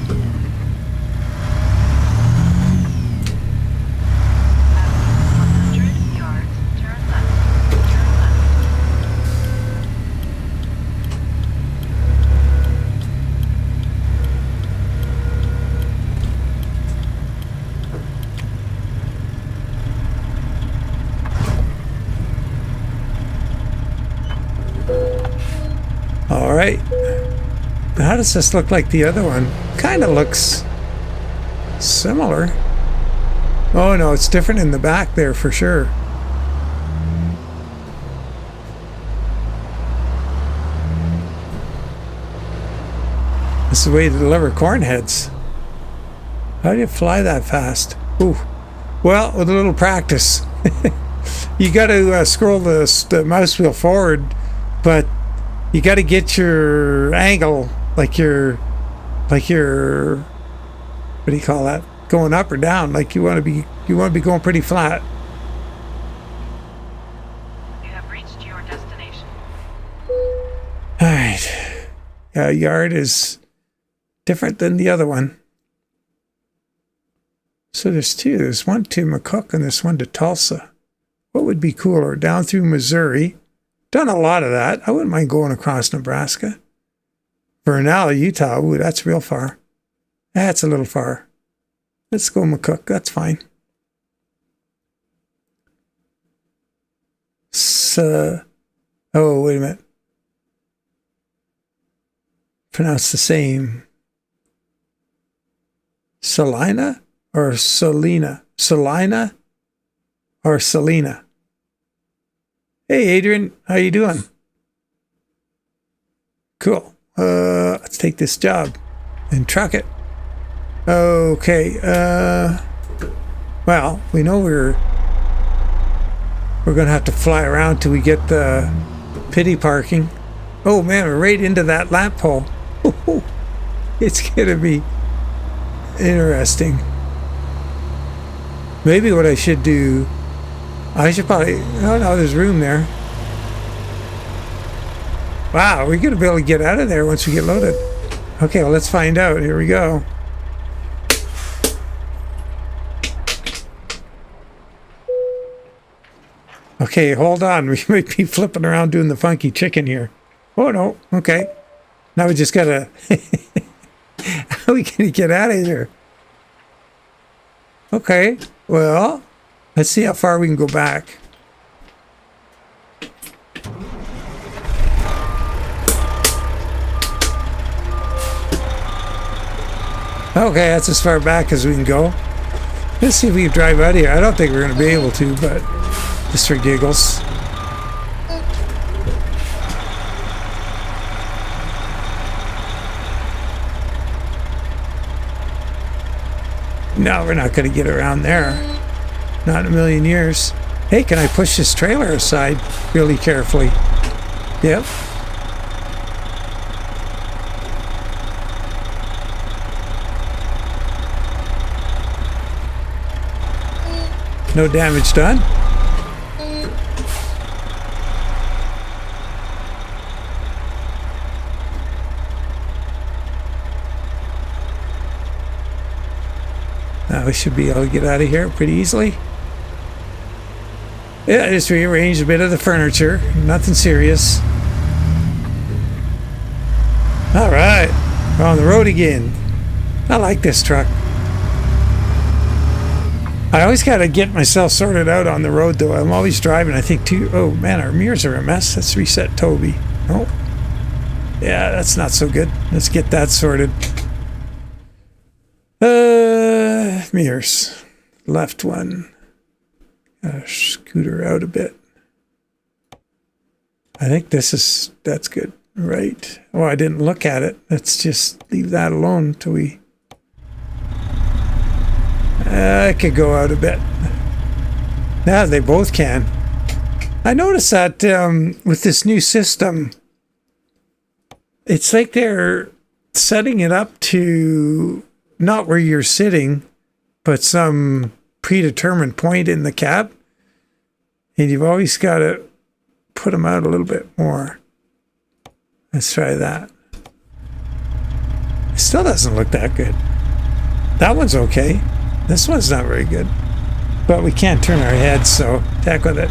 100 yards, turn left. Turn left. All right. Now, how does this look like the other one? Kind of looks similar. Oh no, it's different in the back there for sure. This is the way to deliver corn heads. How do you fly that fast? Ooh. Well, with a little practice. You got to scroll the mouse wheel forward, but you got to get your angle like your what do you call that? Going up or down, like you want to be going pretty flat. You have reached your destination. All right. Yard is different than the other one. So there's two. There's one to McCook and there's one to Tulsa. What would be cooler? Down through Missouri. Done a lot of that. I wouldn't mind going across Nebraska. Vernal, Utah. Ooh, that's real far. That's a little far. Let's go McCook. That's fine. Oh, wait a minute. Pronounced the same. Salina or Salina? Salina or Salina? Hey, Adrian. How you doing? Cool. Let's take this job and truck it. Okay. Well, we know we're going to have to fly around till we get the pity parking. Oh man, we're right into that lamp pole. It's going to be interesting. Maybe what I should do, I should probably... Oh, no, there's room there. Wow, we're going to be able to get out of there once we get loaded. Okay, well, let's find out. Here we go. Okay, hold on. We might be flipping around doing the funky chicken here. Oh, no. Okay. Now we just got to... How are we going to get out of here? Okay, well, let's see how far we can go back. Okay, that's as far back as we can go. Let's see if we can drive out of here. I don't think we're going to be able to, but just for giggles. No, we're not going to get around there. Not in a million years. Hey, can I push this trailer aside really carefully? Yep. No damage done. Now we should be able to get out of here pretty easily. Yeah, I just rearranged a bit of the furniture. Nothing serious. All right, we're on the road again. I like this truck. I always got to get myself sorted out on the road, though. I'm always driving. I think too. Oh man, our mirrors are a mess. Let's reset Toby. Oh, yeah, that's not so good. Let's get that sorted. Mirrors. Left one. Scooter out a bit. I think that's good. Right. Oh, I didn't look at it. Let's just leave that alone till we... I could go out a bit. Yeah, they both can. I noticed that with this new system, it's like they're setting it up to not where you're sitting, but some predetermined point in the cab. And you've always got to put them out a little bit more. Let's try that. It still doesn't look that good. That one's okay. This one's not very good. But we can't turn our heads, so heck with it.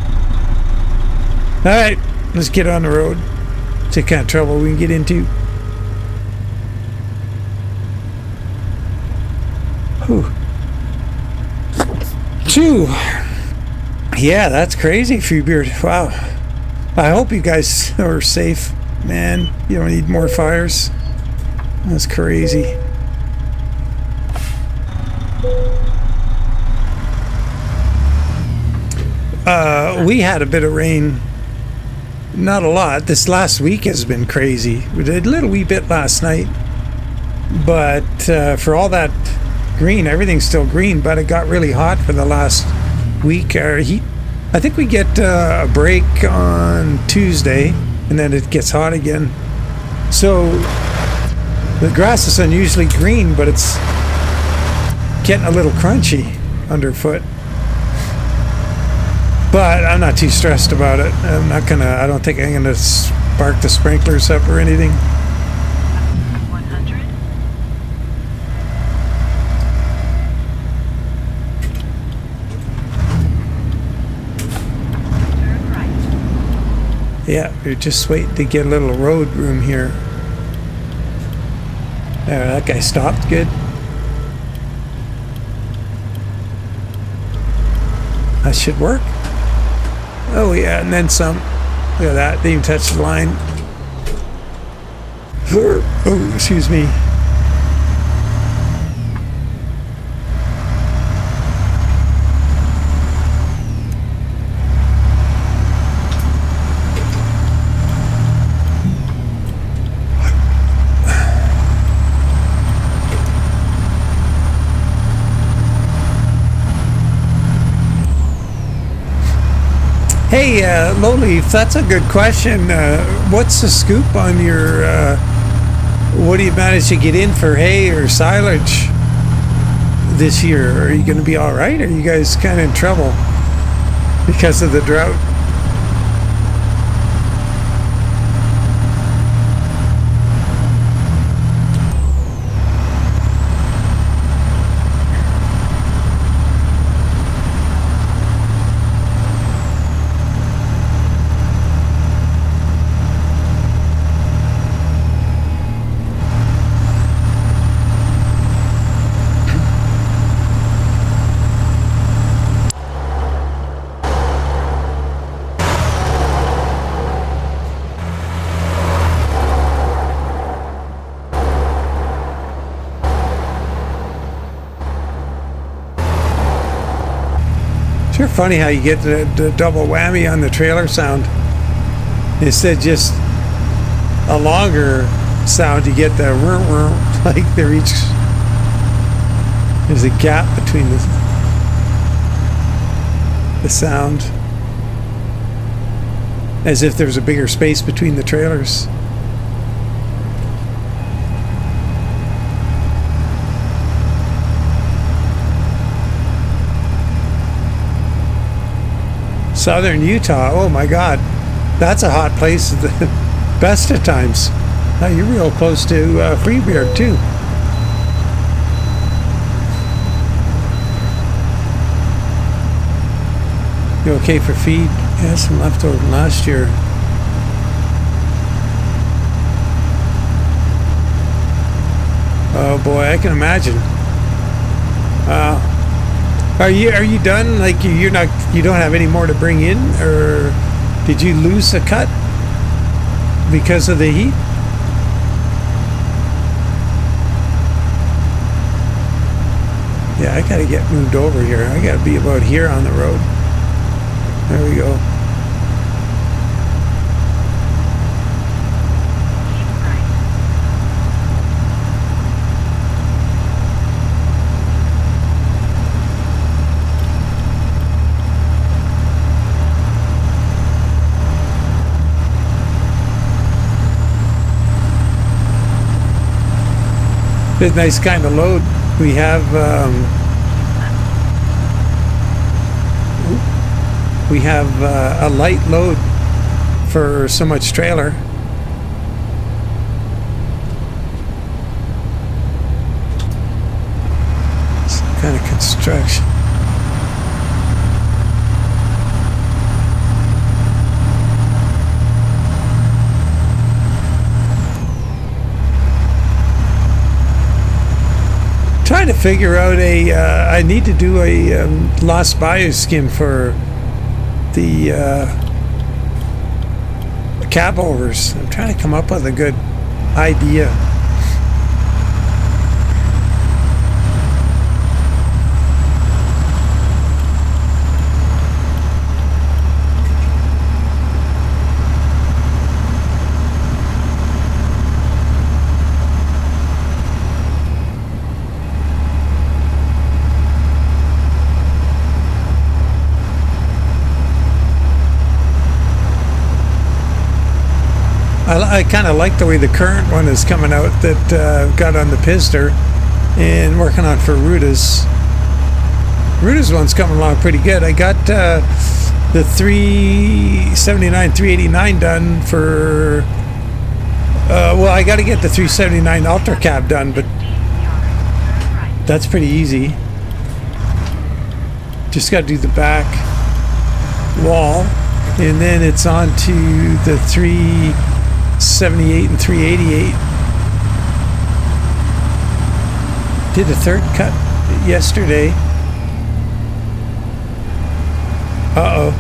Alright, let's get on the road. See what kind of trouble we can get into. Whew. Phew. Yeah, that's crazy, Freebeard. Wow. I hope you guys are safe, man. You don't need more fires. That's crazy. We had a bit of rain. Not a lot. This last week has been crazy. We did a little wee bit last night. But for all that green, everything's still green, but it got really hot for the last week. I think we get a break on Tuesday, and then it gets hot again. So the grass is unusually green, but it's getting a little crunchy underfoot. But I'm not too stressed about it. I don't think I'm gonna spark the sprinklers up or anything. 100. Turn right. Yeah, we're just waiting to get a little road room here. There, that guy stopped. Good. That should work. Oh yeah, and then some. Look at that, didn't even touch the line. Oh, excuse me. Hey, Lowleaf, that's a good question. What's the scoop on your, what do you manage to get in for hay or silage this year? Are you going to be all right? Or are you guys kind of in trouble? because of the drought. Sure funny how you get the double whammy on the trailer sound. Instead just a longer sound, you get the like they're each, there's a gap between the sound, as if there's a bigger space between the trailers. Southern Utah, oh my God, that's a hot place at the best of times. Now you're real close to Freebeard too. You okay for feed? Yeah, some leftover from last year. Oh boy, I can imagine. Are you done? Like you don't have any more to bring in, or did you lose a cut because of the heat? Yeah, I gotta get moved over here. I gotta be about here on the road. There we go. It's a nice kind of load. We have a light load for so much trailer. Some kind of construction. Trying to figure out I need to do a lost bioskin for the cab overs. I'm trying to come up with a good idea. I kind of like the way the current one is coming out that got on the Pister and working on for Ruta's. Ruta's one's coming along pretty good. I got the 379, 389 done for, well, I got to get the 379 Ultra Cab done, but that's pretty easy. Just got to do the back wall, and then it's on to the 378 and 388. Did a third cut yesterday. Uh-oh.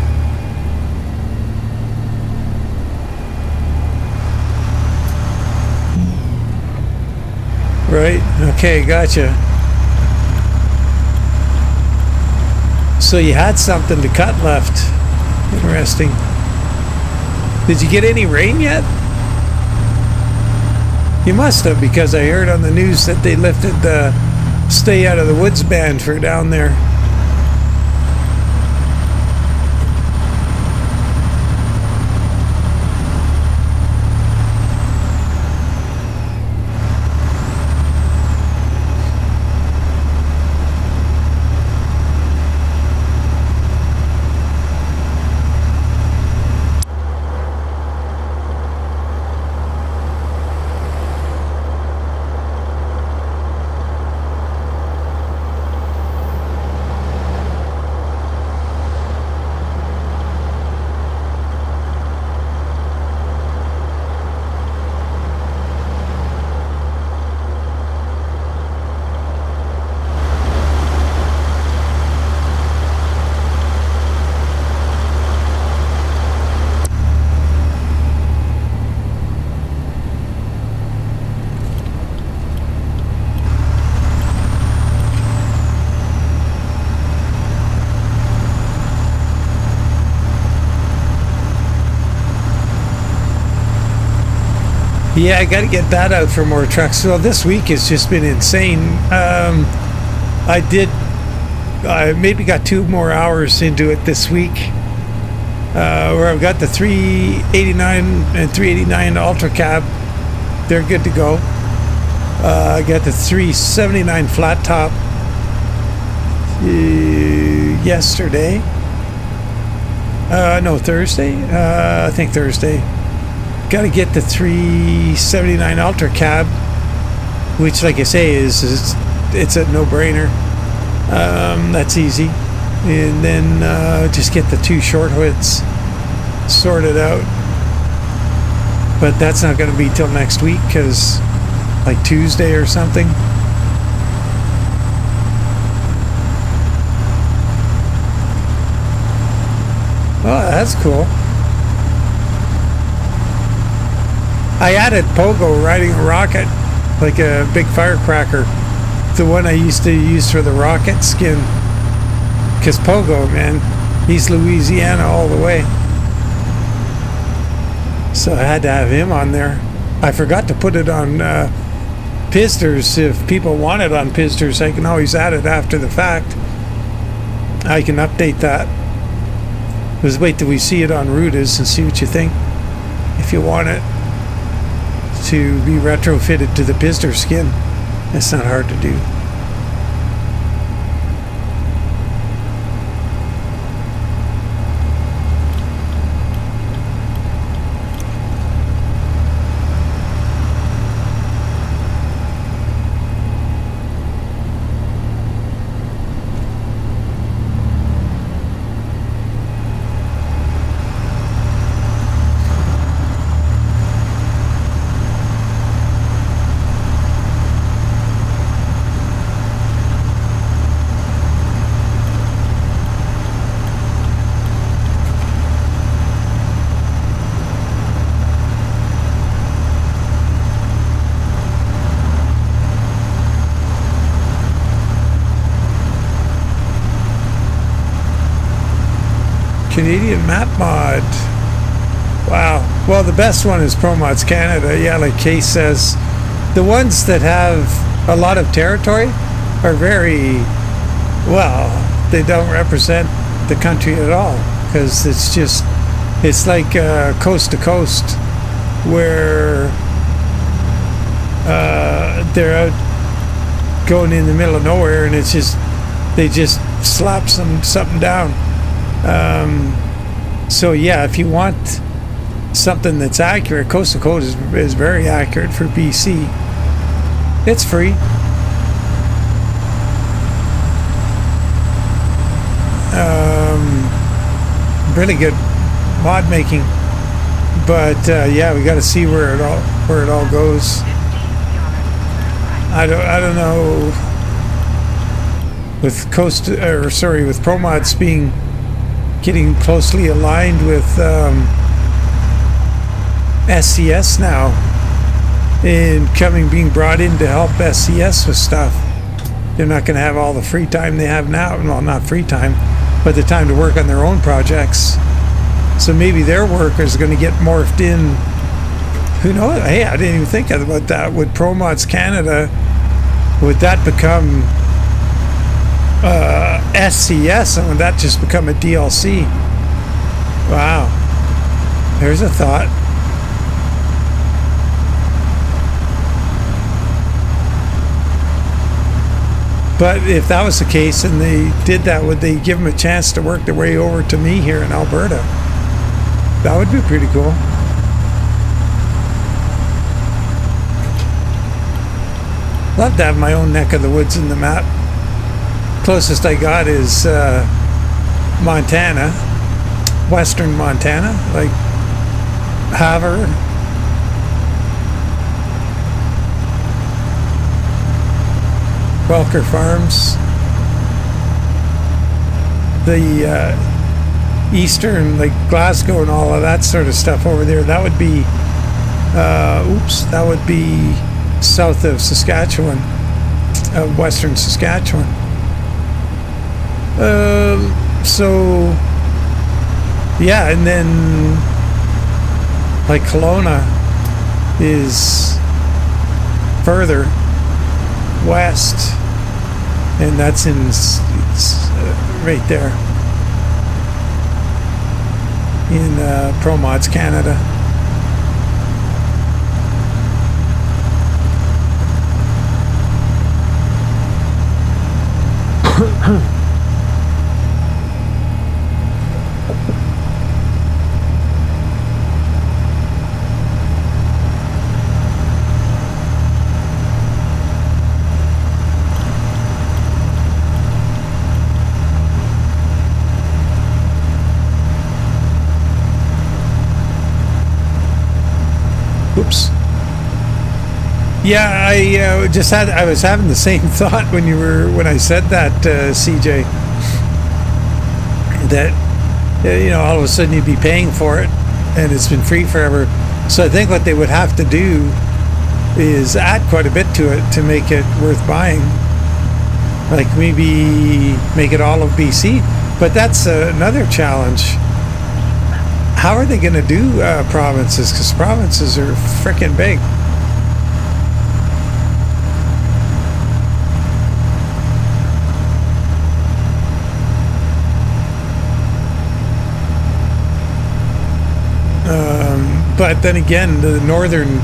Right, okay, gotcha. So you had something to cut left. Interesting. Did you get any rain yet? You must have, because I heard on the news that they lifted the stay out of the woods ban for down there. Yeah, I got to get that out for more trucks. So this week has just been insane. I maybe got 2 more hours into it this week, where I've got the 389 and 389 Ultra Cab. They're good to go. I got the 379 flat top yesterday. No, Thursday. I think Thursday. Got to get the 379 Ultra Cab, which, like I say, is it's a no-brainer. That's easy. And then just get the 2 short hoods sorted out. But that's not going to be till next week, because like Tuesday or something. Oh, that's cool. I added Pogo riding a rocket, like a big firecracker. The one I used to use for the rocket skin. Because Pogo, man, he's Louisiana all the way. So I had to have him on there. I forgot to put it on Pizzers. If people want it on Pizzers, I can always add it after the fact. I can update that. Just wait till we see it on Rutas and see what you think. If you want it to be retrofitted to the Pizzer skin, it's not hard to do. Canadian map mod. Wow. Well, the best one is Pro Mods Canada. Yeah, like Case says, the ones that have a lot of territory are very, well, they don't represent the country at all, because it's like coast to coast, where they're out going in the middle of nowhere, and it's just, they just slap something down. So yeah, if you want something that's accurate, Coast to Coast is very accurate for BC. It's free. Really good mod making, but yeah, we got to see where it all goes. I don't know with with Pro Mods getting closely aligned with SCS now, and being brought in to help SCS with stuff. They're not going to have all the free time they have now. Well, not free time, but the time to work on their own projects. So maybe their work is going to get morphed in. Who knows? Hey, I didn't even think about that. Would Pro Mods Canada, would that become SCS, and would that just become a DLC? Wow, there's a thought. But if that was the case and they did that, would they give them a chance to work their way over to me here in Alberta? That would be pretty cool. Love to have my own neck of the woods in the map. Closest I got is Montana, western Montana, like Havre. Welker Farms. The eastern, like Glasgow and all of that sort of stuff over there, that would be that would be south of Saskatchewan, western Saskatchewan. So yeah, and then like Kelowna is further west, and that's in right there in ProMods Canada. Oops. Yeah, I was having the same thought when I said that, CJ, that all of a sudden you'd be paying for it and it's been free forever. So I think what they would have to do is add quite a bit to it to make it worth buying, like maybe make it all of BC. But that's another challenge. How are they going to do provinces? Because provinces are freaking big. But then again, the northern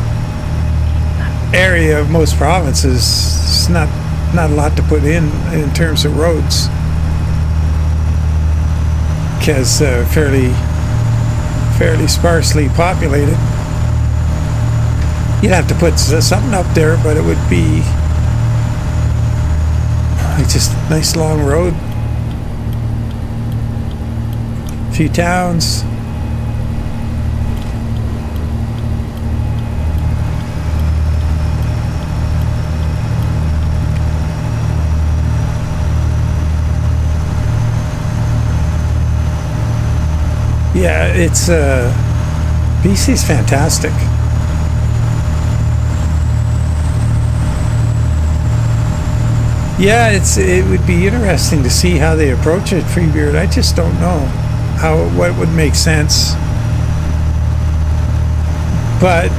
area of most provinces is not a lot to put in terms of roads, because fairly sparsely populated. You'd have to put something up there, but it would be like just a nice long road, a few towns. Yeah, it's BC's fantastic. Yeah, it would be interesting to see how they approach it, Freebeard. I just don't know what would make sense. But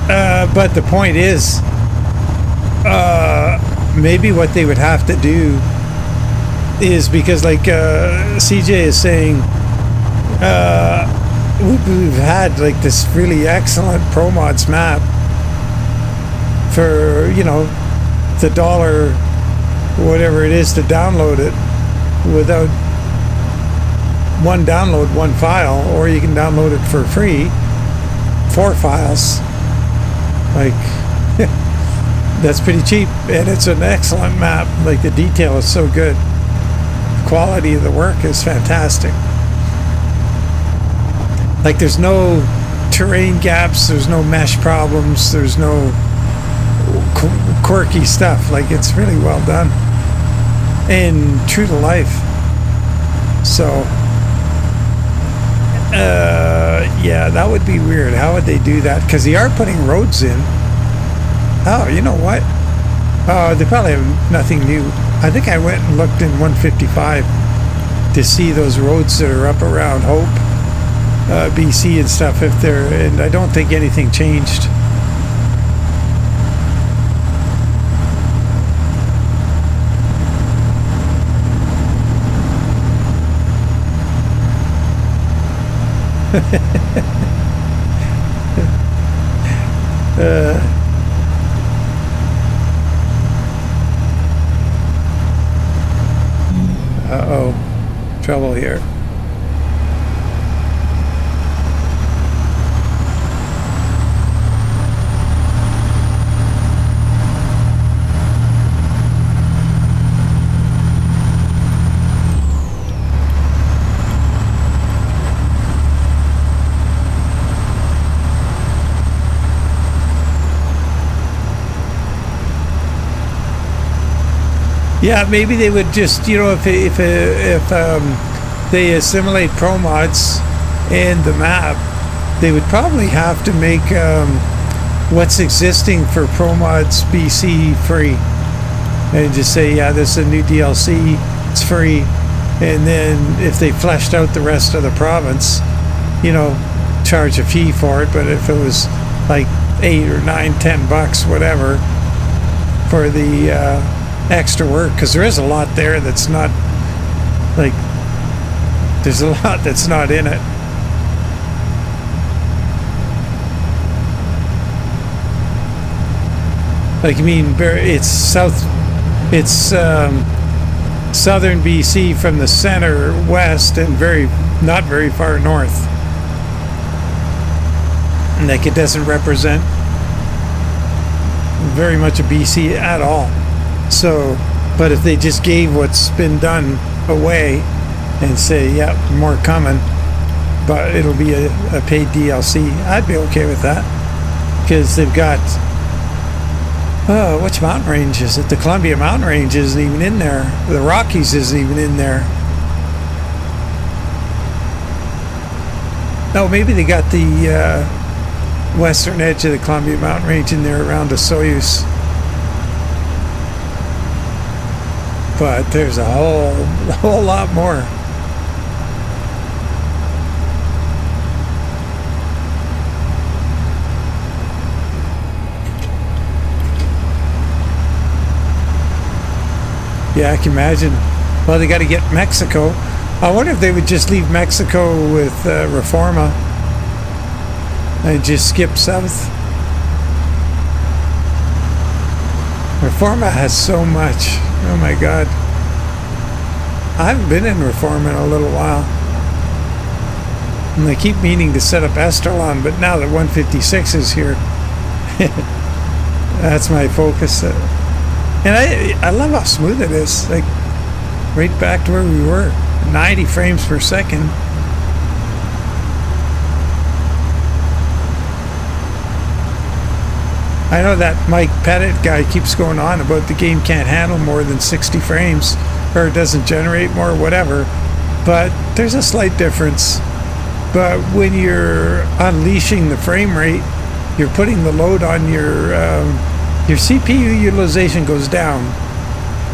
the point is, maybe what they would have to do is, because like CJ is saying, we've had like this really excellent ProMods map for the dollar whatever it is to download it, without one download, one file, or you can download it for free, 4 files. Like that's pretty cheap, and it's an excellent map. Like the detail is so good, the quality of the work is fantastic. Like there's no terrain gaps, there's no mesh problems, there's no quirky stuff. Like it's really well done and true to life. So yeah, that would be weird. How would they do that? Because they are putting roads in. Oh, you know what? Oh, they probably have nothing new. I think I went and looked in 155 to see those roads that are up around Hope, BC and stuff, and I don't think anything changed. Uh-oh, trouble here. Yeah, maybe they would just, if they assimilate ProMods and the map, they would probably have to make what's existing for ProMods BC free, and just say, yeah, this is a new DLC, it's free, and then if they fleshed out the rest of the province, charge a fee for it. But if it was like 8 or 9, $10, whatever, for the extra work, because there is a lot there that's not, like, there's a lot that's not in it. Like, I mean, it's southern BC from the center west and not very far north. Like, it doesn't represent very much a BC at all. So, but if they just gave what's been done away and say, yeah, more coming, but it'll be a paid DLC, I'd be okay with that, because they've got which mountain range is it? The Columbia Mountain Range isn't even in there. The Rockies isn't even in there. No, maybe they got the western edge of the Columbia Mountain Range in there around the Soyuz. But there's a whole lot more. Yeah, I can imagine. Well, they got to get Mexico. I wonder if they would just leave Mexico with Reforma and just skip south. Reforma has so much. Oh my God. I haven't been in Reforma in a little while. And they keep meaning to set up Esterlon, but now that 156 is here, that's my focus. And I love how smooth it is. Like, right back to where we were. 90 frames per second. I know that Mike Pettit guy keeps going on about the game can't handle more than 60 frames, or it doesn't generate more, whatever. But there's a slight difference. But when you're unleashing the frame rate, you're putting the load on your CPU utilization goes down.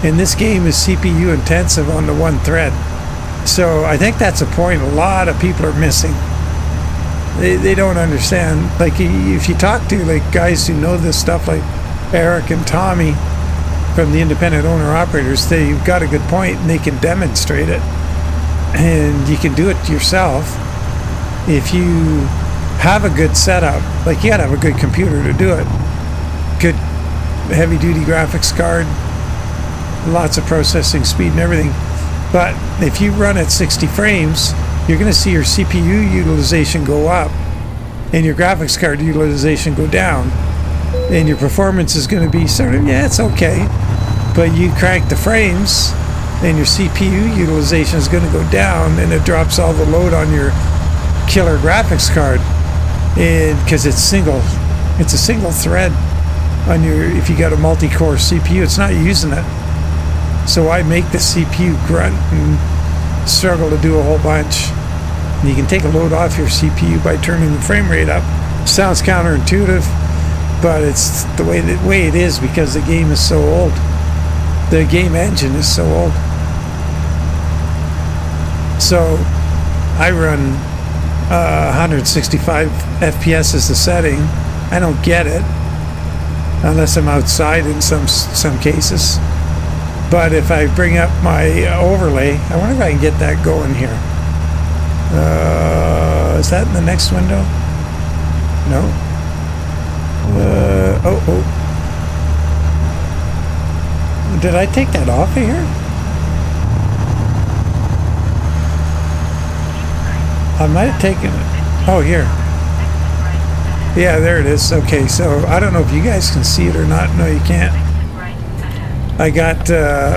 And this game is CPU intensive on the one thread. So I think that's a point a lot of people are missing. They don't understand. Like, if you talk to like guys who know this stuff, like Eric and Tommy from the independent owner operators, they've got a good point and they can demonstrate it. And you can do it yourself if you have a good setup. Like, you gotta have a good computer to do it. Good heavy duty graphics card, lots of processing speed and everything. But if you run at 60 frames, you're going to see your CPU utilization go up and your graphics card utilization go down, and your performance is going to be sort of, yeah, it's okay, but you crank the frames and your CPU utilization is going to go down, and it drops all the load on your killer graphics card. And because it's a single thread on your, if you got a multi-core CPU, it's not using it. So I make the CPU grunt and struggle to do a whole bunch. And you can take a load off your CPU by turning the frame rate up. Sounds counterintuitive, but it's the way it is, because the game is so old. The game engine is so old. So I run 165 FPS as the setting. I don't get it unless I'm outside in some cases. But if I bring up my overlay, I wonder if I can get that going here. Is that in the next window? No. Oh. Did I take that off of here? I might have taken it. Oh, here. Yeah, there it is. Okay, so I don't know if you guys can see it or not. No, you can't. I got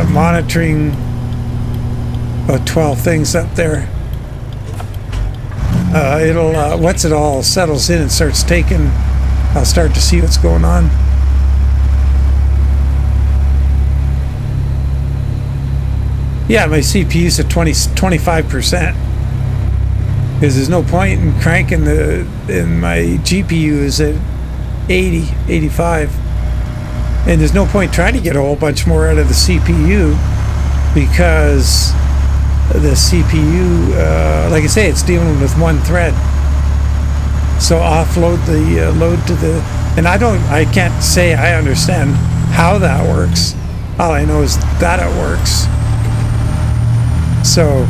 monitoring about 12 things up there. Once it all settles in and starts taking, I'll start to see what's going on. Yeah, my CPU's at 25%. Because there's no point in cranking and my GPU is at 80, 85. And there's no point trying to get a whole bunch more out of the CPU, because the CPU, like I say, it's dealing with one thread. So offload the load to the And I can't say I understand how that works. All I know is that it works. So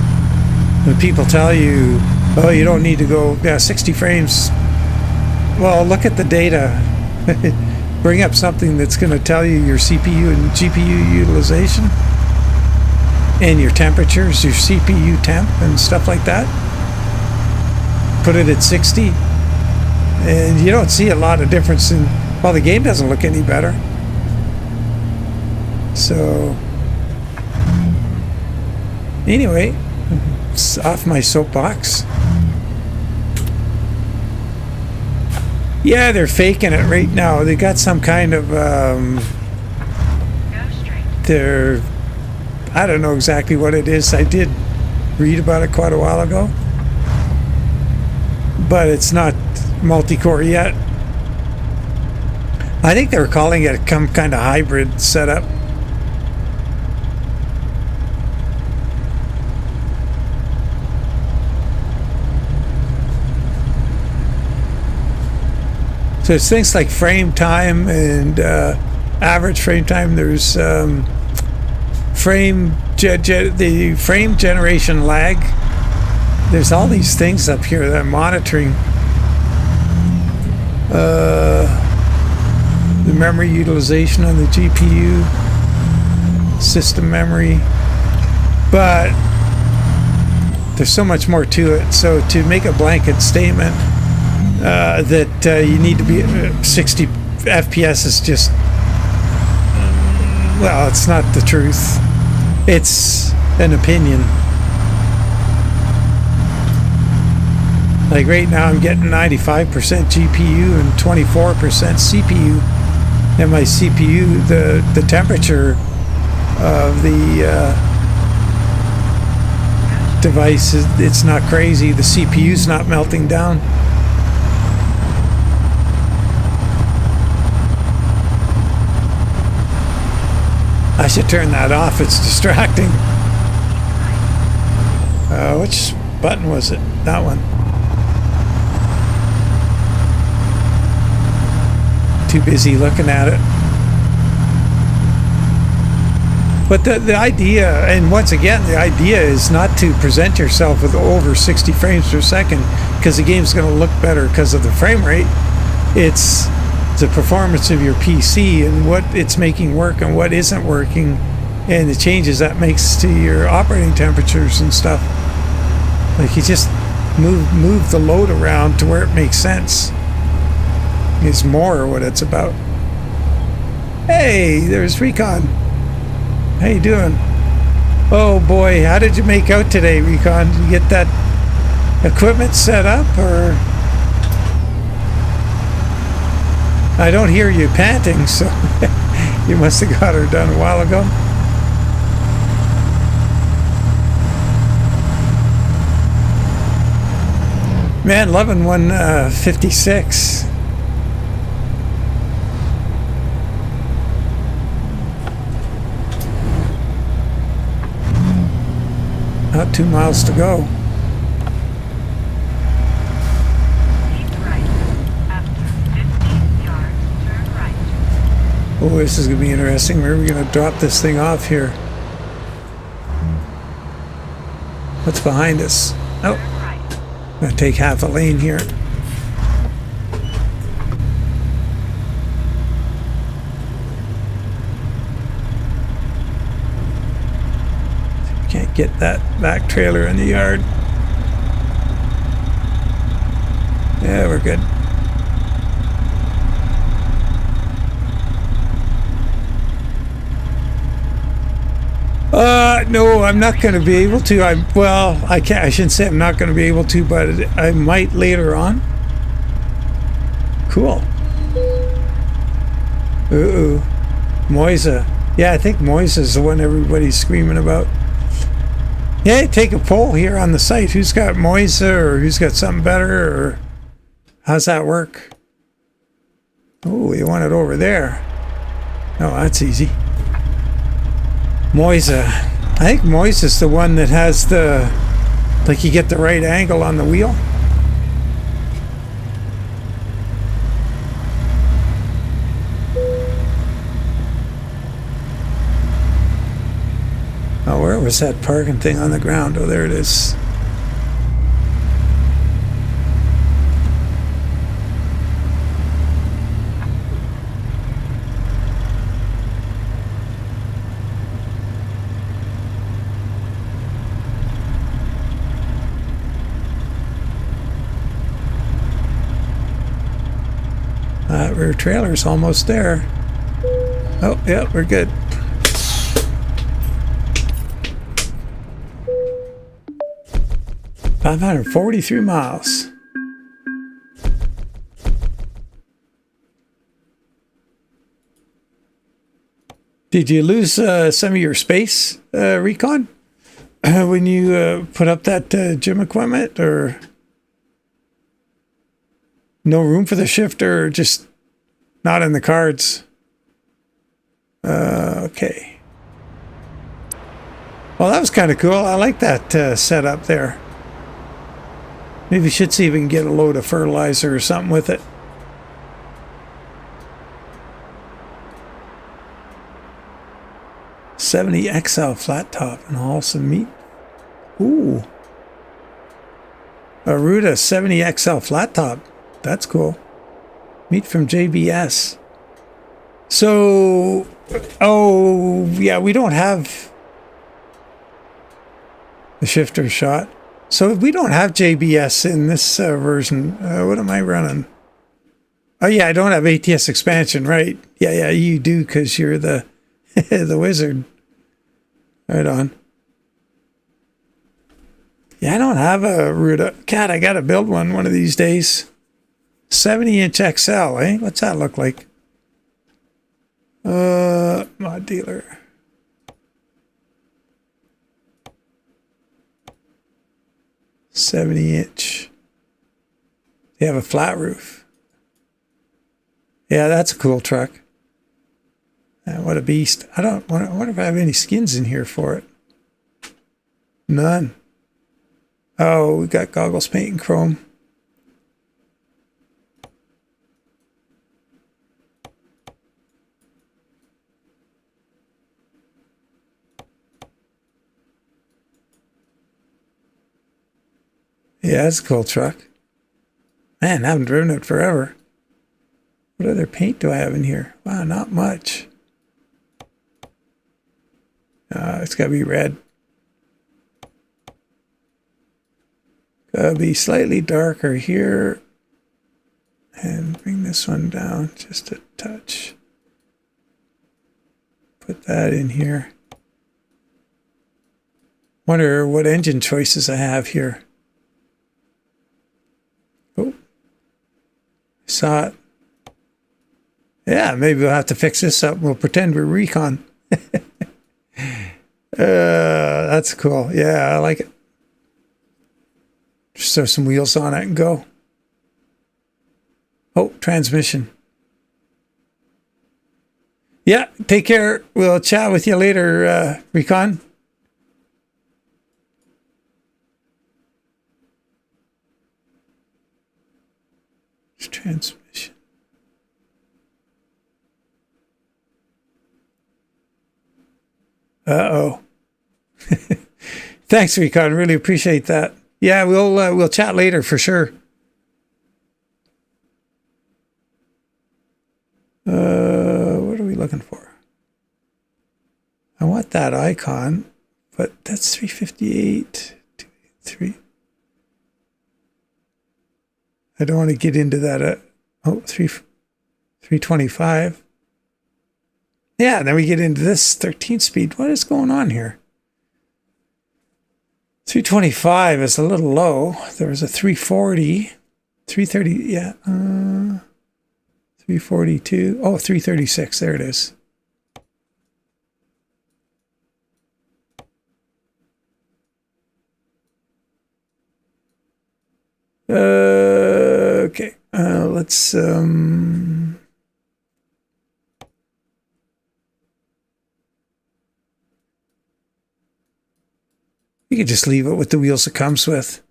when people tell you, oh, you don't need to go 60 frames, well, look at the data. Bring up something that's going to tell you your CPU and GPU utilization and your temperatures, your CPU temp and stuff like that. Put it at 60 and you don't see a lot of difference in, well, the game doesn't look any better. So anyway, it's off my soapbox. Yeah, they're faking it right now. They got some kind of they're, I don't know exactly what it is. I did read about it quite a while ago, but it's not multi-core yet. I think they were calling it some kind of hybrid setup. So it's things like frame time and average frame time. There's the frame generation lag. There's all these things up here that I'm monitoring. The memory utilization on the GPU, system memory, but there's so much more to it. So to make a blanket statement that you need to be 60 FPS is just, well, it's not the truth. It's an opinion. Like right now I'm getting 95% GPU and 24% CPU. And my CPU, the temperature of the device, it's not crazy. The CPU's not melting down. I should turn that off. It's distracting. Which button was it? That one. Too busy looking at it. But the idea, and once again, the idea is not to present yourself with over 60 frames per second because the game's going to look better because of the frame rate. It's the performance of your PC and what it's making work and what isn't working, and the changes that makes to your operating temperatures and stuff. Like you just move the load around to where it makes sense. Is more what it's about. Hey, there's Recon. How you doing? Oh boy, how did you make out today, Recon? Did you get that equipment set up, or? I don't hear you panting, so you must have got her done a while ago. Man, loving 156. About 2 miles to go. Keep right. After 15 yards, turn right. Oh, this is going to be interesting. Where are we going to drop this thing off here? What's behind us? Oh, Turn right. I'm going to take half a lane here. Can't get that back trailer in the yard. Yeah, we're good. No, I'm not going to be able to. I can't. I shouldn't say I'm not going to be able to, but I might later on. Cool. Moisa. Yeah, I think Moisa's the one everybody's screaming about. Yeah, take a poll here on the site. Who's got Moisa, or who's got something better, or how's that work? Oh, you want it over there. Oh, that's easy. Moisa. I think Moisa's the one that has the, like you get the right angle on the wheel. Where was that parking thing on the ground? Oh, there it is. Rear trailer's almost there. Oh, yeah, we're good. $543 miles. Did you lose some of your space, Recon, when you put up that gym equipment, or no room for the shifter, or just not in the cards? Okay. Well, that was kind of cool. I like that setup there. Maybe we should see if we can get a load of fertilizer or something with it. $70 XL flat top and haul some meat. Ooh. A Ruta 70 XL flat top. That's cool. Meat from JBS. So, oh, yeah, we don't have the shifter shot. So if we don't have JBS in this version, what am I running? Oh, yeah, I don't have ATS expansion, right? Yeah, you do because you're the the wizard. Right on. Yeah, I don't have a Ruta. God, I got to build one of these days. 70-inch XL, eh? What's that look like? Mod dealer. $70-inch. They have a flat roof. Yeah, that's a cool truck. What a beast. I wonder if I have any skins in here for it. None. Oh, we got goggles, paint, and chrome. Yeah, that's a cool truck. Man, I haven't driven it forever. What other paint do I have in here? Wow, not much. It's got to be red. Got to be slightly darker here. And bring this one down just a touch. Put that in here. Wonder what engine choices I have here. Oh, I saw it. Yeah, maybe we'll have to fix this up. We'll pretend we're Recon. That's cool. Yeah, I like it. Just throw some wheels on it and go. Oh, transmission. Yeah, take care. We'll chat with you later, Recon. Transmission. Uh-oh. Thanks, Recon. Really appreciate that. Yeah, we'll chat later for sure. What are we looking for? I want that icon, but that's 358. 3. I don't want to get into that. 325. Yeah, then we get into this 13 speed. What is going on here? 325 is a little low. There was a 340. 330, yeah. 342. Oh, 336. There it is. Okay. Let's you could just leave it with the wheels it comes with.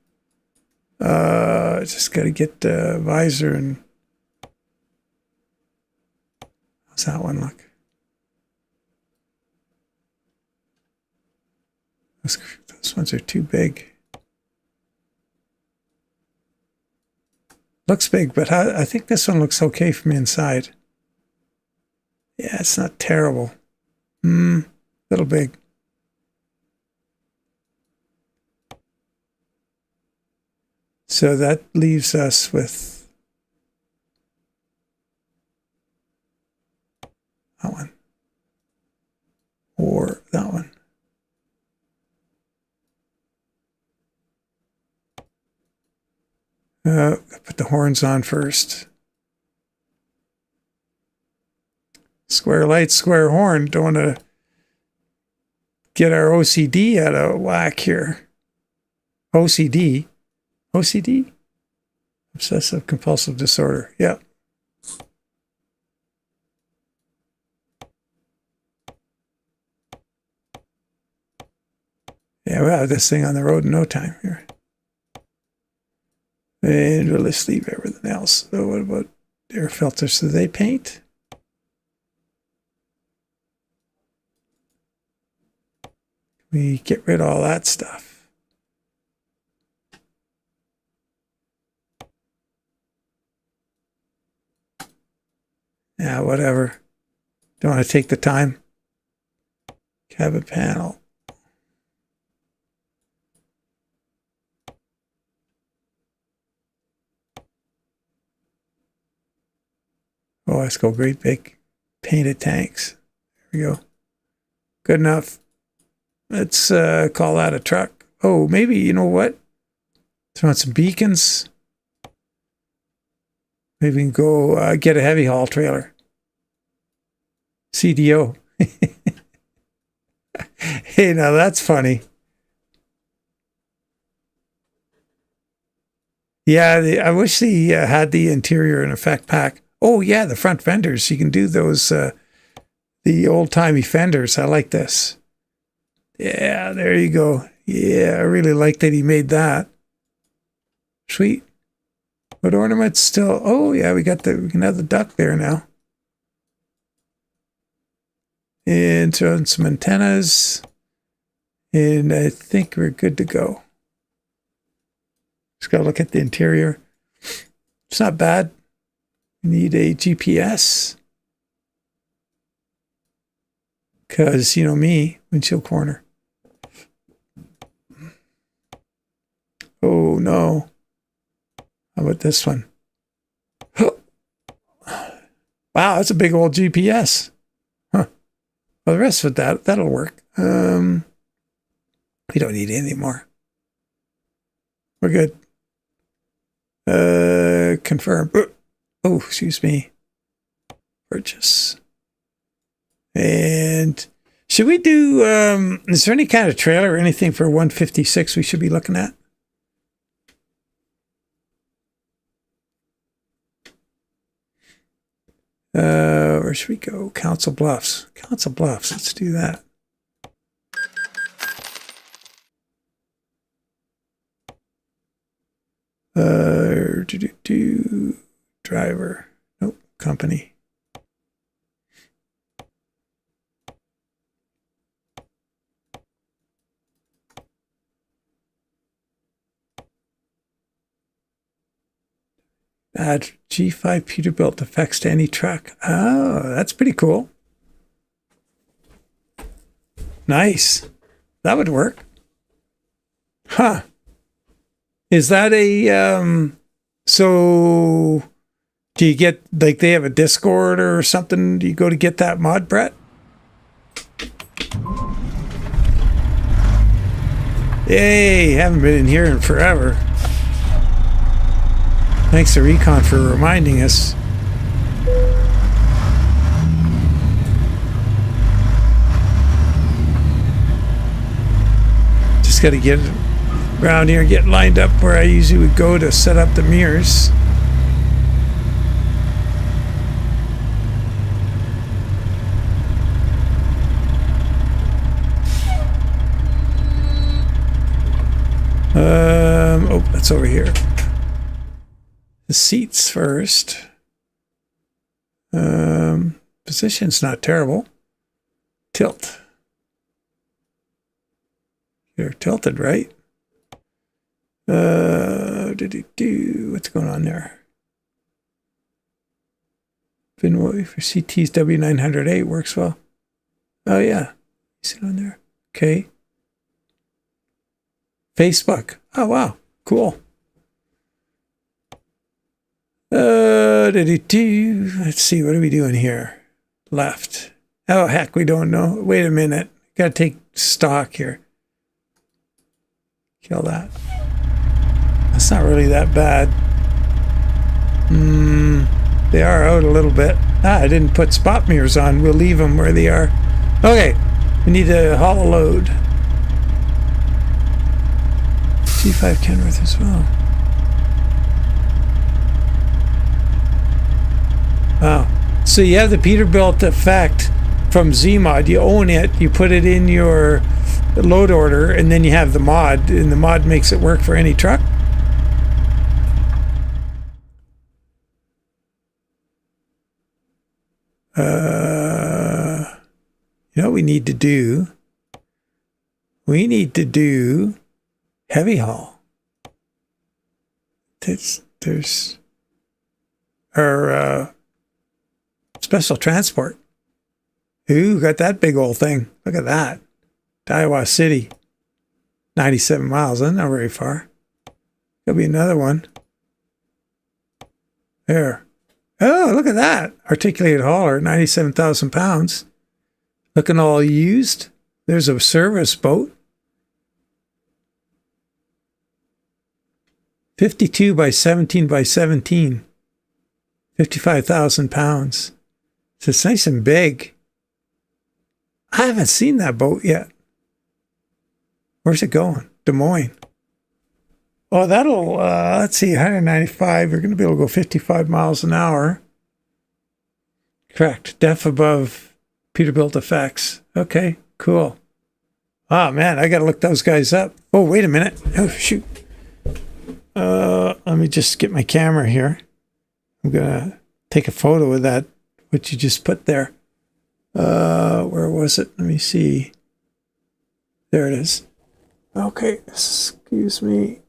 Just got to get the visor and how's that one look? Those ones are too big. Looks big, but I think this one looks okay from inside. Yeah, it's not terrible. Little big. So that leaves us with that one. Or that one. Put the horns on first. Square light, square horn. Don't want to get our OCD out of whack here. OCD? OCD? Obsessive compulsive disorder. Yeah. Yeah, we'll have this thing on the road in no time here. And we'll just leave everything else. So what about air filters? Do they paint? We get rid of all that stuff. Yeah, whatever. Don't want to take the time. Cabin panel. Oh, let's go great big painted tanks. There we go. Good enough. Let's call that a truck. Oh, maybe, you know what? Throw on some beacons. Maybe we can go get a heavy haul trailer. CDO. Hey, now that's funny. Yeah, I wish they had the interior and effect pack. Oh, yeah, the front fenders. You can do those, the old-timey fenders. I like this. Yeah, there you go. Yeah, I really like that he made that. Sweet. What ornaments still? Oh, yeah, we can have the duck there now. And throw in some antennas. And I think we're good to go. Just got to look at the interior. It's not bad. We need a GPS. Because, you know me, windshield corner. Oh, no. How about this one? Wow, that's a big old GPS. Huh. Well, the rest of it, that'll work. We don't need it anymore. We're good. Confirm. Oh, excuse me. Purchase. And should we do, is there any kind of trailer or anything for 156 we should be looking at? Where should we go? Council Bluffs. Council Bluffs. Let's do that. Driver. Nope. Company. Add G5 Peterbilt effects to any truck. Oh, that's pretty cool. Nice. That would work. Huh. Is that a, so do you get, like they have a Discord or something? Do you go to get that mod, Brett? Yay, haven't been in here in forever. Thanks to Recon for reminding us. Just got to get around here and get lined up where I usually would go to set up the mirrors. Oh, that's over here. The seats first. Position's not terrible. Tilt. You're tilted, right? What's going on there? Finway for CT's W908 works well. Oh, yeah. You see it on there? Okay. Facebook. Oh, wow. Cool. Let's see. What are we doing here? Left. Oh, heck. We don't know. Wait a minute. Got to take stock here. Kill that. That's not really that bad. They are out a little bit. I didn't put spot mirrors on. We'll leave them where they are. Okay. We need to haul a load. G5 Kenworth as well. Wow. So you have the Peterbilt effect from Zmod. You own it. You put it in your load order, and then you have the mod, and the mod makes it work for any truck. You know what we need to do? We need to do heavy haul. There's our special transport. Ooh, got that big old thing. Look at that. Iowa City. 97 miles. That's not very far. There'll be another one. There. Oh, look at that. Articulated hauler, 97,000 pounds. Looking all used. There's a service boat. 52 by 17 by 17. 55,000 pounds. So it's nice and big. I haven't seen that boat yet. Where's it going? Des Moines. Oh, that'll, let's see, 195. We're going to be able to go 55 miles an hour. Correct. Def above Peterbilt effects. Okay, cool. Oh, man, I got to look those guys up. Oh, wait a minute. Oh, shoot. Let me just get my camera here. I'm going to take a photo of that, what you just put there. Where was it? Let me see. There it is. Okay, excuse me.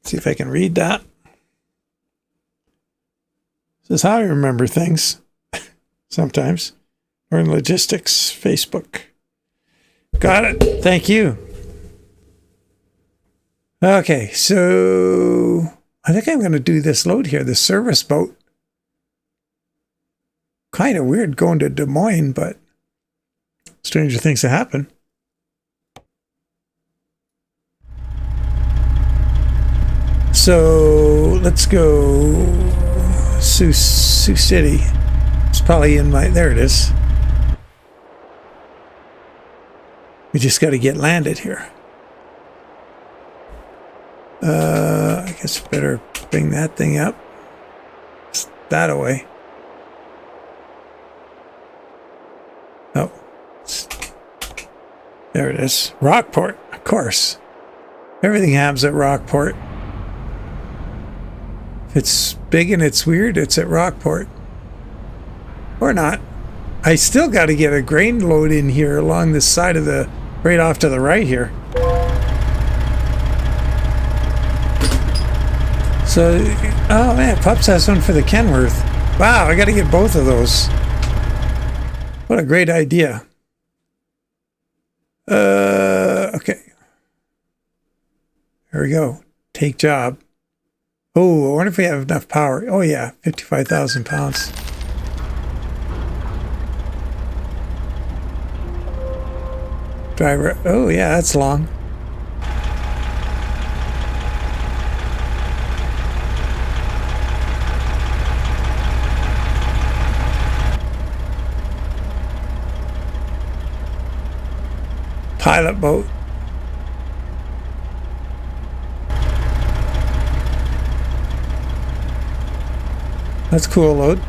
See if I can read that. This is how I remember things. Sometimes. Or in logistics, Facebook. Got it. Thank you. Okay, so I think I'm going to do this load here, the service boat. Kind of weird going to Des Moines, but stranger things have happened. So let's go Sioux City. It's probably in my, there it is. We just got to get landed here. I guess better bring that thing up. It's that away. Oh, there it is. Rockport, of course. Everything happens at Rockport. If it's big and it's weird, it's at Rockport. Or not. I still got to get a grain load in here along this side of the, right off to the right here. So, oh man, Pups has one for the Kenworth. Wow, I got to get both of those. What a great idea. Okay. There we go. Take job. Oh, I wonder if we have enough power. Oh yeah, 55,000 pounds. Driver, oh yeah, that's long. Pilot boat. That's cool load.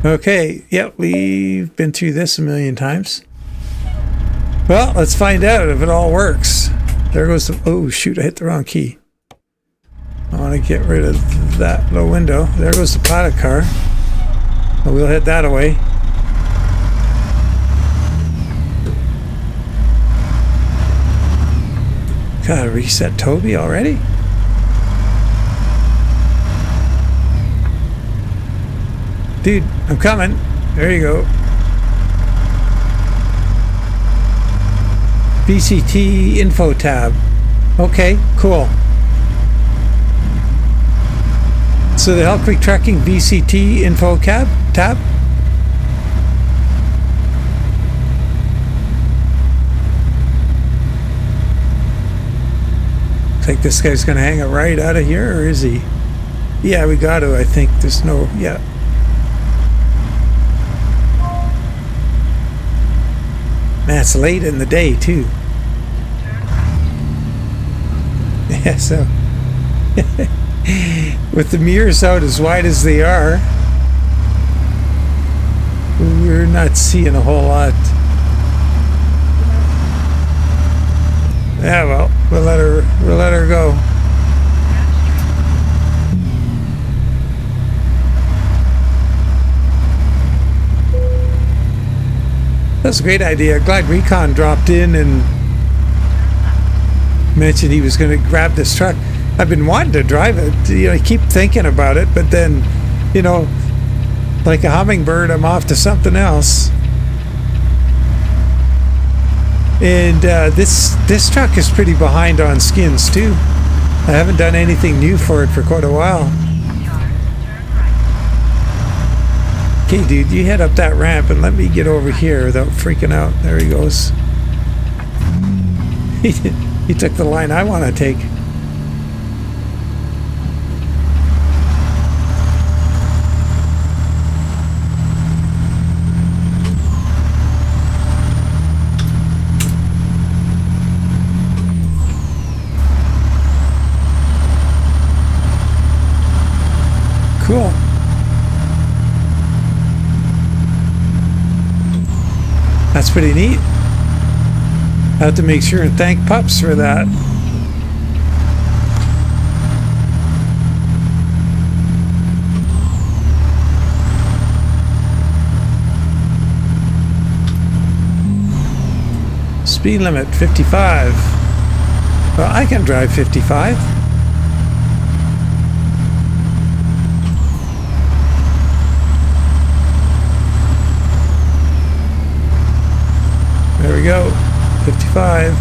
Okay, yep, we've been through this a million times. Well, let's find out if it all works. There goes the, oh shoot, I hit the wrong key. I want to get rid of that low window. There goes the pilot car. We'll head that away. Gotta reset Toby already? Dude, I'm coming. There you go. VCT info tab. Okay, cool. So the Elk Creek Trucking VCT info tab. Looks like this guy's gonna hang it right out of here, or is he? Yeah, we got to. I think there's no. Yeah. Man, it's late in the day too. Yeah, so with the mirrors out as wide as they are, we're not seeing a whole lot. Yeah, well, we'll let her go. That's a great idea. Glad Recon dropped in and mentioned he was going to grab this truck. I've been wanting to drive it. You know, I keep thinking about it, but then, you know, like a hummingbird, I'm off to something else. And this truck is pretty behind on skins too. I haven't done anything new for it for quite a while. Okay, dude, you head up that ramp and let me get over here without freaking out. There he goes. He took the line I want to take. Cool. That's pretty neat. I have to make sure and thank Pups for that. Speed limit 55. Well, I can drive 55. There we go. 55.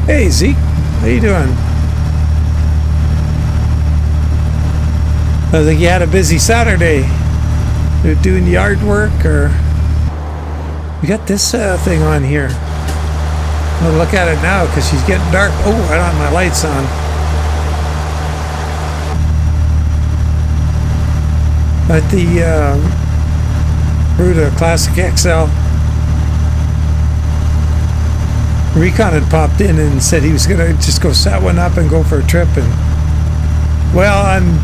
Hey Zeke, how you doing? I think you had a busy Saturday. You're doing yard work, or we got this thing on here. I'm gonna look at it now because she's getting dark. Oh, I don't have my lights on. But the Ruta Classic XL. Recon had popped in and said he was gonna just go set one up and go for a trip, and well, I'm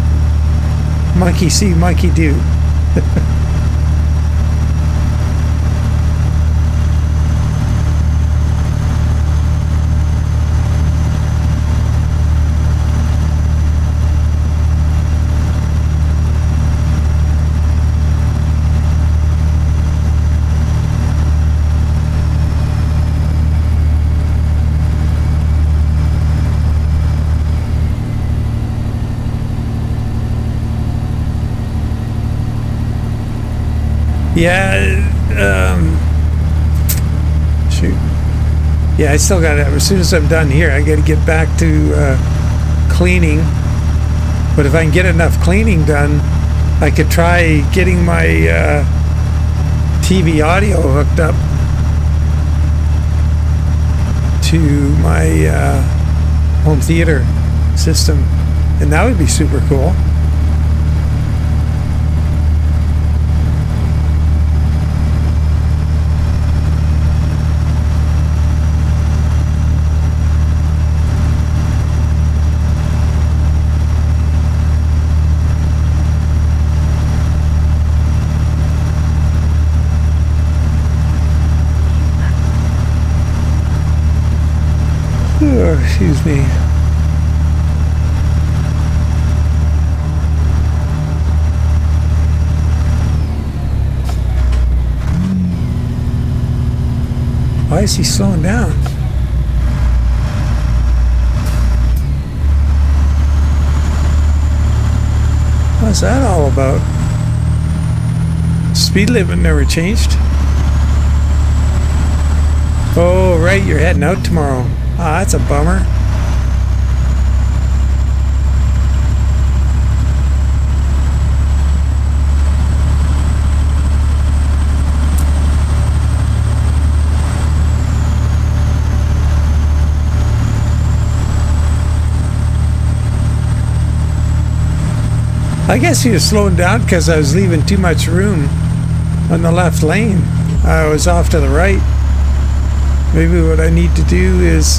monkey see, monkey do. Yeah, shoot. Yeah, I still got it. As soon as I'm done here, I got to get back to cleaning. But if I can get enough cleaning done, I could try getting my TV audio hooked up to my home theater system, and that would be super cool. Oh, excuse me. Why is he slowing down? What's that all about? Speed limit never changed. Oh, right, you're heading out tomorrow. Ah, that's a bummer. I guess he was slowing down because I was leaving too much room on the left lane. I was off to the right. Maybe what I need to do is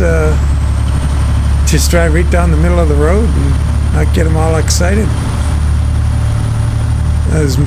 just drive right down the middle of the road and not get them all excited. As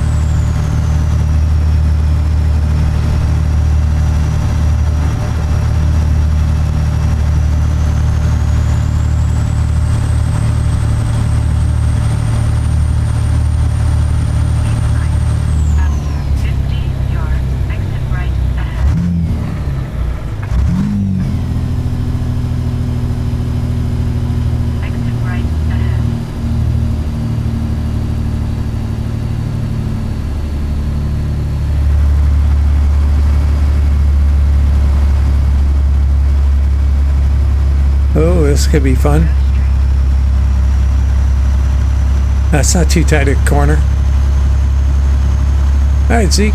oh, this could be fun. That's not too tight a corner. All right, Zeke.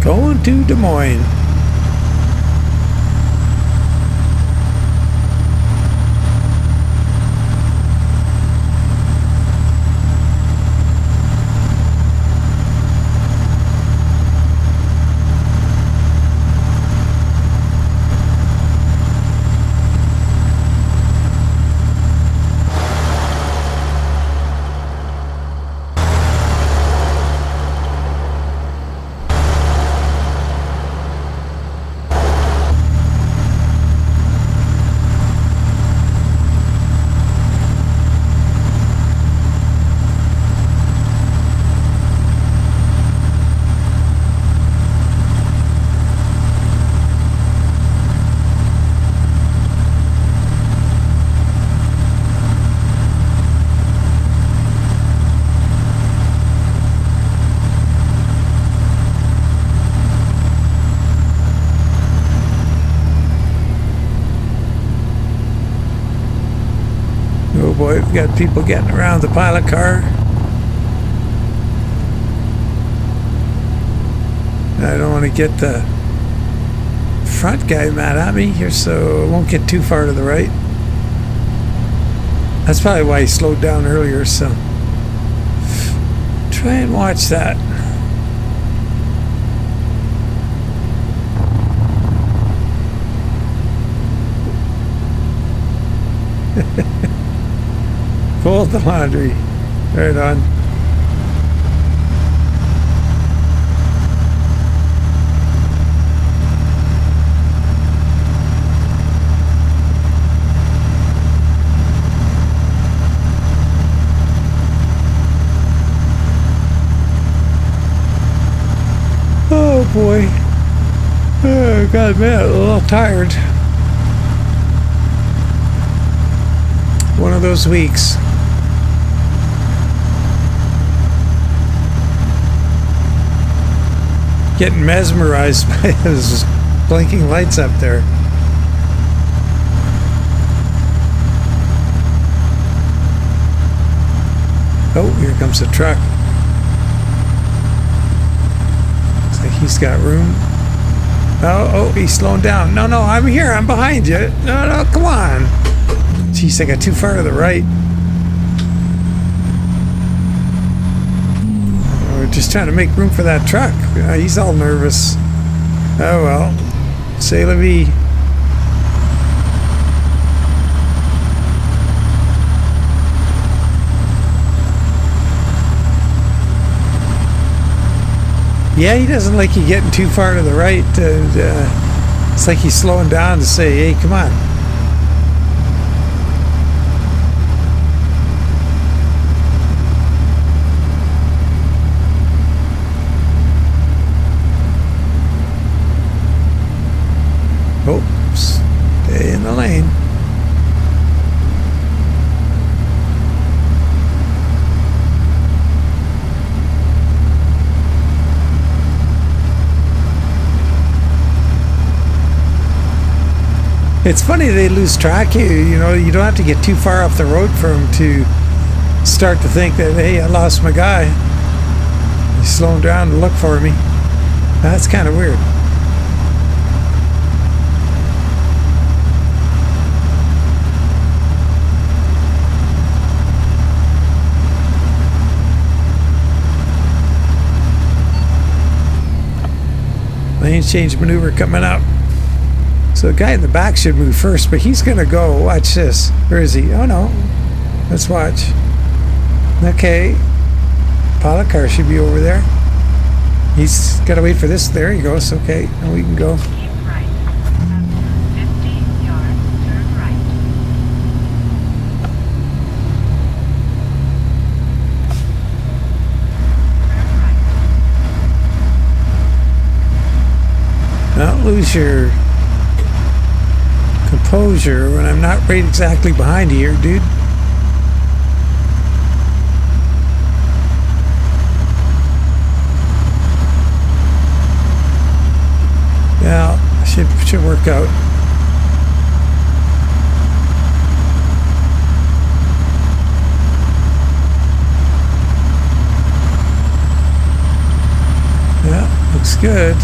Going to Des Moines. Oh boy, we've got people getting around the pilot car. I don't want to get the front guy mad at me here, so I won't get too far to the right. That's probably why he slowed down earlier, so try and watch that. Fold the laundry. Right on. Oh boy. Oh, God, man, a little tired. One of those weeks. Getting mesmerized by those blinking lights up there. Oh, here comes the truck. Looks like he's got room. Oh, he's slowing down. No, I'm here. I'm behind you. No, come on. Jeez, I got too far to the right. Oh, just trying to make room for that truck. He's all nervous. Oh well. C'est la vie. Yeah, he doesn't like you getting too far to the right. It's like he's slowing down to say, hey, come on. Oops. Stay in the lane. It's funny they lose track of you. You know, you don't have to get too far off the road for them to start to think that, hey, I lost my guy. He's slowing down to look for me. That's kind of weird. Lane change maneuver coming up. So the guy in the back should move first, but he's going to go. Watch this. Where is he? Oh, no. Let's watch. Okay. Pilot car should be over there. He's got to wait for this. There he goes. Okay. Now we can go. Keep right. After 50 yards, turn right. Turn right. Don't lose your composure when I'm not right exactly behind you here, dude. Yeah, should work out. Yeah, looks good.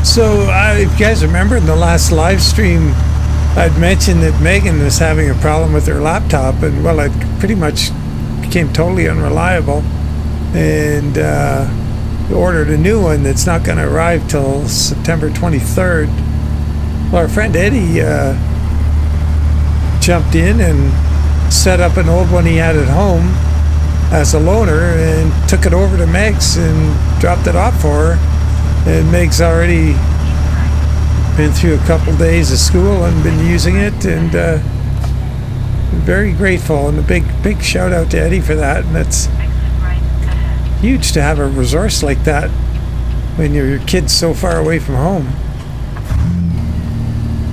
So, if you guys remember in the last live stream, I'd mentioned that Megan was having a problem with her laptop, and well, it pretty much became totally unreliable, and ordered a new one that's not going to arrive till September 23rd. Well, our friend Eddie jumped in and set up an old one he had at home as a loaner and took it over to Meg's and dropped it off for her. And Meg's already been through a couple days of school and been using it, and very grateful, and a big shout out to Eddie for that. And it's huge to have a resource like that when your kid's so far away from home.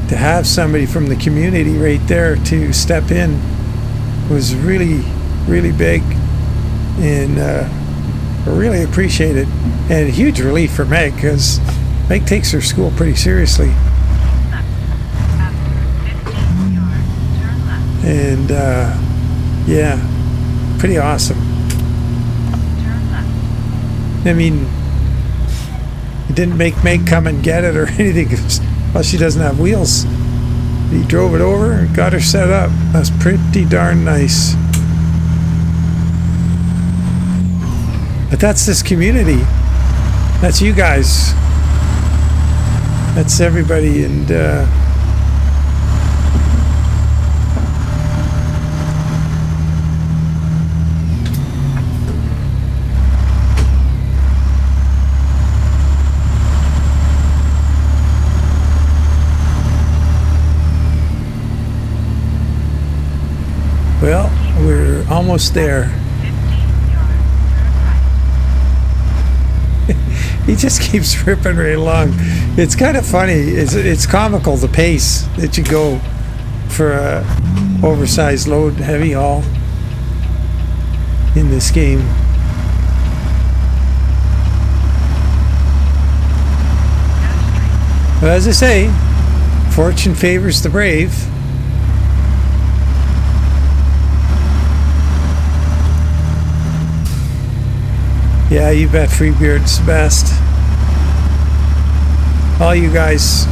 To have somebody from the community right there to step in was really, really big, and I really appreciate it. And a huge relief for Meg, because Meg takes her school pretty seriously. And yeah, pretty awesome. I mean, it didn't make Meg come and get it or anything. Well, she doesn't have wheels. He drove it over and got her set up. That's pretty darn nice. But that's this community. That's you guys. That's everybody, and Almost there. 50 yards, turn right. He just keeps ripping right along. It's kind of funny. It's comical, the pace that you go for a oversized load heavy haul in this game. But as I say, fortune favors the brave. Yeah, you bet Freebeard's the best. All you guys.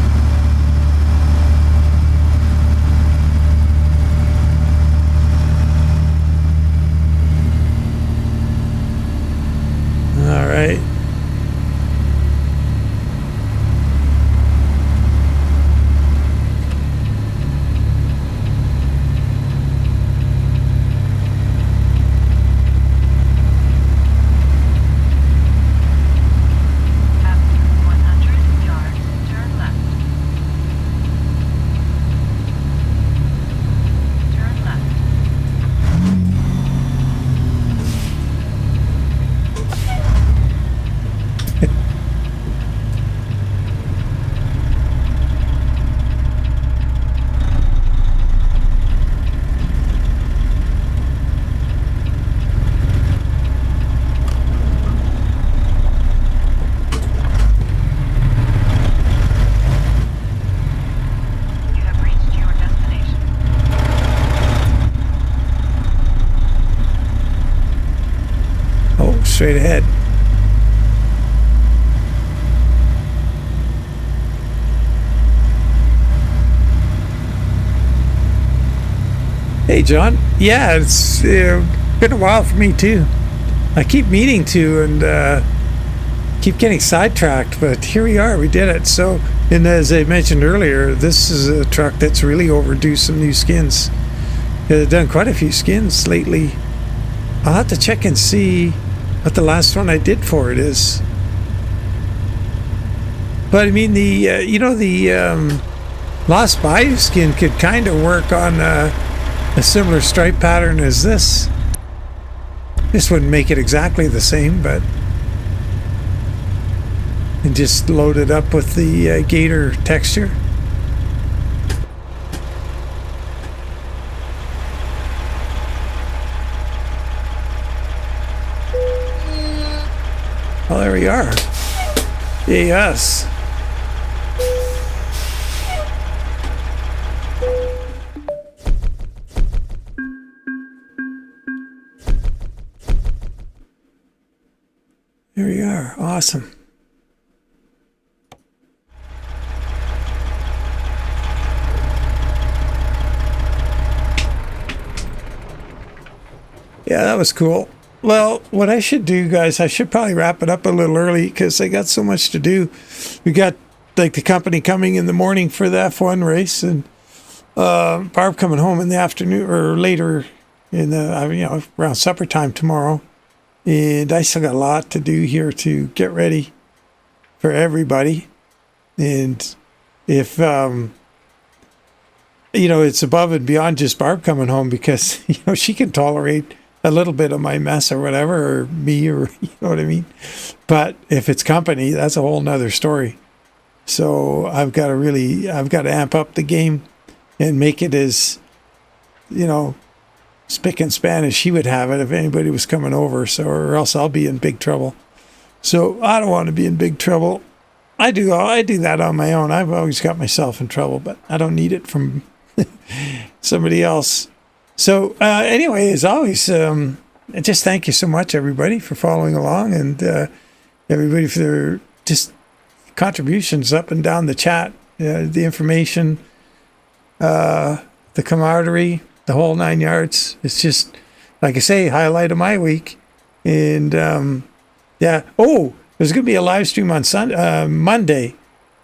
All right. After 100 yards, turn left. Turn left. You have reached your destination. Oh, straight ahead. Hey, John. Yeah, it's been a while for me too. I keep meaning to and keep getting sidetracked, but here we are. We did it. So, and as I mentioned earlier, this is a truck that's really overdue some new skins. They've done quite a few skins lately. I'll have to check and see what the last one I did for it is. But I mean, the Lost Bayou skin could kind of work on a similar stripe pattern as this. This wouldn't make it exactly the same, but and just load it up with the gator texture. Well, there we are. Yes. There we are. Awesome. Yeah, that was cool. Well, what I should do, guys, I should probably wrap it up a little early because I got so much to do. We got like the company coming in the morning for the F1 race, and Barb coming home in the afternoon or later in the around supper time tomorrow. And I still got a lot to do here to get ready for everybody. And if it's above and beyond just Barb coming home because she can tolerate a little bit of my mess or whatever, or me, or you know what I mean. But if it's company, that's a whole nother story. So I've got to amp up the game and make it as spick and span as she would have it if anybody was coming over. So, or else I'll be in big trouble. So I don't want to be in big trouble. I do that on my own. I've always got myself in trouble, but I don't need it from somebody else. So anyway, as always, just thank you so much, everybody, for following along, and everybody for their just contributions up and down the chat, the information, the camaraderie, the whole 9 yards. It's just, like I say, highlight of my week. And yeah. Oh, there's going to be a live stream on Monday,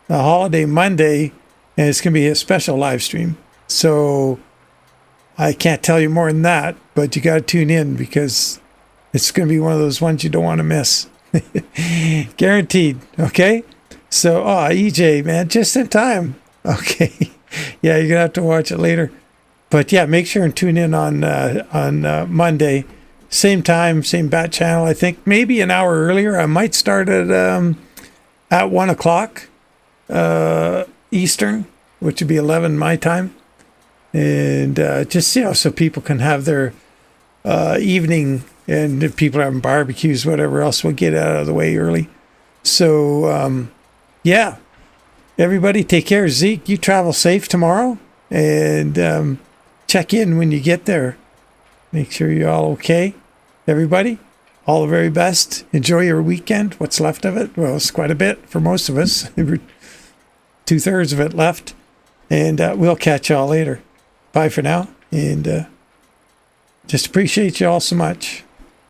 a holiday Monday, and it's going to be a special live stream. So I can't tell you more than that, but you got to tune in because it's going to be one of those ones you don't want to miss. Guaranteed. Okay. So, EJ, man, just in time. Okay. Yeah, you're going to have to watch it later. But yeah, make sure and tune in on Monday, same time, same bat channel. I think maybe an hour earlier. I might start at 1 o'clock Eastern, which would be 11 my time, and just so people can have their evening, and if people are having barbecues, whatever else, we'll get out of the way early. So yeah, everybody take care. Zeke, you travel safe tomorrow, and check in when you get there. Make sure you're all okay. Everybody, all the very best. Enjoy your weekend. What's left of it? Well, it's quite a bit for most of us. 2/3 of it left. And we'll catch y'all later. Bye for now. And just appreciate you all so much.